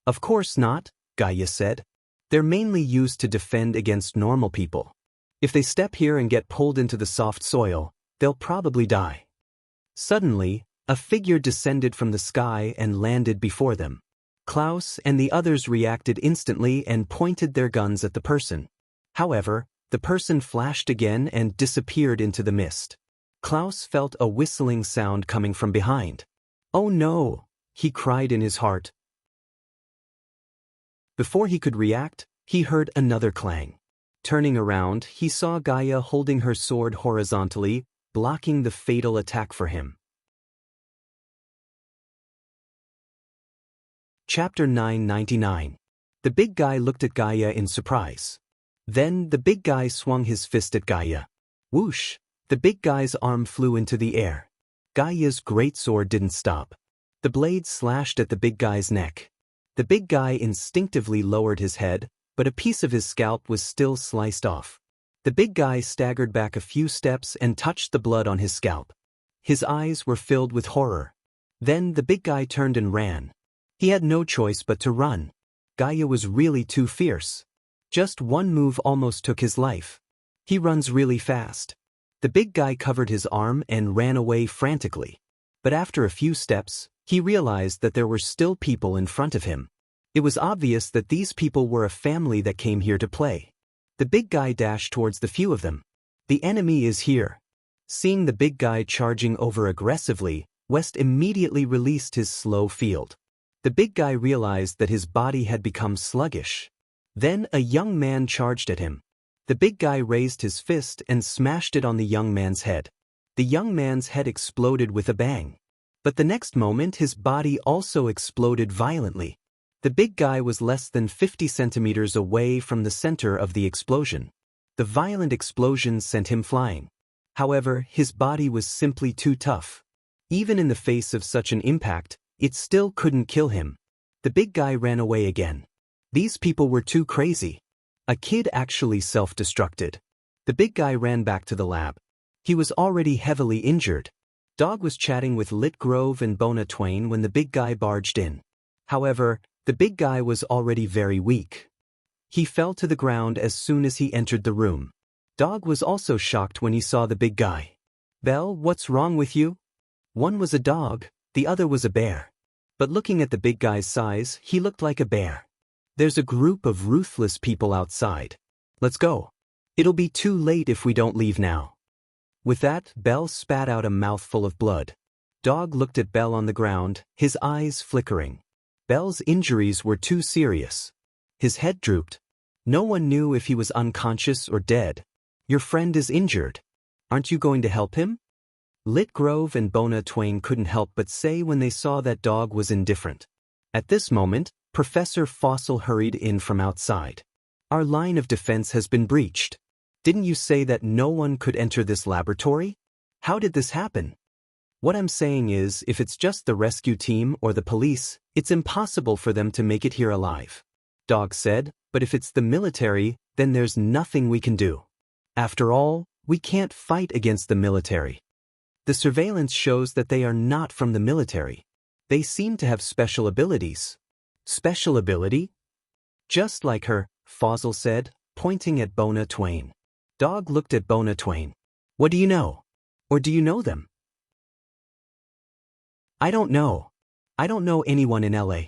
Of course not, Gaia said. They're mainly used to defend against normal people. If they step here and get pulled into the soft soil, they'll probably die. Suddenly, a figure descended from the sky and landed before them. Klaus and the others reacted instantly and pointed their guns at the person. However, the person flashed again and disappeared into the mist. Klaus felt a whistling sound coming from behind. Oh no, he cried in his heart. Before he could react, he heard another clang. Turning around, he saw Gaia holding her sword horizontally, blocking the fatal attack for him. Chapter 999. The big guy looked at Gaia in surprise. Then the big guy swung his fist at Gaia. Whoosh! The big guy's arm flew into the air. Gaia's great sword didn't stop. The blade slashed at the big guy's neck. The big guy instinctively lowered his head, but a piece of his scalp was still sliced off. The big guy staggered back a few steps and touched the blood on his scalp. His eyes were filled with horror. Then the big guy turned and ran. He had no choice but to run. Gaia was really too fierce. Just one move almost took his life. He runs really fast. The big guy covered his arm and ran away frantically. But after a few steps, he realized that there were still people in front of him. It was obvious that these people were a family that came here to play. The big guy dashed towards the few of them. The enemy is here. Seeing the big guy charging over aggressively, West immediately released his slow field. The big guy realized that his body had become sluggish. Then a young man charged at him. The big guy raised his fist and smashed it on the young man's head. The young man's head exploded with a bang. But the next moment his body also exploded violently. The big guy was less than 50 centimeters away from the center of the explosion. The violent explosion sent him flying. However, his body was simply too tough. Even in the face of such an impact, it still couldn't kill him. The big guy ran away again. These people were too crazy. A kid actually self-destructed. The big guy ran back to the lab. He was already heavily injured. Dog was chatting with Lit Grove and Bona Twain when the big guy barged in. However, the big guy was already very weak. He fell to the ground as soon as he entered the room. Dog was also shocked when he saw the big guy. Belle, what's wrong with you? One was a dog, the other was a bear. But looking at the big guy's size, he looked like a bear. There's a group of ruthless people outside. Let's go. It'll be too late if we don't leave now. With that, Belle spat out a mouthful of blood. Dog looked at Belle on the ground, his eyes flickering. Belle's injuries were too serious. His head drooped. No one knew if he was unconscious or dead. Your friend is injured. Aren't you going to help him? Lit Grove and Bona Twain couldn't help but say when they saw that Dog was indifferent. At this moment, Professor Fossil hurried in from outside. Our line of defense has been breached. Didn't you say that no one could enter this laboratory? How did this happen? What I'm saying is, if it's just the rescue team or the police, it's impossible for them to make it here alive. Dog said, but if it's the military, then there's nothing we can do. After all, we can't fight against the military. The surveillance shows that they are not from the military. They seem to have special abilities. Special ability? Just like her, Fossil said, pointing at Bona Twain. Dog looked at Bona Twain. What do you know? Or do you know them? I don't know. I don't know anyone in LA.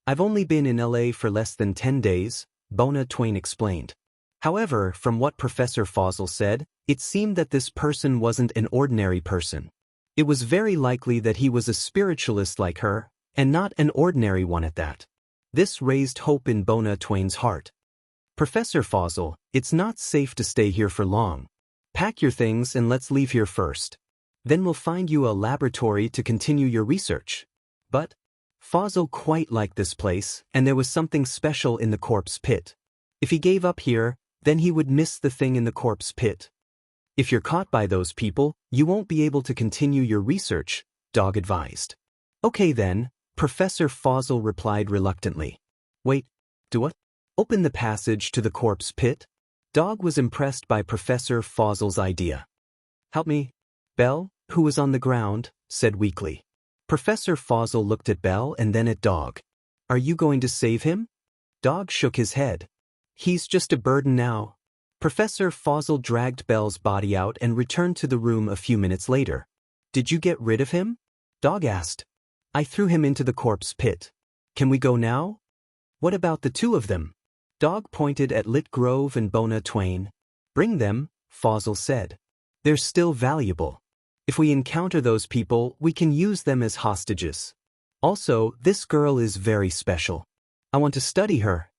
I've only been in LA for less than 10 days, Bona Twain explained. However, from what Professor Fossil said, it seemed that this person wasn't an ordinary person. It was very likely that he was a spiritualist like her, and not an ordinary one at that. This raised hope in Bona Twain's heart. Professor Fossil, it's not safe to stay here for long. Pack your things and let's leave here first. Then we'll find you a laboratory to continue your research. But Fossil quite liked this place, and there was something special in the corpse pit. If he gave up here, then he would miss the thing in the corpse pit. If you're caught by those people, you won't be able to continue your research, Dog advised. Okay then, Professor Fossil replied reluctantly. Wait, do what? Open the passage to the corpse pit? Dog was impressed by Professor Fossil's idea. Help me. Belle, who was on the ground, said weakly. Professor Fossil looked at Belle and then at Dog. Are you going to save him? Dog shook his head. He's just a burden now. Professor Fossil dragged Belle's body out and returned to the room a few minutes later. Did you get rid of him? Dog asked. I threw him into the corpse pit. Can we go now? What about the two of them? Dog pointed at Lit Grove and Bona Twain. Bring them, Fossil said. They're still valuable. If we encounter those people, we can use them as hostages. Also, this girl is very special. I want to study her.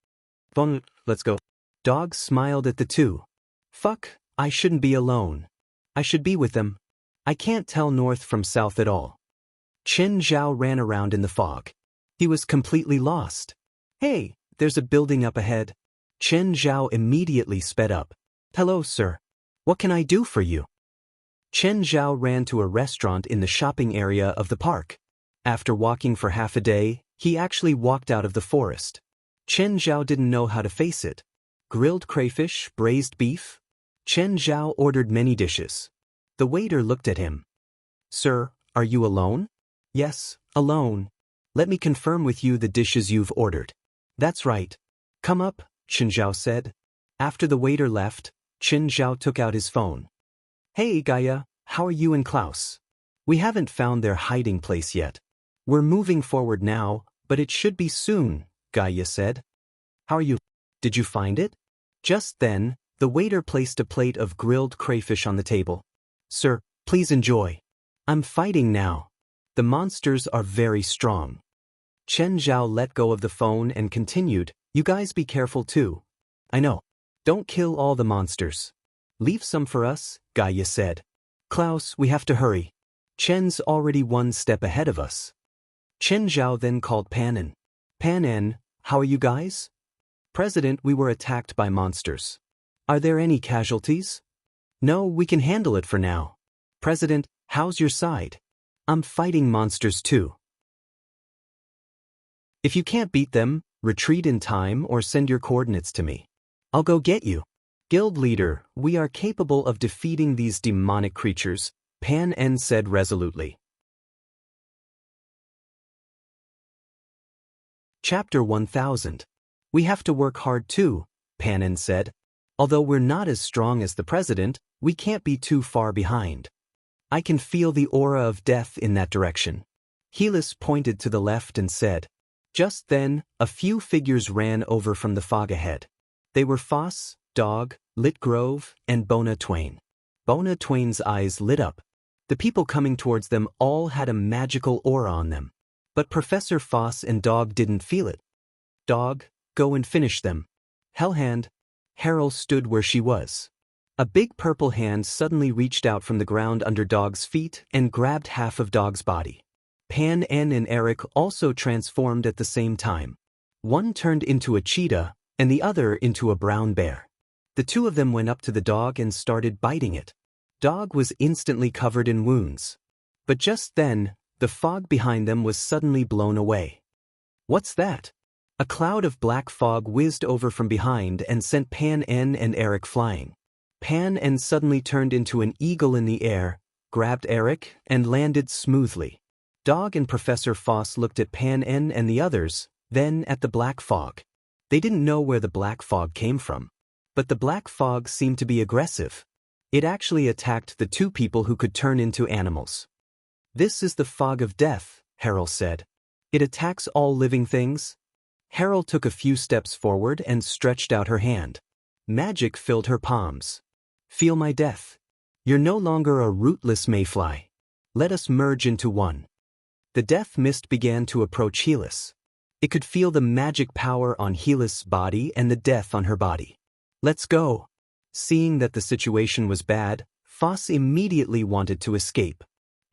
Let's go. Dog smiled at the two. Fuck, I shouldn't be alone. I should be with them. I can't tell north from south at all. Chen Zhao ran around in the fog. He was completely lost. Hey, there's a building up ahead. Chen Zhao immediately sped up. Hello, sir. What can I do for you? Chen Zhao ran to a restaurant in the shopping area of the park. After walking for half a day, he actually walked out of the forest. Chen Zhao didn't know how to face it. Grilled crayfish, braised beef? Chen Zhao ordered many dishes. The waiter looked at him. Sir, are you alone? Yes, alone. Let me confirm with you the dishes you've ordered. That's right. Come up, Chen Zhao said. After the waiter left, Chen Zhao took out his phone. Hey Gaia, how are you and Klaus? We haven't found their hiding place yet. We're moving forward now, but it should be soon, Gaia said. How are you? Did you find it? Just then, the waiter placed a plate of grilled crayfish on the table. Sir, please enjoy. I'm fighting now. The monsters are very strong. Chen Zhao let go of the phone and continued, You guys be careful too. I know. Don't kill all the monsters. Leave some for us, Gaia said. Klaus, we have to hurry. Chen's already one step ahead of us. Chen Zhao then called Pan En. Pan En, how are you guys? President, we were attacked by monsters. Are there any casualties? No, we can handle it for now. President, how's your side? I'm fighting monsters too. If you can't beat them, retreat in time or send your coordinates to me. I'll go get you. Guild leader, we are capable of defeating these demonic creatures, Pan En said resolutely. Chapter 1000. We have to work hard too, Pan En said. Although we're not as strong as the president, we can't be too far behind. I can feel the aura of death in that direction. Helis pointed to the left and said. Just then, a few figures ran over from the fog ahead. They were Foss, Dog, Litgrove, and Bona Twain. Bona Twain's eyes lit up. The people coming towards them all had a magical aura on them. But Professor Foss and Dog didn't feel it. Dog, go and finish them. Hellhand. Harold stood where she was. A big purple hand suddenly reached out from the ground under Dog's feet and grabbed half of Dog's body. Pan En and Eric also transformed at the same time. One turned into a cheetah, and the other into a brown bear. The two of them went up to the dog and started biting it. Dog was instantly covered in wounds. But just then, the fog behind them was suddenly blown away. What's that? A cloud of black fog whizzed over from behind and sent Pan En and Eric flying. Pan En suddenly turned into an eagle in the air, grabbed Eric, and landed smoothly. Dog and Professor Foss looked at Pan En and the others, then at the black fog. They didn't know where the black fog came from. But the black fog seemed to be aggressive. It actually attacked the two people who could turn into animals. This is the fog of death, Harold said. It attacks all living things. Harold took a few steps forward and stretched out her hand. Magic filled her palms. Feel my death. You're no longer a rootless mayfly. Let us merge into one. The death mist began to approach Helis. It could feel the magic power on Helis' body and the death on her body. Let's go. Seeing that the situation was bad, Foss immediately wanted to escape.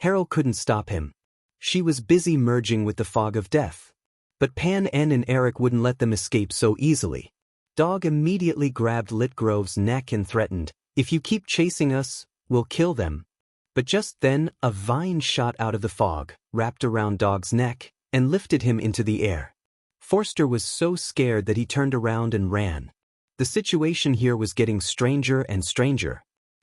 Harold couldn't stop him. She was busy merging with the fog of death. But Pan En and Eric wouldn't let them escape so easily. Dog immediately grabbed Litgrove's neck and threatened, If you keep chasing us, we'll kill them. But just then, a vine shot out of the fog, wrapped around Dog's neck, and lifted him into the air. Forster was so scared that he turned around and ran. The situation here was getting stranger and stranger.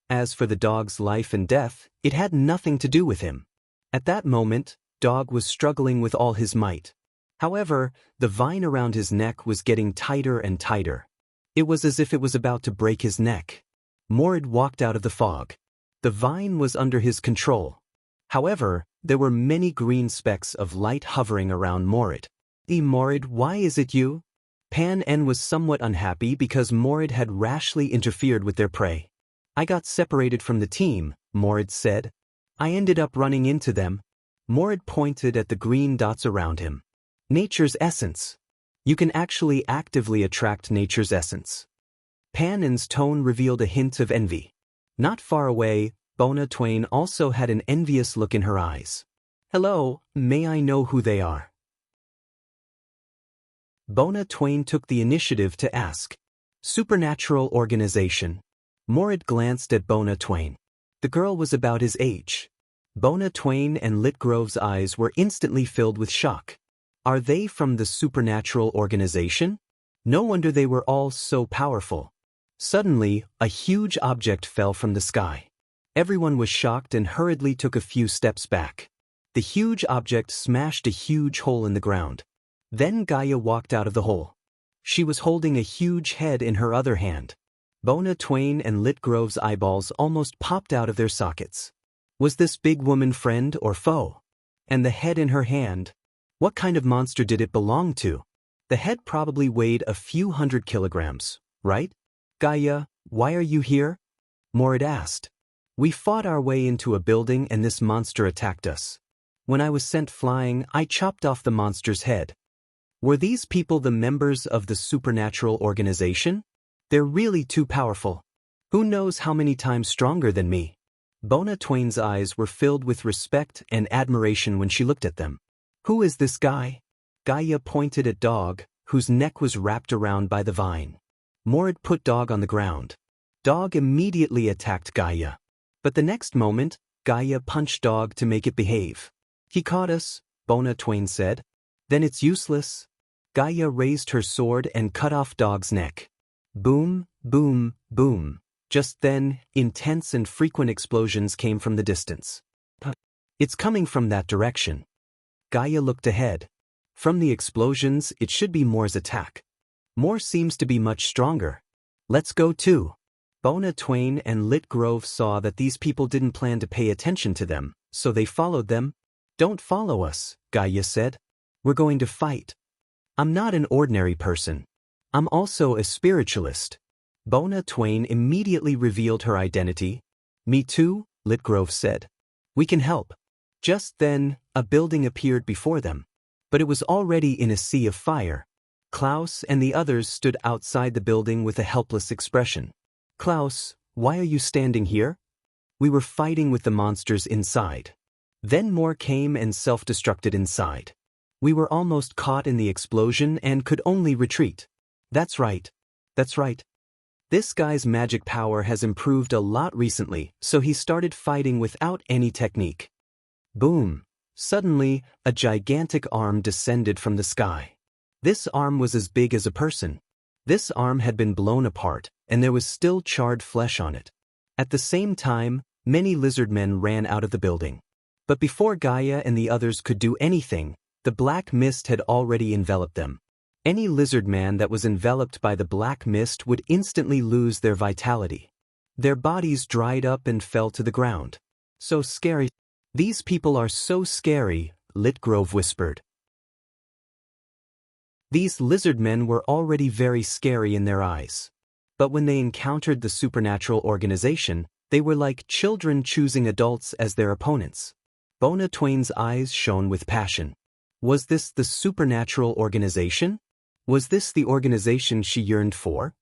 As for the dog's life and death, it had nothing to do with him. At that moment, Dog was struggling with all his might. However, the vine around his neck was getting tighter and tighter. It was as if it was about to break his neck. Morid walked out of the fog. The vine was under his control. However, there were many green specks of light hovering around Morid. Morid, why is it you? Pan En was somewhat unhappy because Morid had rashly interfered with their prey. I got separated from the team, Morid said. I ended up running into them. Morid pointed at the green dots around him. Nature's essence. You can actually actively attract nature's essence. Pan En's tone revealed a hint of envy. Not far away, Bona Twain also had an envious look in her eyes. Hello, may I know who they are? Bona Twain took the initiative to ask. Supernatural organization. Morid glanced at Bona Twain. The girl was about his age. Bona Twain and Litgrove's eyes were instantly filled with shock. Are they from the supernatural organization? No wonder they were all so powerful. Suddenly, a huge object fell from the sky. Everyone was shocked and hurriedly took a few steps back. The huge object smashed a huge hole in the ground. Then Gaia walked out of the hole. She was holding a huge head in her other hand. Bona Twain and Litgrove's eyeballs almost popped out of their sockets. Was this big woman friend or foe? And the head in her hand? What kind of monster did it belong to? The head probably weighed a few 100 kilograms, right? Gaia, why are you here? Morid asked. We fought our way into a building and this monster attacked us. When I was sent flying, I chopped off the monster's head. Were these people the members of the supernatural organization? They're really too powerful. Who knows how many times stronger than me? Bona Twain's eyes were filled with respect and admiration when she looked at them. Who is this guy? Gaia pointed at Dog, whose neck was wrapped around by the vine. Morid put Dog on the ground. Dog immediately attacked Gaia. But the next moment, Gaia punched Dog to make it behave. He caught us, Bona Twain said. Then it's useless. Gaia raised her sword and cut off Dog's neck. Boom, boom, boom. Just then, intense and frequent explosions came from the distance. It's coming from that direction. Gaia looked ahead. From the explosions, it should be Moore's attack. Moore seems to be much stronger. Let's go too. Bona Twain and Litgrove saw that these people didn't plan to pay attention to them, so they followed them. Don't follow us, Gaia said. We're going to fight. I'm not an ordinary person. I'm also a spiritualist. Bona Twain immediately revealed her identity. Me too, Litgrove said. We can help. Just then, a building appeared before them. But it was already in a sea of fire. Klaus and the others stood outside the building with a helpless expression. Klaus, why are you standing here? We were fighting with the monsters inside. Then more came and self-destructed inside. We were almost caught in the explosion and could only retreat. That's right. That's right. This guy's magic power has improved a lot recently, so he started fighting without any technique. Boom. Suddenly, a gigantic arm descended from the sky. This arm was as big as a person. This arm had been blown apart, and there was still charred flesh on it. At the same time, many lizard men ran out of the building. But before Gaia and the others could do anything, the black mist had already enveloped them. Any lizard man that was enveloped by the black mist would instantly lose their vitality. Their bodies dried up and fell to the ground. So scary. These people are so scary, Litgrove whispered. These lizard men were already very scary in their eyes. But when they encountered the supernatural organization, they were like children choosing adults as their opponents. Bona Twain's eyes shone with passion. Was this the supernatural organization? Was this the organization she yearned for?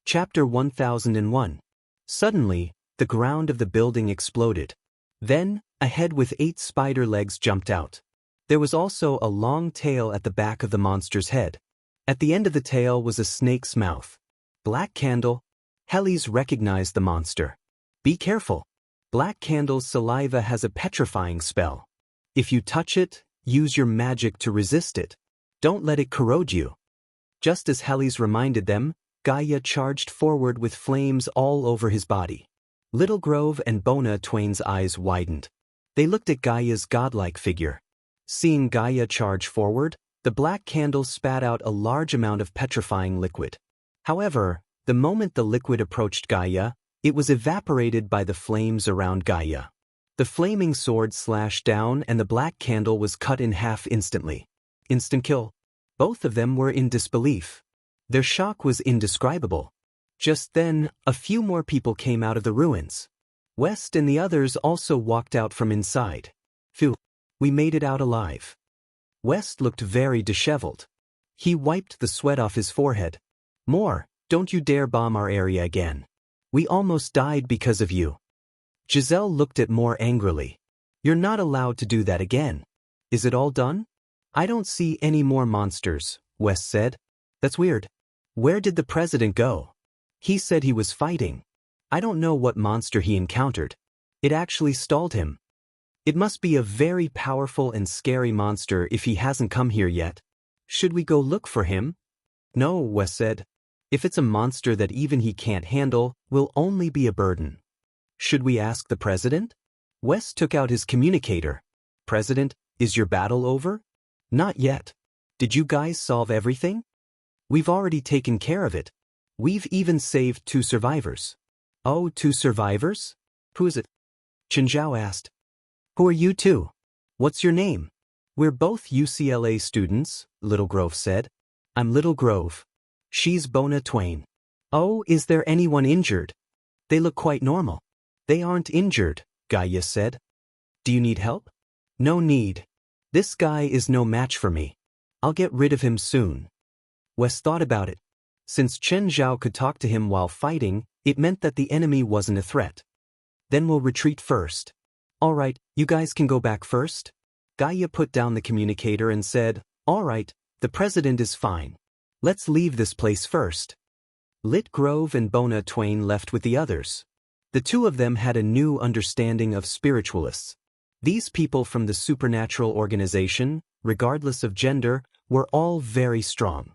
Chapter 1001. Suddenly, the ground of the building exploded. Then, a head with 8 spider legs jumped out. There was also a long tail at the back of the monster's head. At the end of the tail was a snake's mouth. Black Candle. Hellies recognized the monster. Be careful. Black Candle's saliva has a petrifying spell. If you touch it, use your magic to resist it. Don't let it corrode you. Just as Hellies reminded them, Gaia charged forward with flames all over his body. Little Grove and Bona Twain's eyes widened. They looked at Gaia's godlike figure. Seeing Gaia charge forward, the Black Candle spat out a large amount of petrifying liquid. However, the moment the liquid approached Gaia, it was evaporated by the flames around Gaia. The flaming sword slashed down and the Black Candle was cut in half instantly. Instant kill. Both of them were in disbelief. Their shock was indescribable. Just then, a few more people came out of the ruins. West and the others also walked out from inside. Phew, we made it out alive. West looked very disheveled. He wiped the sweat off his forehead. More, don't you dare bomb our area again. We almost died because of you. Giselle looked at Moore angrily. You're not allowed to do that again. Is it all done? I don't see any more monsters, West said. That's weird. Where did the president go? He said he was fighting. I don't know what monster he encountered. It actually stalled him. It must be a very powerful and scary monster if he hasn't come here yet. Should we go look for him? No, Wes said. If it's a monster that even he can't handle, will only be a burden. Should we ask the president? Wes took out his communicator. President, is your battle over? Not yet. Did you guys solve everything? We've already taken care of it. We've even saved 2 survivors. Oh, 2 survivors? Who is it? Chinzhao asked. Who are you two? What's your name? We're both UCLA students, Little Grove said. I'm Little Grove. She's Bona Twain. Oh, is there anyone injured? They look quite normal. They aren't injured, Gaia said. Do you need help? No need. This guy is no match for me. I'll get rid of him soon. Wes thought about it. Since Chen Zhao could talk to him while fighting, it meant that the enemy wasn't a threat. Then we'll retreat first. All right, you guys can go back first? Gaia put down the communicator and said, all right, the president is fine. Let's leave this place first. Lit Grove and Bona Twain left with the others. The 2 of them had a new understanding of spiritualists. These people from the supernatural organization, regardless of gender, were all very strong.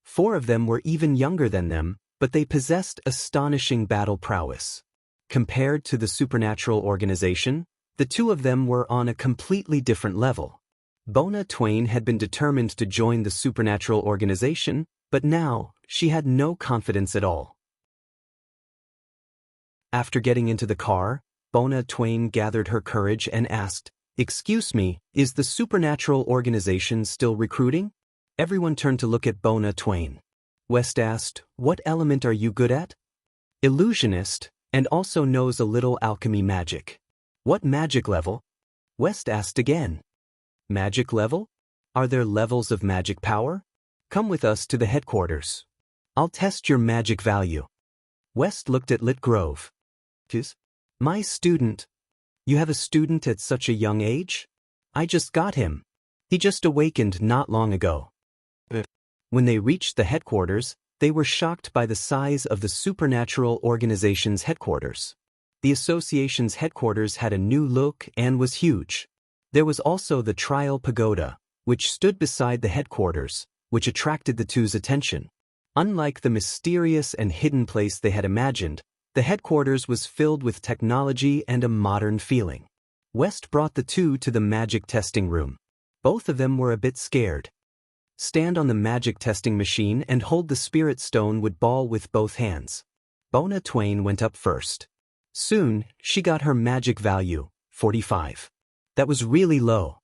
4 of them were even younger than them, but they possessed astonishing battle prowess. Compared to the supernatural organization, the 2 of them were on a completely different level. Bona Twain had been determined to join the supernatural organization, but now, she had no confidence at all. After getting into the car, Bona Twain gathered her courage and asked, Excuse me, is the supernatural organization still recruiting? Everyone turned to look at Bona Twain. West asked, What element are you good at? Illusionist, and also knows a little alchemy magic. What magic level? West asked again. Magic level? Are there levels of magic power? Come with us to the headquarters. I'll test your magic value. West looked at Lit Grove. My student. You have a student at such a young age? I just got him. He just awakened not long ago. When they reached the headquarters, they were shocked by the size of the supernatural organization's headquarters. The association's headquarters had a new look and was huge. There was also the Trial Pagoda, which stood beside the headquarters, which attracted the 2's attention. Unlike the mysterious and hidden place they had imagined, the headquarters was filled with technology and a modern feeling. West brought the 2 to the magic testing room. Both of them were a bit scared. Stand on the magic testing machine and hold the spirit stone wood ball with both hands. Bona Twain went up first. Soon, she got her magic value, 45. That was really low.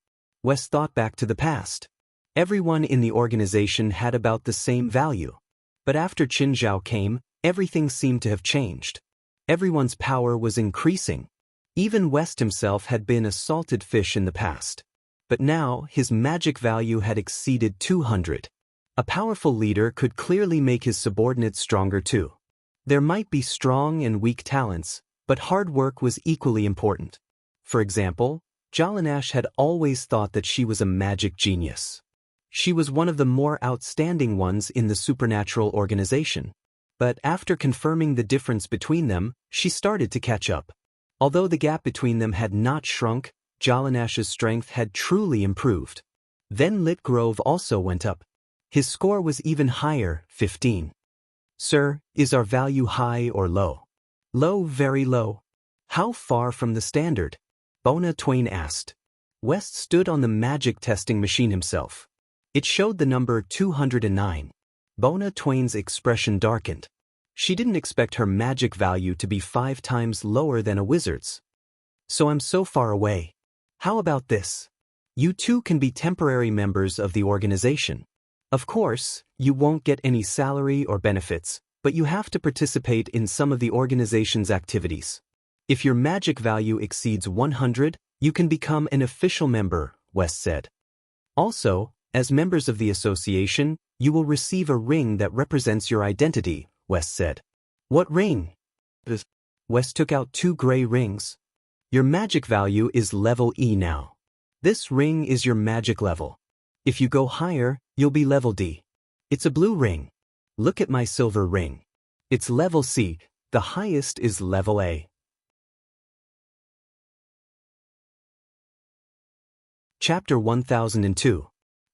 West thought back to the past. Everyone in the organization had about the same value. But after Qin Zhao came, everything seemed to have changed. Everyone's power was increasing. Even West himself had been a salted fish in the past. But now, his magic value had exceeded 200. A powerful leader could clearly make his subordinates stronger too. There might be strong and weak talents, but hard work was equally important. For example, Jalanash had always thought that she was a magic genius. She was one of the more outstanding ones in the supernatural organization. But after confirming the difference between them, she started to catch up. Although the gap between them had not shrunk, Jalanash's strength had truly improved. Then Lit Grove also went up. His score was even higher, 15. Sir, is our value high or low? Low, very low. How far from the standard? Bona Twain asked. West stood on the magic testing machine himself. It showed the number 209. Bona Twain's expression darkened. She didn't expect her magic value to be 5 times lower than a wizard's. So I'm so far away. How about this? You 2 can be temporary members of the organization. Of course, you won't get any salary or benefits, but you have to participate in some of the organization's activities. If your magic value exceeds 100, you can become an official member, West said. Also, as members of the association, you will receive a ring that represents your identity, West said. What ring? West took out 2 gray rings. Your magic value is level E now. This ring is your magic level. If you go higher, you'll be level D. It's a blue ring. Look at my silver ring. It's level C. The highest is level A. Chapter 1002.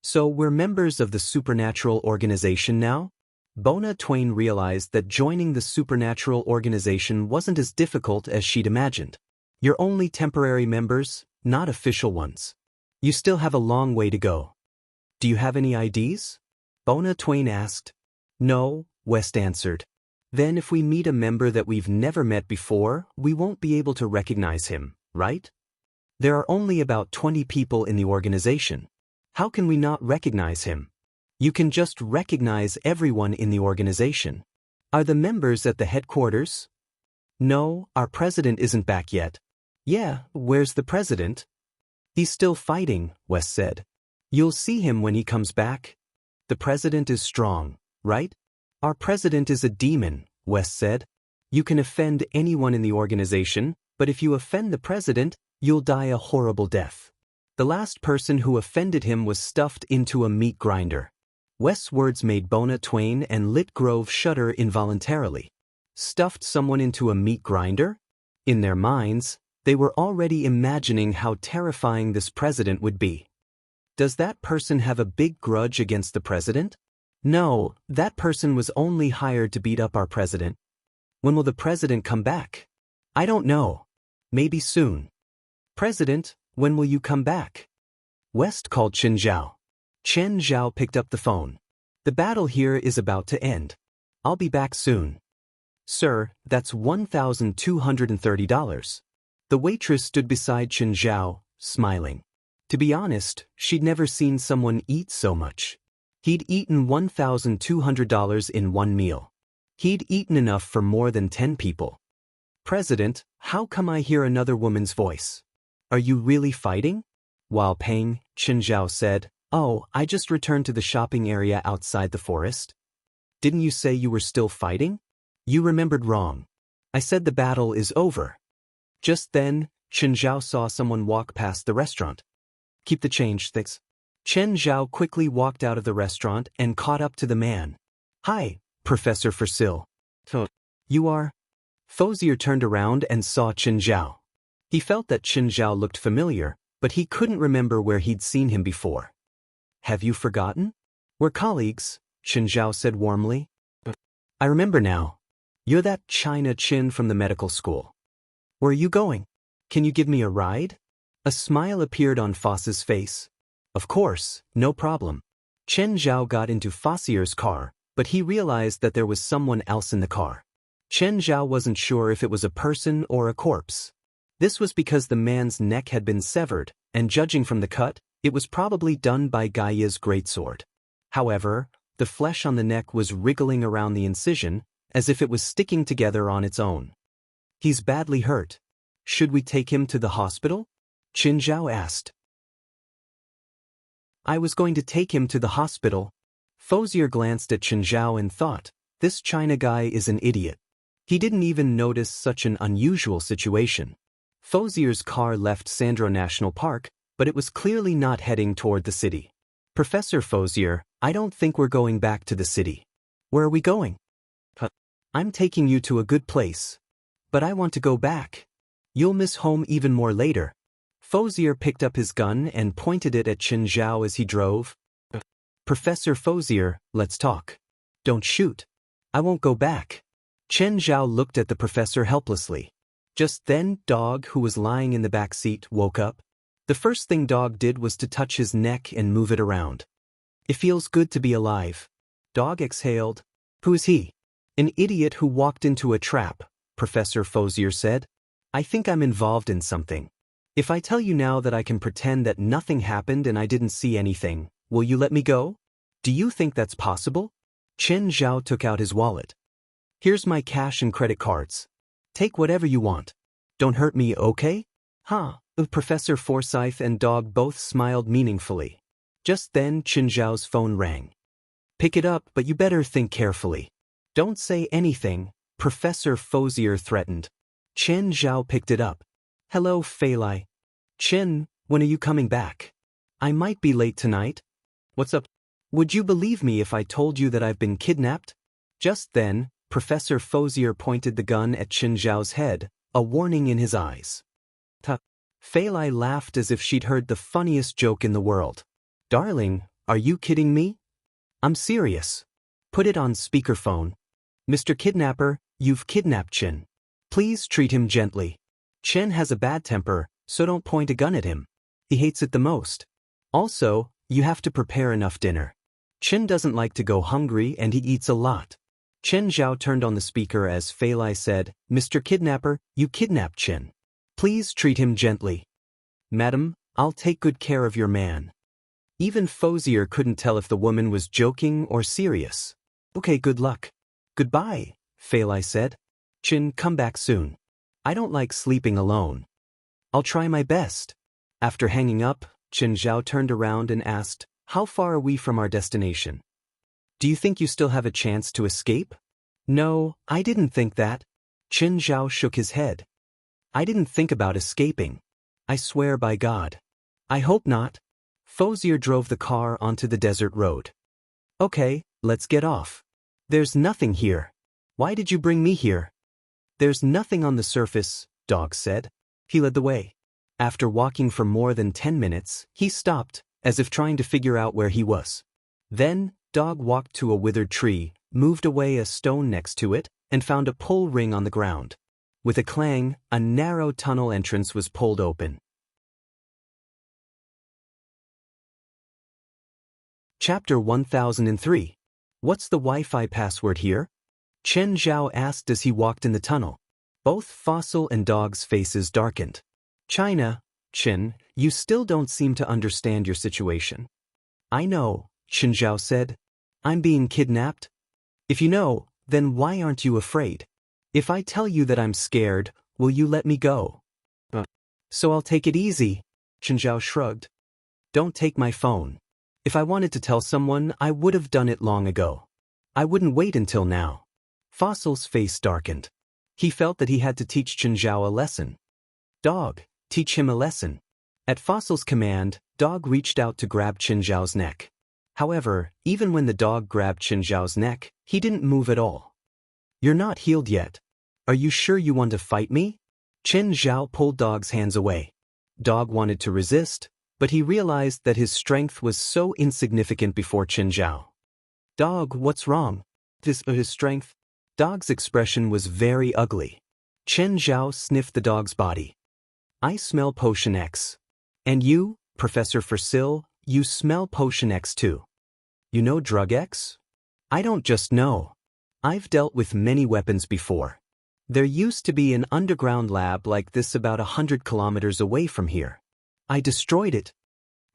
So we're members of the supernatural organization now? Bona Twain realized that joining the supernatural organization wasn't as difficult as she'd imagined. You're only temporary members, not official ones. You still have a long way to go. Do you have any IDs? Bona Twain asked. No, West answered. Then if we meet a member that we've never met before, we won't be able to recognize him, right? There are only about 20 people in the organization. How can we not recognize him? You can just recognize everyone in the organization. Are the members at the headquarters? No, our president isn't back yet. Yeah, where's the president? He's still fighting, West said. You'll see him when he comes back. The president is strong, right? Our president is a demon, West said. You can offend anyone in the organization, but if you offend the president, you'll die a horrible death. The last person who offended him was stuffed into a meat grinder. West's words made Bona Twain and Lit Grove shudder involuntarily. Stuffed someone into a meat grinder? In their minds, they were already imagining how terrifying this president would be. Does that person have a big grudge against the president? No, that person was only hired to beat up our president. When will the president come back? I don't know. Maybe soon. President, when will you come back? West called Chen Zhao. Chen Zhao picked up the phone. The battle here is about to end. I'll be back soon. Sir, that's $1,230. The waitress stood beside Chen Zhao, smiling. To be honest, she'd never seen someone eat so much. He'd eaten $1,200 in one meal. He'd eaten enough for more than 10 people. President, how come I hear another woman's voice? Are you really fighting? While paying, Chen Zhao said, Oh, I just returned to the shopping area outside the forest. Didn't you say you were still fighting? You remembered wrong. I said the battle is over. Just then, Chen Zhao saw someone walk past the restaurant. Keep the change, thanks. Chen Zhao quickly walked out of the restaurant and caught up to the man. Hi, Professor Forsyth. You are? Fosier turned around and saw Chen Zhao. He felt that Chen Zhao looked familiar, but he couldn't remember where he'd seen him before. Have you forgotten? We're colleagues, Chen Zhao said warmly. I remember now. You're that China Chin from the medical school. Where are you going? Can you give me a ride? A smile appeared on Foss's face. Of course, no problem. Chen Zhao got into Fosier's car, but he realized that there was someone else in the car. Chen Zhao wasn't sure if it was a person or a corpse. This was because the man's neck had been severed, and judging from the cut, it was probably done by Gaia's greatsword. However, the flesh on the neck was wriggling around the incision, as if it was sticking together on its own. He's badly hurt. Should we take him to the hospital? Chen Zhao asked. I was going to take him to the hospital. Fosier glanced at Chen Zhao and thought, this China guy is an idiot. He didn't even notice such an unusual situation. Fosier's car left Sandro National Park, but it was clearly not heading toward the city. Professor Fosier, I don't think we're going back to the city. Where are we going? I'm taking you to a good place. But I want to go back. You'll miss home even more later. Fosier picked up his gun and pointed it at Chen Zhao as he drove. Professor Fosier, let's talk. Don't shoot. I won't go back. Chen Zhao looked at the professor helplessly. Just then, Dog, who was lying in the back seat, woke up. The first thing Dog did was to touch his neck and move it around. It feels good to be alive. Dog exhaled. Who is he? An idiot who walked into a trap, Professor Fosier said. I think I'm involved in something. If I tell you now that I can pretend that nothing happened and I didn't see anything, will you let me go? Do you think that's possible? Chen Zhao took out his wallet. Here's my cash and credit cards. Take whatever you want. Don't hurt me, okay? Huh. Professor Forsyth and Dog both smiled meaningfully. Just then, Chen Zhao's phone rang. Pick it up, but you better think carefully. Don't say anything, Professor Fosier threatened. Chen Zhao picked it up. Hello, Fei Lai. Chen, when are you coming back? I might be late tonight. What's up? Would you believe me if I told you that I've been kidnapped? Just then, Professor Fosier pointed the gun at Chen Zhao's head, a warning in his eyes. Fei Lai laughed as if she'd heard the funniest joke in the world. Darling, are you kidding me? I'm serious. Put it on speakerphone. Mr. Kidnapper, you've kidnapped Chen. Please treat him gently. Chen has a bad temper, so don't point a gun at him. He hates it the most. Also, you have to prepare enough dinner. Qin doesn't like to go hungry and he eats a lot. Chen Zhao turned on the speaker as Fei Lai said, Mr. Kidnapper, you kidnapped Qin. Please treat him gently. Madam, I'll take good care of your man. Even Fosier couldn't tell if the woman was joking or serious. Okay, good luck. Goodbye, Fei Lai said. Qin, come back soon. I don't like sleeping alone. I'll try my best. After hanging up, Qin Zhao turned around and asked, how far are we from our destination? Do you think you still have a chance to escape? No, I didn't think that. Qin Zhao shook his head. I didn't think about escaping. I swear by God. I hope not. Fosier drove the car onto the desert road. Okay, let's get off. There's nothing here. Why did you bring me here? There's nothing on the surface, Dog said. He led the way. After walking for more than 10 minutes, he stopped, as if trying to figure out where he was. Then, Dog walked to a withered tree, moved away a stone next to it, and found a pull ring on the ground. With a clang, a narrow tunnel entrance was pulled open. Chapter 1003. What's the Wi-Fi password here? Chen Zhao asked as he walked in the tunnel. Both Fossil and Dog's faces darkened. China, Qin, you still don't seem to understand your situation. I know, Chen Zhao said. I'm being kidnapped. If you know, then why aren't you afraid? If I tell you that I'm scared, will you let me go? So I'll take it easy, Chen Zhao shrugged. Don't take my phone. If I wanted to tell someone, I would have done it long ago. I wouldn't wait until now. Fossil's face darkened. He felt that he had to teach Chen Zhao a lesson. Dog, teach him a lesson. At Fossil's command, Dog reached out to grab Chen Zhao's neck. However, even when the dog grabbed Chen Zhao's neck, he didn't move at all. You're not healed yet. Are you sure you want to fight me? Chen Zhao pulled Dog's hands away. Dog wanted to resist, but he realized that his strength was so insignificant before Chen Zhao. Dog, what's wrong? His strength? Dog's expression was very ugly. Chen Zhao sniffed the dog's body. I smell Potion X. And you, Professor Forsyll, you smell Potion X too. You know Drug X? I don't just know. I've dealt with many weapons before. There used to be an underground lab like this about 100 kilometers away from here. I destroyed it.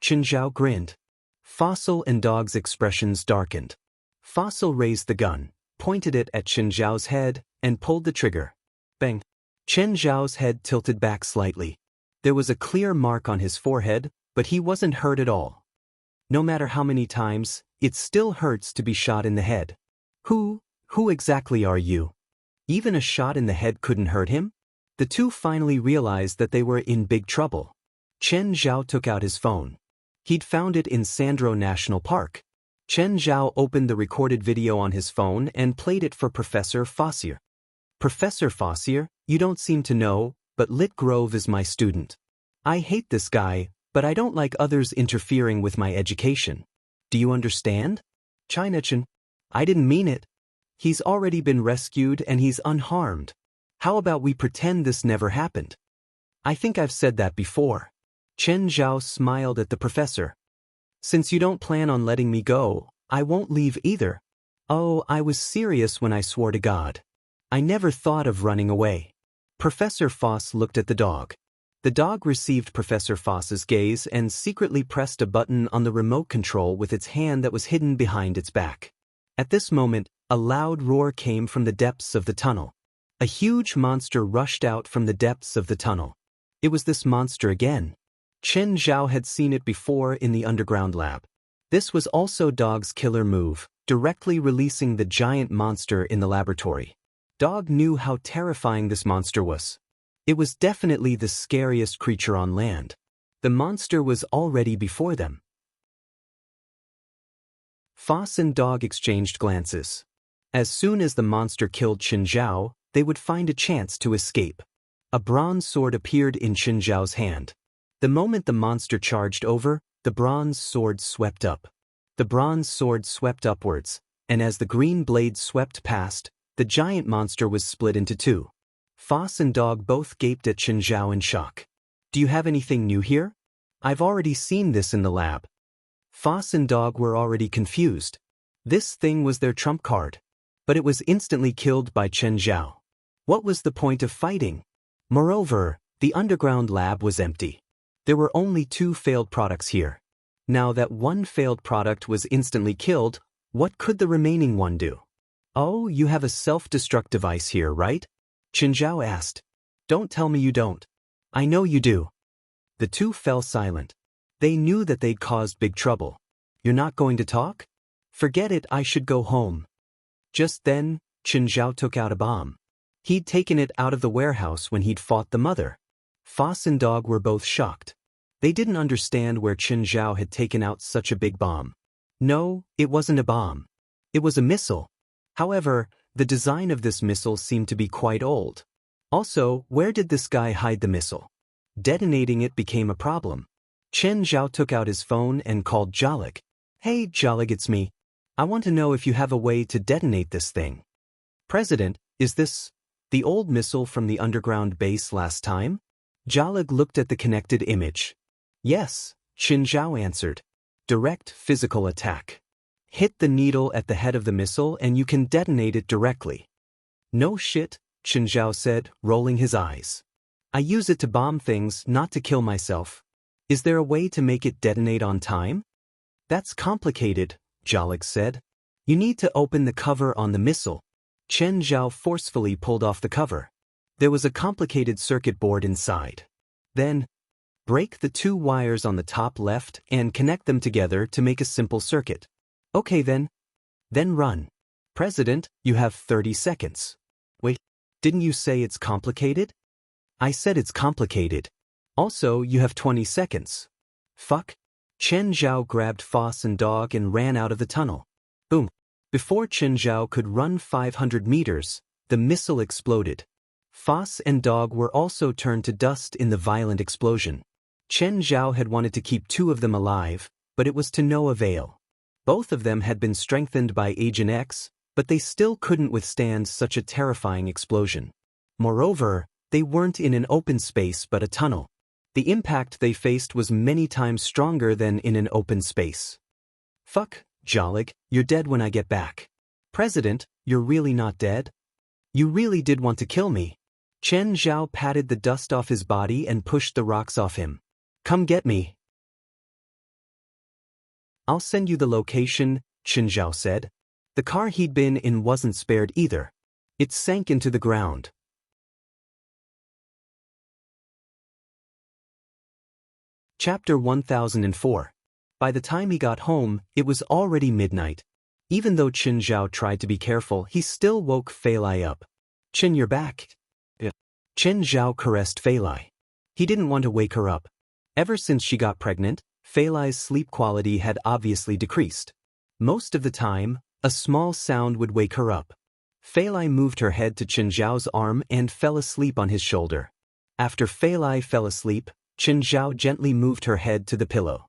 Chen Zhao grinned. Fossil and Dog's expressions darkened. Fossil raised the gun, pointed it at Chen Zhao's head, and pulled the trigger. Bang! Chen Zhao's head tilted back slightly. There was a clear mark on his forehead, but he wasn't hurt at all. No matter how many times, it still hurts to be shot in the head. Who exactly are you? Even a shot in the head couldn't hurt him? The two finally realized that they were in big trouble. Chen Zhao took out his phone. He'd found it in Sandro National Park. Chen Zhao opened the recorded video on his phone and played it for Professor Fossier. Professor Fossier, you don't seem to know, but Lit Grove is my student. I hate this guy, but I don't like others interfering with my education. Do you understand? China-chan, I didn't mean it. He's already been rescued and he's unharmed. How about we pretend this never happened? I think I've said that before. Chen Zhao smiled at the professor. Since you don't plan on letting me go, I won't leave either. Oh, I was serious when I swore to God. I never thought of running away. Professor Foss looked at the dog. The dog received Professor Foss's gaze and secretly pressed a button on the remote control with its hand that was hidden behind its back. At this moment, a loud roar came from the depths of the tunnel. A huge monster rushed out from the depths of the tunnel. It was this monster again. Chen Zhao had seen it before in the underground lab. This was also Dog's killer move, directly releasing the giant monster in the laboratory. Dog knew how terrifying this monster was. It was definitely the scariest creature on land. The monster was already before them. Foss and Dog exchanged glances. As soon as the monster killed Chen Zhao, they would find a chance to escape. A bronze sword appeared in Chen Zhao's hand. The moment the monster charged over, the bronze sword swept up. The bronze sword swept upwards, and as the green blade swept past, the giant monster was split into two. Foss and Dog both gaped at Chen Zhao in shock. Do you have anything new here? I've already seen this in the lab. Foss and Dog were already confused. This thing was their trump card. But it was instantly killed by Chen Zhao. What was the point of fighting? Moreover, the underground lab was empty. There were only 2 failed products here. Now that one failed product was instantly killed, what could the remaining one do? Oh, you have a self-destruct device here, right? Chen Zhao asked. Don't tell me you don't. I know you do. The 2 fell silent. They knew that they'd caused big trouble. You're not going to talk? Forget it, I should go home. Just then, Chen Zhao took out a bomb. He'd taken it out of the warehouse when he'd fought the mother. Foss and Dog were both shocked. They didn't understand where Chen Zhao had taken out such a big bomb. No, it wasn't a bomb. It was a missile. However, the design of this missile seemed to be quite old. Also, where did this guy hide the missile? Detonating it became a problem. Chen Zhao took out his phone and called Jalik. Hey Jalik, it's me. I want to know if you have a way to detonate this thing. President, is this the old missile from the underground base last time? Jalik looked at the connected image. Yes, Chen Zhao answered. Direct physical attack. Hit the needle at the head of the missile and you can detonate it directly. No shit, Chen Zhao said, rolling his eyes. I use it to bomb things, not to kill myself. Is there a way to make it detonate on time? That's complicated, Jalik said. You need to open the cover on the missile. Chen Zhao forcefully pulled off the cover. There was a complicated circuit board inside. Then, break the 2 wires on the top left and connect them together to make a simple circuit. Okay then. Then run. President, you have 30 seconds. Wait, didn't you say it's complicated? I said it's complicated. Also, you have 20 seconds. Fuck. Chen Zhao grabbed Foss and Dog and ran out of the tunnel. Boom. Before Chen Zhao could run 500 meters, the missile exploded. Foss and Dog were also turned to dust in the violent explosion. Chen Zhao had wanted to keep 2 of them alive, but it was to no avail. Both of them had been strengthened by Agent X, but they still couldn't withstand such a terrifying explosion. Moreover, they weren't in an open space but a tunnel. The impact they faced was many times stronger than in an open space. Fuck, Jalik, you're dead when I get back. President, you're really not dead? You really did want to kill me. Chen Zhao patted the dust off his body and pushed the rocks off him. Come get me. I'll send you the location, Chen Zhao said. The car he'd been in wasn't spared either. It sank into the ground. Chapter 1004. By the time he got home, it was already midnight. Even though Chen Zhao tried to be careful, he still woke Fei Lai up. Chen, you're back. Chen Zhao caressed Fei Lai. He didn't want to wake her up. Ever since she got pregnant, Fei Lai's sleep quality had obviously decreased. Most of the time, a small sound would wake her up. Fei Lai moved her head to Chen Zhao's arm and fell asleep on his shoulder. After Fei Lai fell asleep, Chen Zhao gently moved her head to the pillow.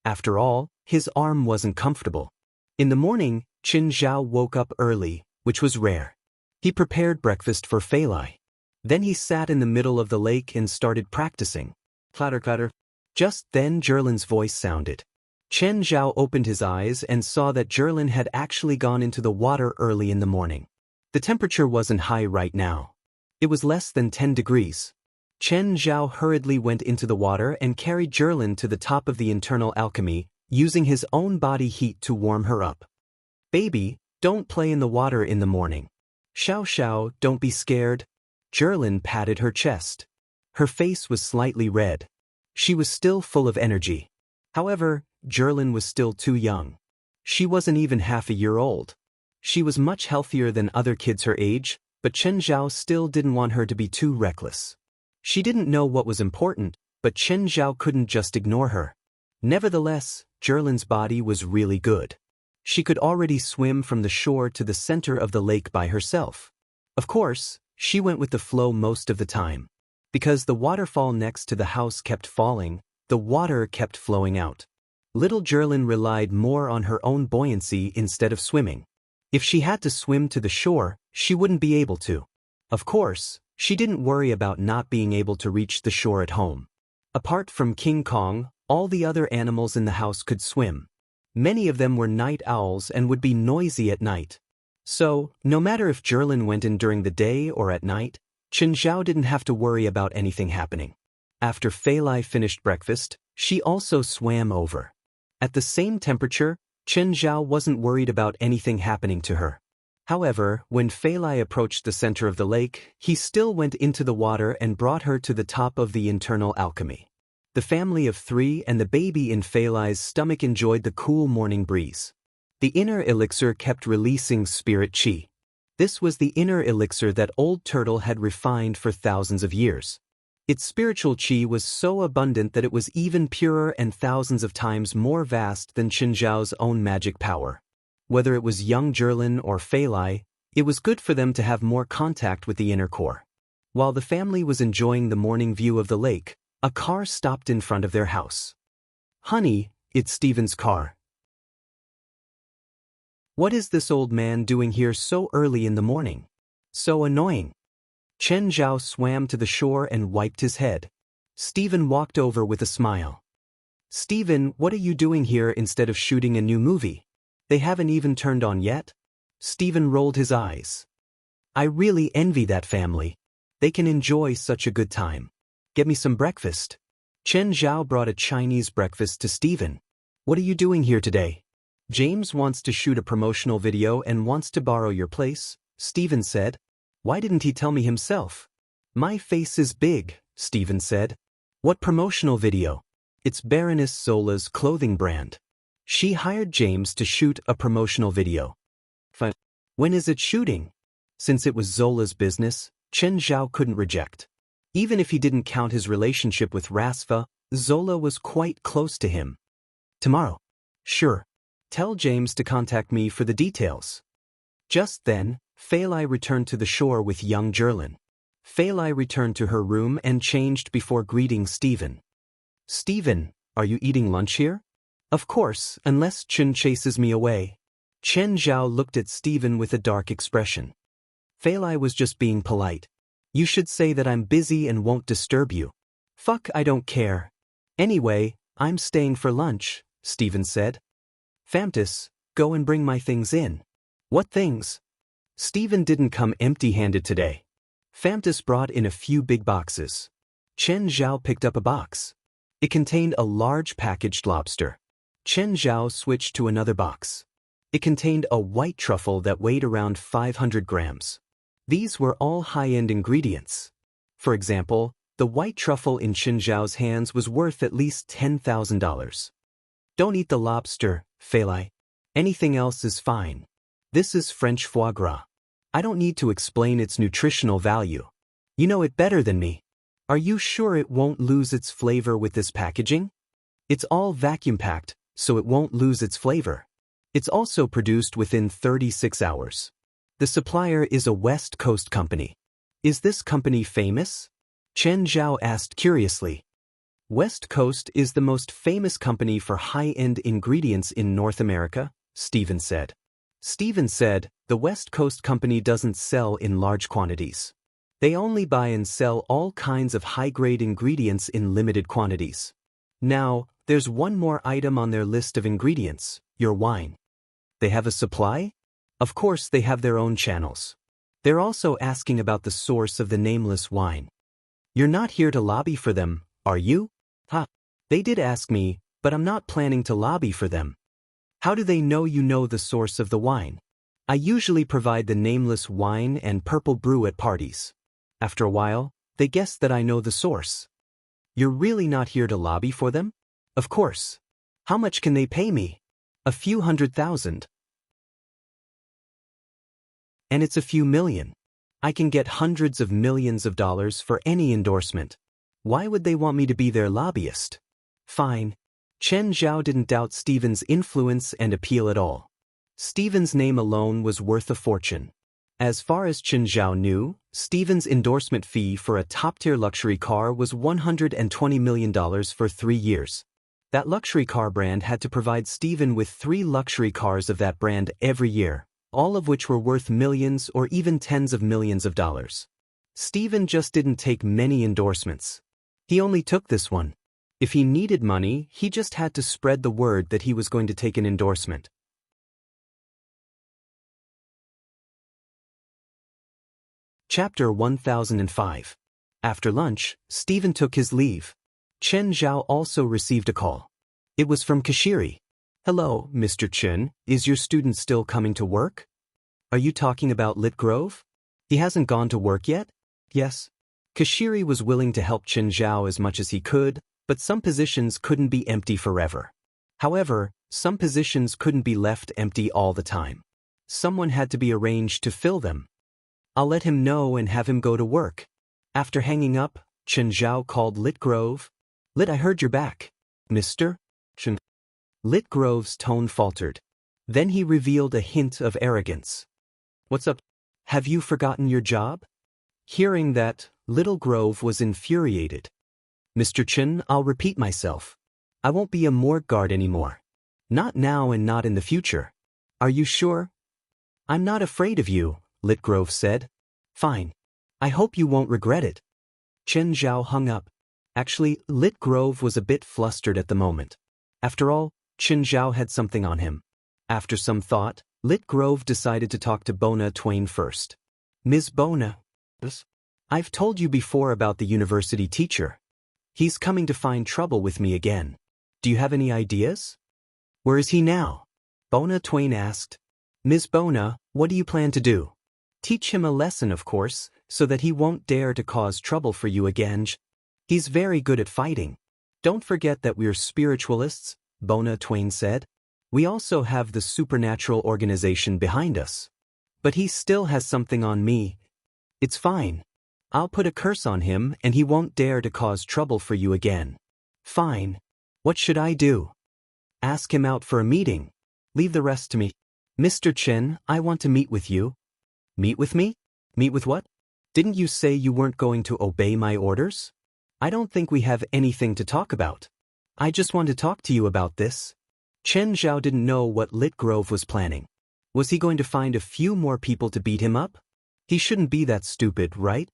After all, his arm wasn't comfortable. In the morning, Chen Zhao woke up early, which was rare. He prepared breakfast for Fei Lai. Then he sat in the middle of the lake and started practicing. Clatter clatter. Just then Jerlin's voice sounded. Chen Zhao opened his eyes and saw that Jerlin had actually gone into the water early in the morning. The temperature wasn't high right now. It was less than 10 degrees. Chen Zhao hurriedly went into the water and carried Jerlin to the top of the internal alchemy, using his own body heat to warm her up. Baby, don't play in the water in the morning. Xiao Xiao, don't be scared. Jerlin patted her chest. Her face was slightly red. She was still full of energy. However, Jerlin was still too young. She wasn't even half a year old. She was much healthier than other kids her age, but Chen Zhao still didn't want her to be too reckless. She didn't know what was important, but Chen Zhao couldn't just ignore her. Nevertheless, Jerlin's body was really good. She could already swim from the shore to the center of the lake by herself. Of course, she went with the flow most of the time. Because the waterfall next to the house kept falling, the water kept flowing out. Little Jerlin relied more on her own buoyancy instead of swimming. If she had to swim to the shore, she wouldn't be able to. Of course, she didn't worry about not being able to reach the shore at home. Apart from King Kong, all the other animals in the house could swim. Many of them were night owls and would be noisy at night. So, no matter if Jerlin went in during the day or at night, Chen Zhao didn't have to worry about anything happening. After Fei Lai finished breakfast, she also swam over. At the same temperature, Chen Zhao wasn't worried about anything happening to her. However, when Fei Lai approached the center of the lake, he still went into the water and brought her to the top of the internal alchemy. The family of 3 and the baby in Fei Lai's stomach enjoyed the cool morning breeze. The inner elixir kept releasing spirit qi. This was the inner elixir that Old Turtle had refined for thousands of years. Its spiritual qi was so abundant that it was even purer and thousands of times more vast than Chen Zhao's own magic power. Whether it was young Jerlin or Fei Lai, it was good for them to have more contact with the inner core. While the family was enjoying the morning view of the lake, a car stopped in front of their house. "Honey, it's Steven's car." "What is this old man doing here so early in the morning? So annoying." Chen Zhao swam to the shore and wiped his head. Steven walked over with a smile. "Steven, what are you doing here instead of shooting a new movie? They haven't even turned on yet?" Steven rolled his eyes. "I really envy that family. They can enjoy such a good time. Get me some breakfast." Chen Zhao brought a Chinese breakfast to Steven. "What are you doing here today?" "James wants to shoot a promotional video and wants to borrow your place," Steven said. "Why didn't he tell me himself?" "My face is big," Steven said. "What promotional video?" "It's Baroness Zola's clothing brand. She hired James to shoot a promotional video." "Fine. When is it shooting?" Since it was Zola's business, Chen Zhao couldn't reject. Even if he didn't count his relationship with Rasfa, Zola was quite close to him. "Tomorrow." "Sure. Tell James to contact me for the details." Just then, Fei Lai returned to the shore with young Jerlin. Fei Lai returned to her room and changed before greeting Steven. "Steven, are you eating lunch here?" "Of course, unless Chen chases me away." Chen Zhao looked at Steven with a dark expression. Fei Lai was just being polite. "You should say that I'm busy and won't disturb you." "Fuck, I don't care. Anyway, I'm staying for lunch," Steven said. "Famtis, go and bring my things in." "What things?" Steven didn't come empty-handed today. Famtis brought in a few big boxes. Chen Zhao picked up a box. It contained a large packaged lobster. Chen Zhao switched to another box. It contained a white truffle that weighed around 500 grams. These were all high-end ingredients. For example, the white truffle in Chen Zhao's hands was worth at least $10,000. "Don't eat the lobster, Fei Lai. Anything else is fine. This is French foie gras. I don't need to explain its nutritional value. You know it better than me. Are you sure it won't lose its flavor with this packaging?" "It's all vacuum-packed, so it won't lose its flavor. It's also produced within 36 hours. The supplier is a West Coast company." "Is this company famous?" Chen Zhao asked curiously. "West Coast is the most famous company for high-end ingredients in North America," Steven said. Steven said, "The West Coast company doesn't sell in large quantities. They only buy and sell all kinds of high-grade ingredients in limited quantities. Now, there's one more item on their list of ingredients, your wine. They have a supply? Of course they have their own channels. They're also asking about the source of the nameless wine. You're not here to lobby for them, are you?" "Ha. They did ask me, but I'm not planning to lobby for them." "How do they know you know the source of the wine?" "I usually provide the nameless wine and purple brew at parties. After a while, they guess that I know the source." "You're really not here to lobby for them?" "Of course. How much can they pay me?" "A few $100,000. And it's a few million. I can get hundreds of millions of dollars for any endorsement. Why would they want me to be their lobbyist?" "Fine." Chen Zhao didn't doubt Steven's influence and appeal at all. Steven's name alone was worth a fortune. As far as Chen Zhao knew, Steven's endorsement fee for a top-tier luxury car was $120 million for 3 years. That luxury car brand had to provide Steven with 3 luxury cars of that brand every year, all of which were worth millions or even tens of millions of dollars. Steven just didn't take many endorsements. He only took this one. If he needed money, he just had to spread the word that he was going to take an endorsement. Chapter 1005. After lunch, Stephen took his leave. Chen Zhao also received a call. It was from Kashiri. Hello, Mr. Chen, is your student still coming to work? Are you talking about Lit Grove? He hasn't gone to work yet? Yes. Kashiri was willing to help Chen Zhao as much as he could, but some positions couldn't be empty forever. However, some positions couldn't be left empty all the time. Someone had to be arranged to fill them. I'll let him know and have him go to work. After hanging up, Chen Zhao called Lit Grove. Lit, I heard you're back. Mr. Chen. Lit Grove's tone faltered. Then he revealed a hint of arrogance. What's up? Have you forgotten your job? Hearing that, Little Grove was infuriated. Mr. Chen, I'll repeat myself. I won't be a morgue guard anymore. Not now and not in the future. Are you sure? I'm not afraid of you, Lit Grove said. Fine. I hope you won't regret it. Chen Zhao hung up. Actually, Lit Grove was a bit flustered at the moment. After all, Chen Zhao had something on him. After some thought, Lit Grove decided to talk to Bona Twain first. Ms. Bona. I've told you before about the university teacher. He's coming to find trouble with me again. Do you have any ideas? Where is he now? Bona Twain asked. Ms. Bona, what do you plan to do? Teach him a lesson, of course, so that he won't dare to cause trouble for you again. He's very good at fighting. Don't forget that we're spiritualists, Bona Twain said. We also have the supernatural organization behind us. But he still has something on me. It's fine. I'll put a curse on him and he won't dare to cause trouble for you again. Fine. What should I do? Ask him out for a meeting. Leave the rest to me. Mr. Chen, I want to meet with you. Meet with me? Meet with what? Didn't you say you weren't going to obey my orders? I don't think we have anything to talk about. I just want to talk to you about this. Chen Zhao didn't know what Lit Grove was planning. Was he going to find a few more people to beat him up? He shouldn't be that stupid, right?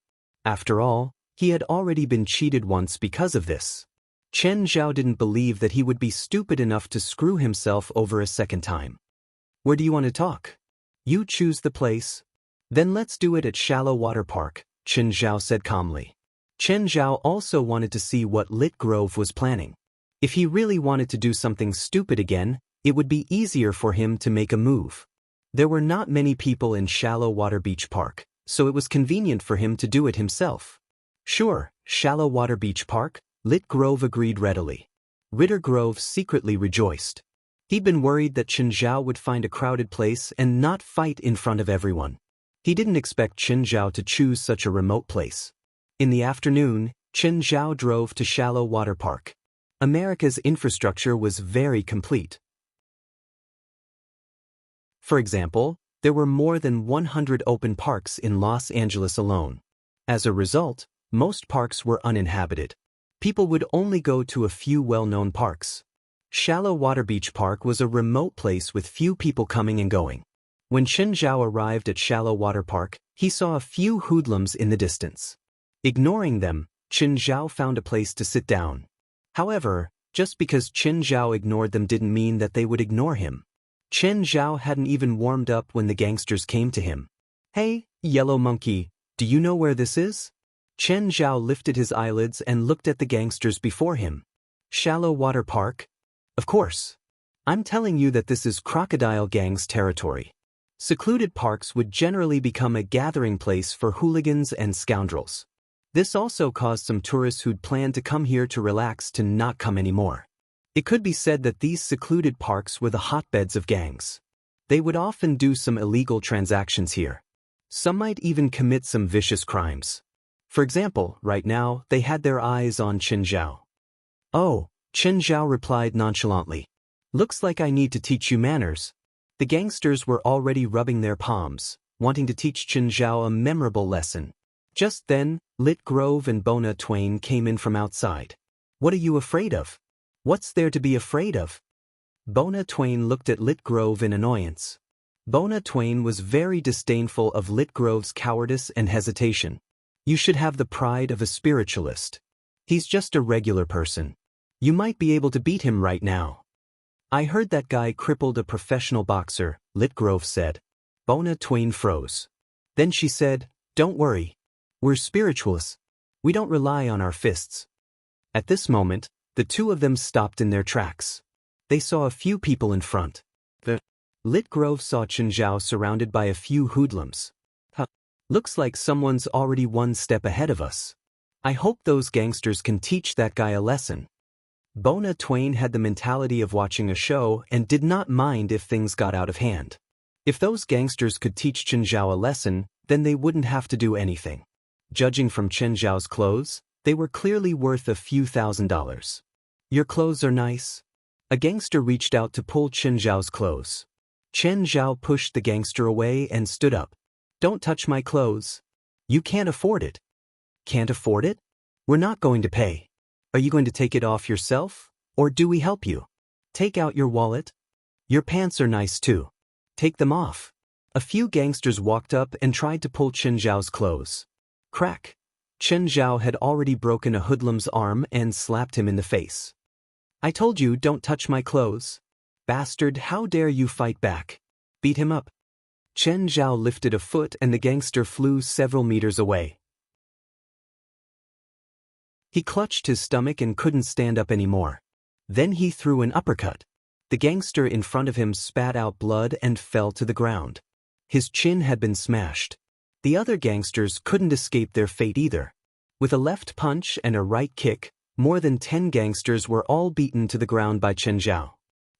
After all, he had already been cheated once because of this. Chen Zhao didn't believe that he would be stupid enough to screw himself over a second time. Where do you want to talk? You choose the place. Then let's do it at Shallow Water Park, Chen Zhao said calmly. Chen Zhao also wanted to see what Lit Grove was planning. If he really wanted to do something stupid again, it would be easier for him to make a move. There were not many people in Shallow Water Beach Park, so it was convenient for him to do it himself. Sure, Shallow Water Beach Park, Lit Grove agreed readily. Ritter Grove secretly rejoiced. He'd been worried that Chen Zhao would find a crowded place and not fight in front of everyone. He didn't expect Chen Zhao to choose such a remote place. In the afternoon, Chen Zhao drove to Shallow Water Park. America's infrastructure was very complete. For example, there were more than 100 open parks in Los Angeles alone. As a result, most parks were uninhabited. People would only go to a few well-known parks. Shallow Water Beach Park was a remote place with few people coming and going. When Chen Zhao arrived at Shallow Water Park, he saw a few hoodlums in the distance. Ignoring them, Chen Zhao found a place to sit down. However, just because Chen Zhao ignored them didn't mean that they would ignore him. Chen Zhao hadn't even warmed up when the gangsters came to him. Hey, Yellow Monkey, do you know where this is? Chen Zhao lifted his eyelids and looked at the gangsters before him. Shallow Water Park? Of course. I'm telling you that this is Crocodile Gang's territory. Secluded parks would generally become a gathering place for hooligans and scoundrels. This also caused some tourists who'd planned to come here to relax to not come anymore. It could be said that these secluded parks were the hotbeds of gangs. They would often do some illegal transactions here. Some might even commit some vicious crimes. For example, right now, they had their eyes on Chen Zhao. Oh, Chen Zhao replied nonchalantly. Looks like I need to teach you manners. The gangsters were already rubbing their palms, wanting to teach Chen Zhao a memorable lesson. Just then, Lit Grove and Bona Twain came in from outside. What are you afraid of? What's there to be afraid of? Bona Twain looked at Lit Grove in annoyance. Bona Twain was very disdainful of Lit Grove's cowardice and hesitation. You should have the pride of a spiritualist. He's just a regular person. You might be able to beat him right now. I heard that guy crippled a professional boxer, Litgrove said. Bona Twain froze. Then she said, Don't worry. We're spiritualists. We don't rely on our fists. At this moment, the two of them stopped in their tracks. They saw a few people in front. The Litgrove saw Chenjiao surrounded by a few hoodlums. Looks like someone's already one step ahead of us. I hope those gangsters can teach that guy a lesson. Bona Twain had the mentality of watching a show and did not mind if things got out of hand. If those gangsters could teach Chenjiao a lesson, then they wouldn't have to do anything. Judging from Chenjiao's clothes, they were clearly worth a few $1,000s. Your clothes are nice. A gangster reached out to pull Chenjiao's clothes. Chenjiao pushed the gangster away and stood up. Don't touch my clothes. You can't afford it. Can't afford it? We're not going to pay. Are you going to take it off yourself, or do we help you? Take out your wallet. Your pants are nice too. Take them off. A few gangsters walked up and tried to pull Chenjiao's clothes. Crack. Chenjiao had already broken a hoodlum's arm and slapped him in the face. I told you don't touch my clothes. Bastard, how dare you fight back? Beat him up. Chenjiao lifted a foot and the gangster flew several meters away. He clutched his stomach and couldn't stand up anymore. Then he threw an uppercut. The gangster in front of him spat out blood and fell to the ground. His chin had been smashed. The other gangsters couldn't escape their fate either. With a left punch and a right kick, more than 10 gangsters were all beaten to the ground by Chenjiao.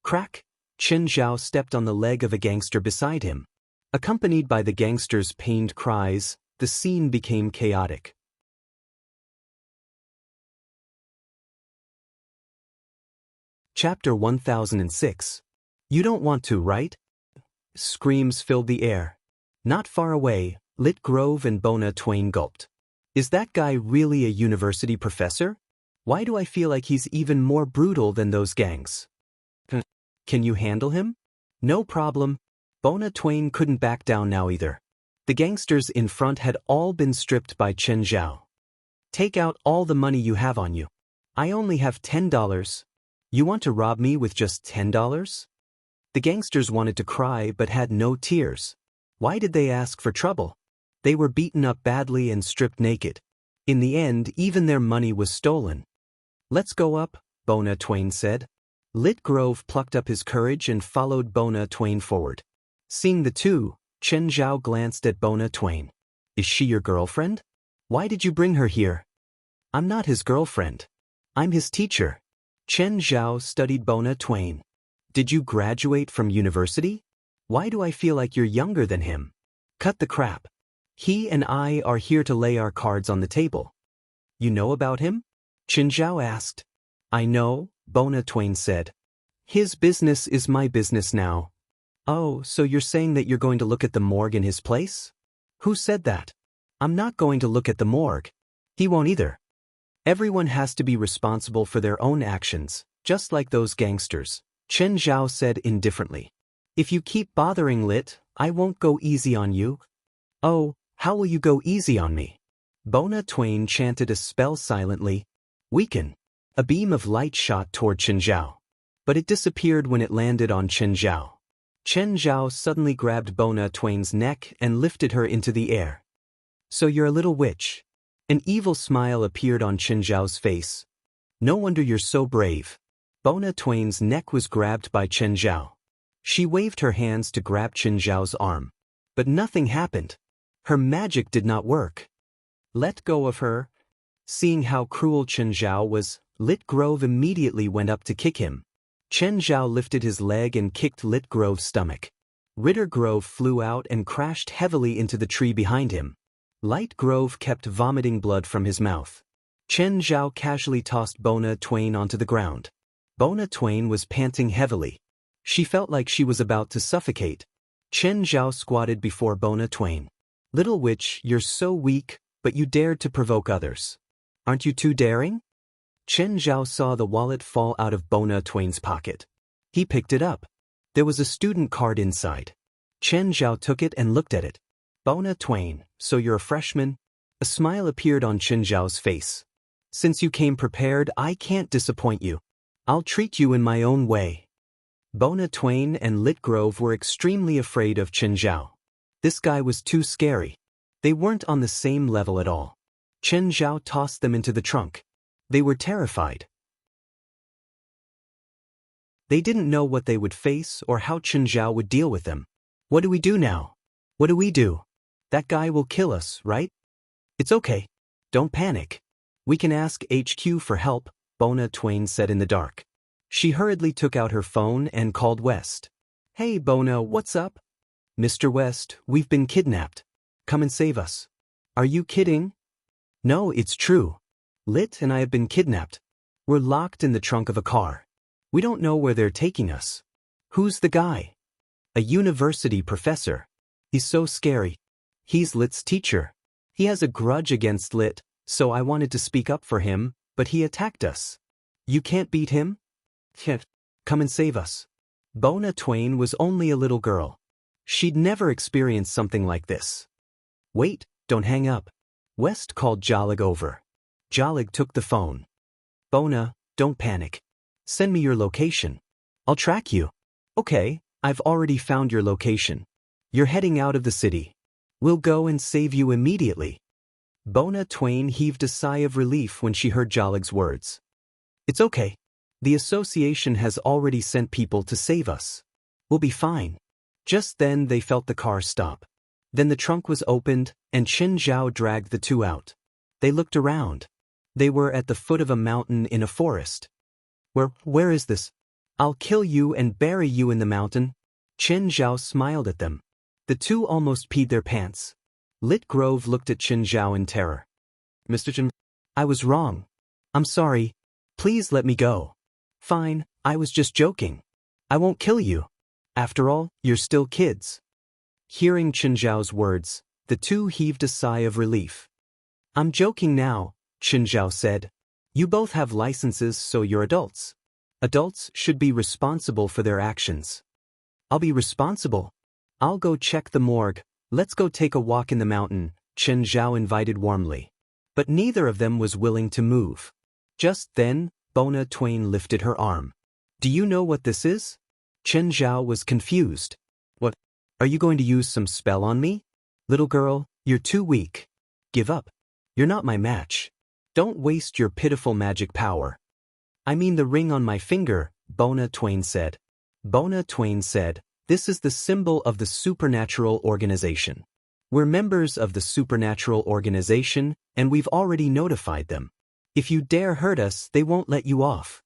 Crack! Chenjiao stepped on the leg of a gangster beside him. Accompanied by the gangsters' pained cries, the scene became chaotic. Chapter 1006. You don't want to, right? Screams filled the air. Not far away, Litgrove and Bona Twain gulped. Is that guy really a university professor? Why do I feel like he's even more brutal than those gangs? Can you handle him? No problem. Bona Twain couldn't back down now either. The gangsters in front had all been stripped by Chenjiao. Take out all the money you have on you. I only have $10. You want to rob me with just $10? The gangsters wanted to cry but had no tears. Why did they ask for trouble? They were beaten up badly and stripped naked. In the end, even their money was stolen. Let's go up, Bona Twain said. Litgrove plucked up his courage and followed Bona Twain forward. Seeing the two, Chenjiao glanced at Bona Twain. Is she your girlfriend? Why did you bring her here? I'm not his girlfriend. I'm his teacher. Chenjiao studied Bona Twain. Did you graduate from university? Why do I feel like you're younger than him? Cut the crap. He and I are here to lay our cards on the table. You know about him? Chenjiao asked. I know, Bona Twain said. His business is my business now. Oh, so you're saying that you're going to look at the morgue in his place? Who said that? I'm not going to look at the morgue. He won't either. Everyone has to be responsible for their own actions, just like those gangsters, Chenjiao said indifferently. If you keep bothering Lit, I won't go easy on you. Oh, how will you go easy on me? Bona Twain chanted a spell silently. Weaken. A beam of light shot toward Chenjiao. But it disappeared when it landed on Chenjiao. Chenjiao suddenly grabbed Bona Twain's neck and lifted her into the air. So you're a little witch. An evil smile appeared on Chenjiao's face. No wonder you're so brave. Bona Twain's neck was grabbed by Chenjiao. She waved her hands to grab Chenjiao's arm. But nothing happened. Her magic did not work. Let go of her. Seeing how cruel Chenjiao was, Litgrove immediately went up to kick him. Chenjiao lifted his leg and kicked Litgrove's stomach. Rittergrove flew out and crashed heavily into the tree behind him. Lightgrove kept vomiting blood from his mouth. Chenjiao casually tossed Bona Twain onto the ground. Bona Twain was panting heavily. She felt like she was about to suffocate. Chenjiao squatted before Bona Twain. Little witch, you're so weak, but you dared to provoke others. Aren't you too daring? Chenjiao saw the wallet fall out of Bona Twain's pocket. He picked it up. There was a student card inside. Chenjiao took it and looked at it. Bona Twain, so you're a freshman? A smile appeared on Chenjiao's face. Since you came prepared, I can't disappoint you. I'll treat you in my own way. Bona Twain and Lit Grove were extremely afraid of Chen Zhao. This guy was too scary. They weren't on the same level at all. Chen Zhao tossed them into the trunk. They were terrified. They didn't know what they would face or how Chen Zhao would deal with them. What do we do now? What do we do? That guy will kill us, right? It's okay. Don't panic. We can ask HQ for help, Bona Twain said in the dark. She hurriedly took out her phone and called West. Hey Bona, what's up? Mr. West, we've been kidnapped. Come and save us. Are you kidding? No, it's true. Lit and I have been kidnapped. We're locked in the trunk of a car. We don't know where they're taking us. Who's the guy? A university professor. He's so scary. He's Lit's teacher. He has a grudge against Lit, so I wanted to speak up for him, but he attacked us. You can't beat him? Come and save us. Bona Twain was only a little girl. She'd never experienced something like this. Wait, don't hang up. West called Jalig over. Jalig took the phone. Bona, don't panic. Send me your location. I'll track you. Okay, I've already found your location. You're heading out of the city. We'll go and save you immediately. Bona Twain heaved a sigh of relief when she heard Jalig's words. It's okay. The association has already sent people to save us. We'll be fine. Just then they felt the car stop. Then the trunk was opened, and Chen Zhao dragged the two out. They looked around. They were at the foot of a mountain in a forest. Where is this? I'll kill you and bury you in the mountain. Chen Zhao smiled at them. The two almost peed their pants. Lit Grove looked at Chen Zhao in terror. Mr. Chen, I was wrong. I'm sorry. Please let me go. Fine, I was just joking. I won't kill you. After all, you're still kids. Hearing Chen Zhao's words, the two heaved a sigh of relief. I'm joking now, Chen Zhao said. You both have licenses, so you're adults. Adults should be responsible for their actions. I'll be responsible. I'll go check the morgue. Let's go take a walk in the mountain, Chen Zhao invited warmly. But neither of them was willing to move. Just then, Bona Twain lifted her arm. Do you know what this is? Chen Zhao was confused. What? Are you going to use some spell on me? Little girl, you're too weak. Give up. You're not my match. Don't waste your pitiful magic power. I mean the ring on my finger, Bona Twain said. Bona Twain said, this is the symbol of the supernatural organization. We're members of the supernatural organization, and we've already notified them. If you dare hurt us, they won't let you off.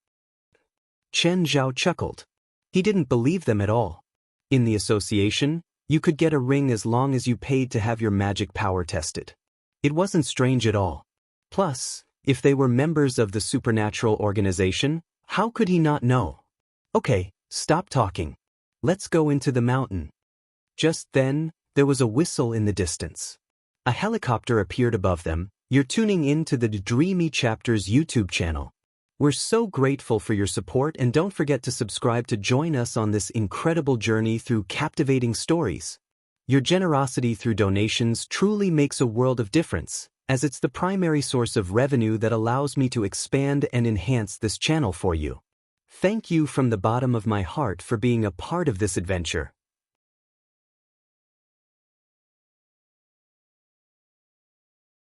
Chen Zhao chuckled. He didn't believe them at all. In the association, you could get a ring as long as you paid to have your magic power tested. It wasn't strange at all. Plus, if they were members of the supernatural organization, how could he not know? Okay, stop talking. Let's go into the mountain. Just then, there was a whistle in the distance. A helicopter appeared above them. You're tuning in to the Dreamy Chapters YouTube channel. We're so grateful for your support, and don't forget to subscribe to join us on this incredible journey through captivating stories. Your generosity through donations truly makes a world of difference, as it's the primary source of revenue that allows me to expand and enhance this channel for you. Thank you from the bottom of my heart for being a part of this adventure.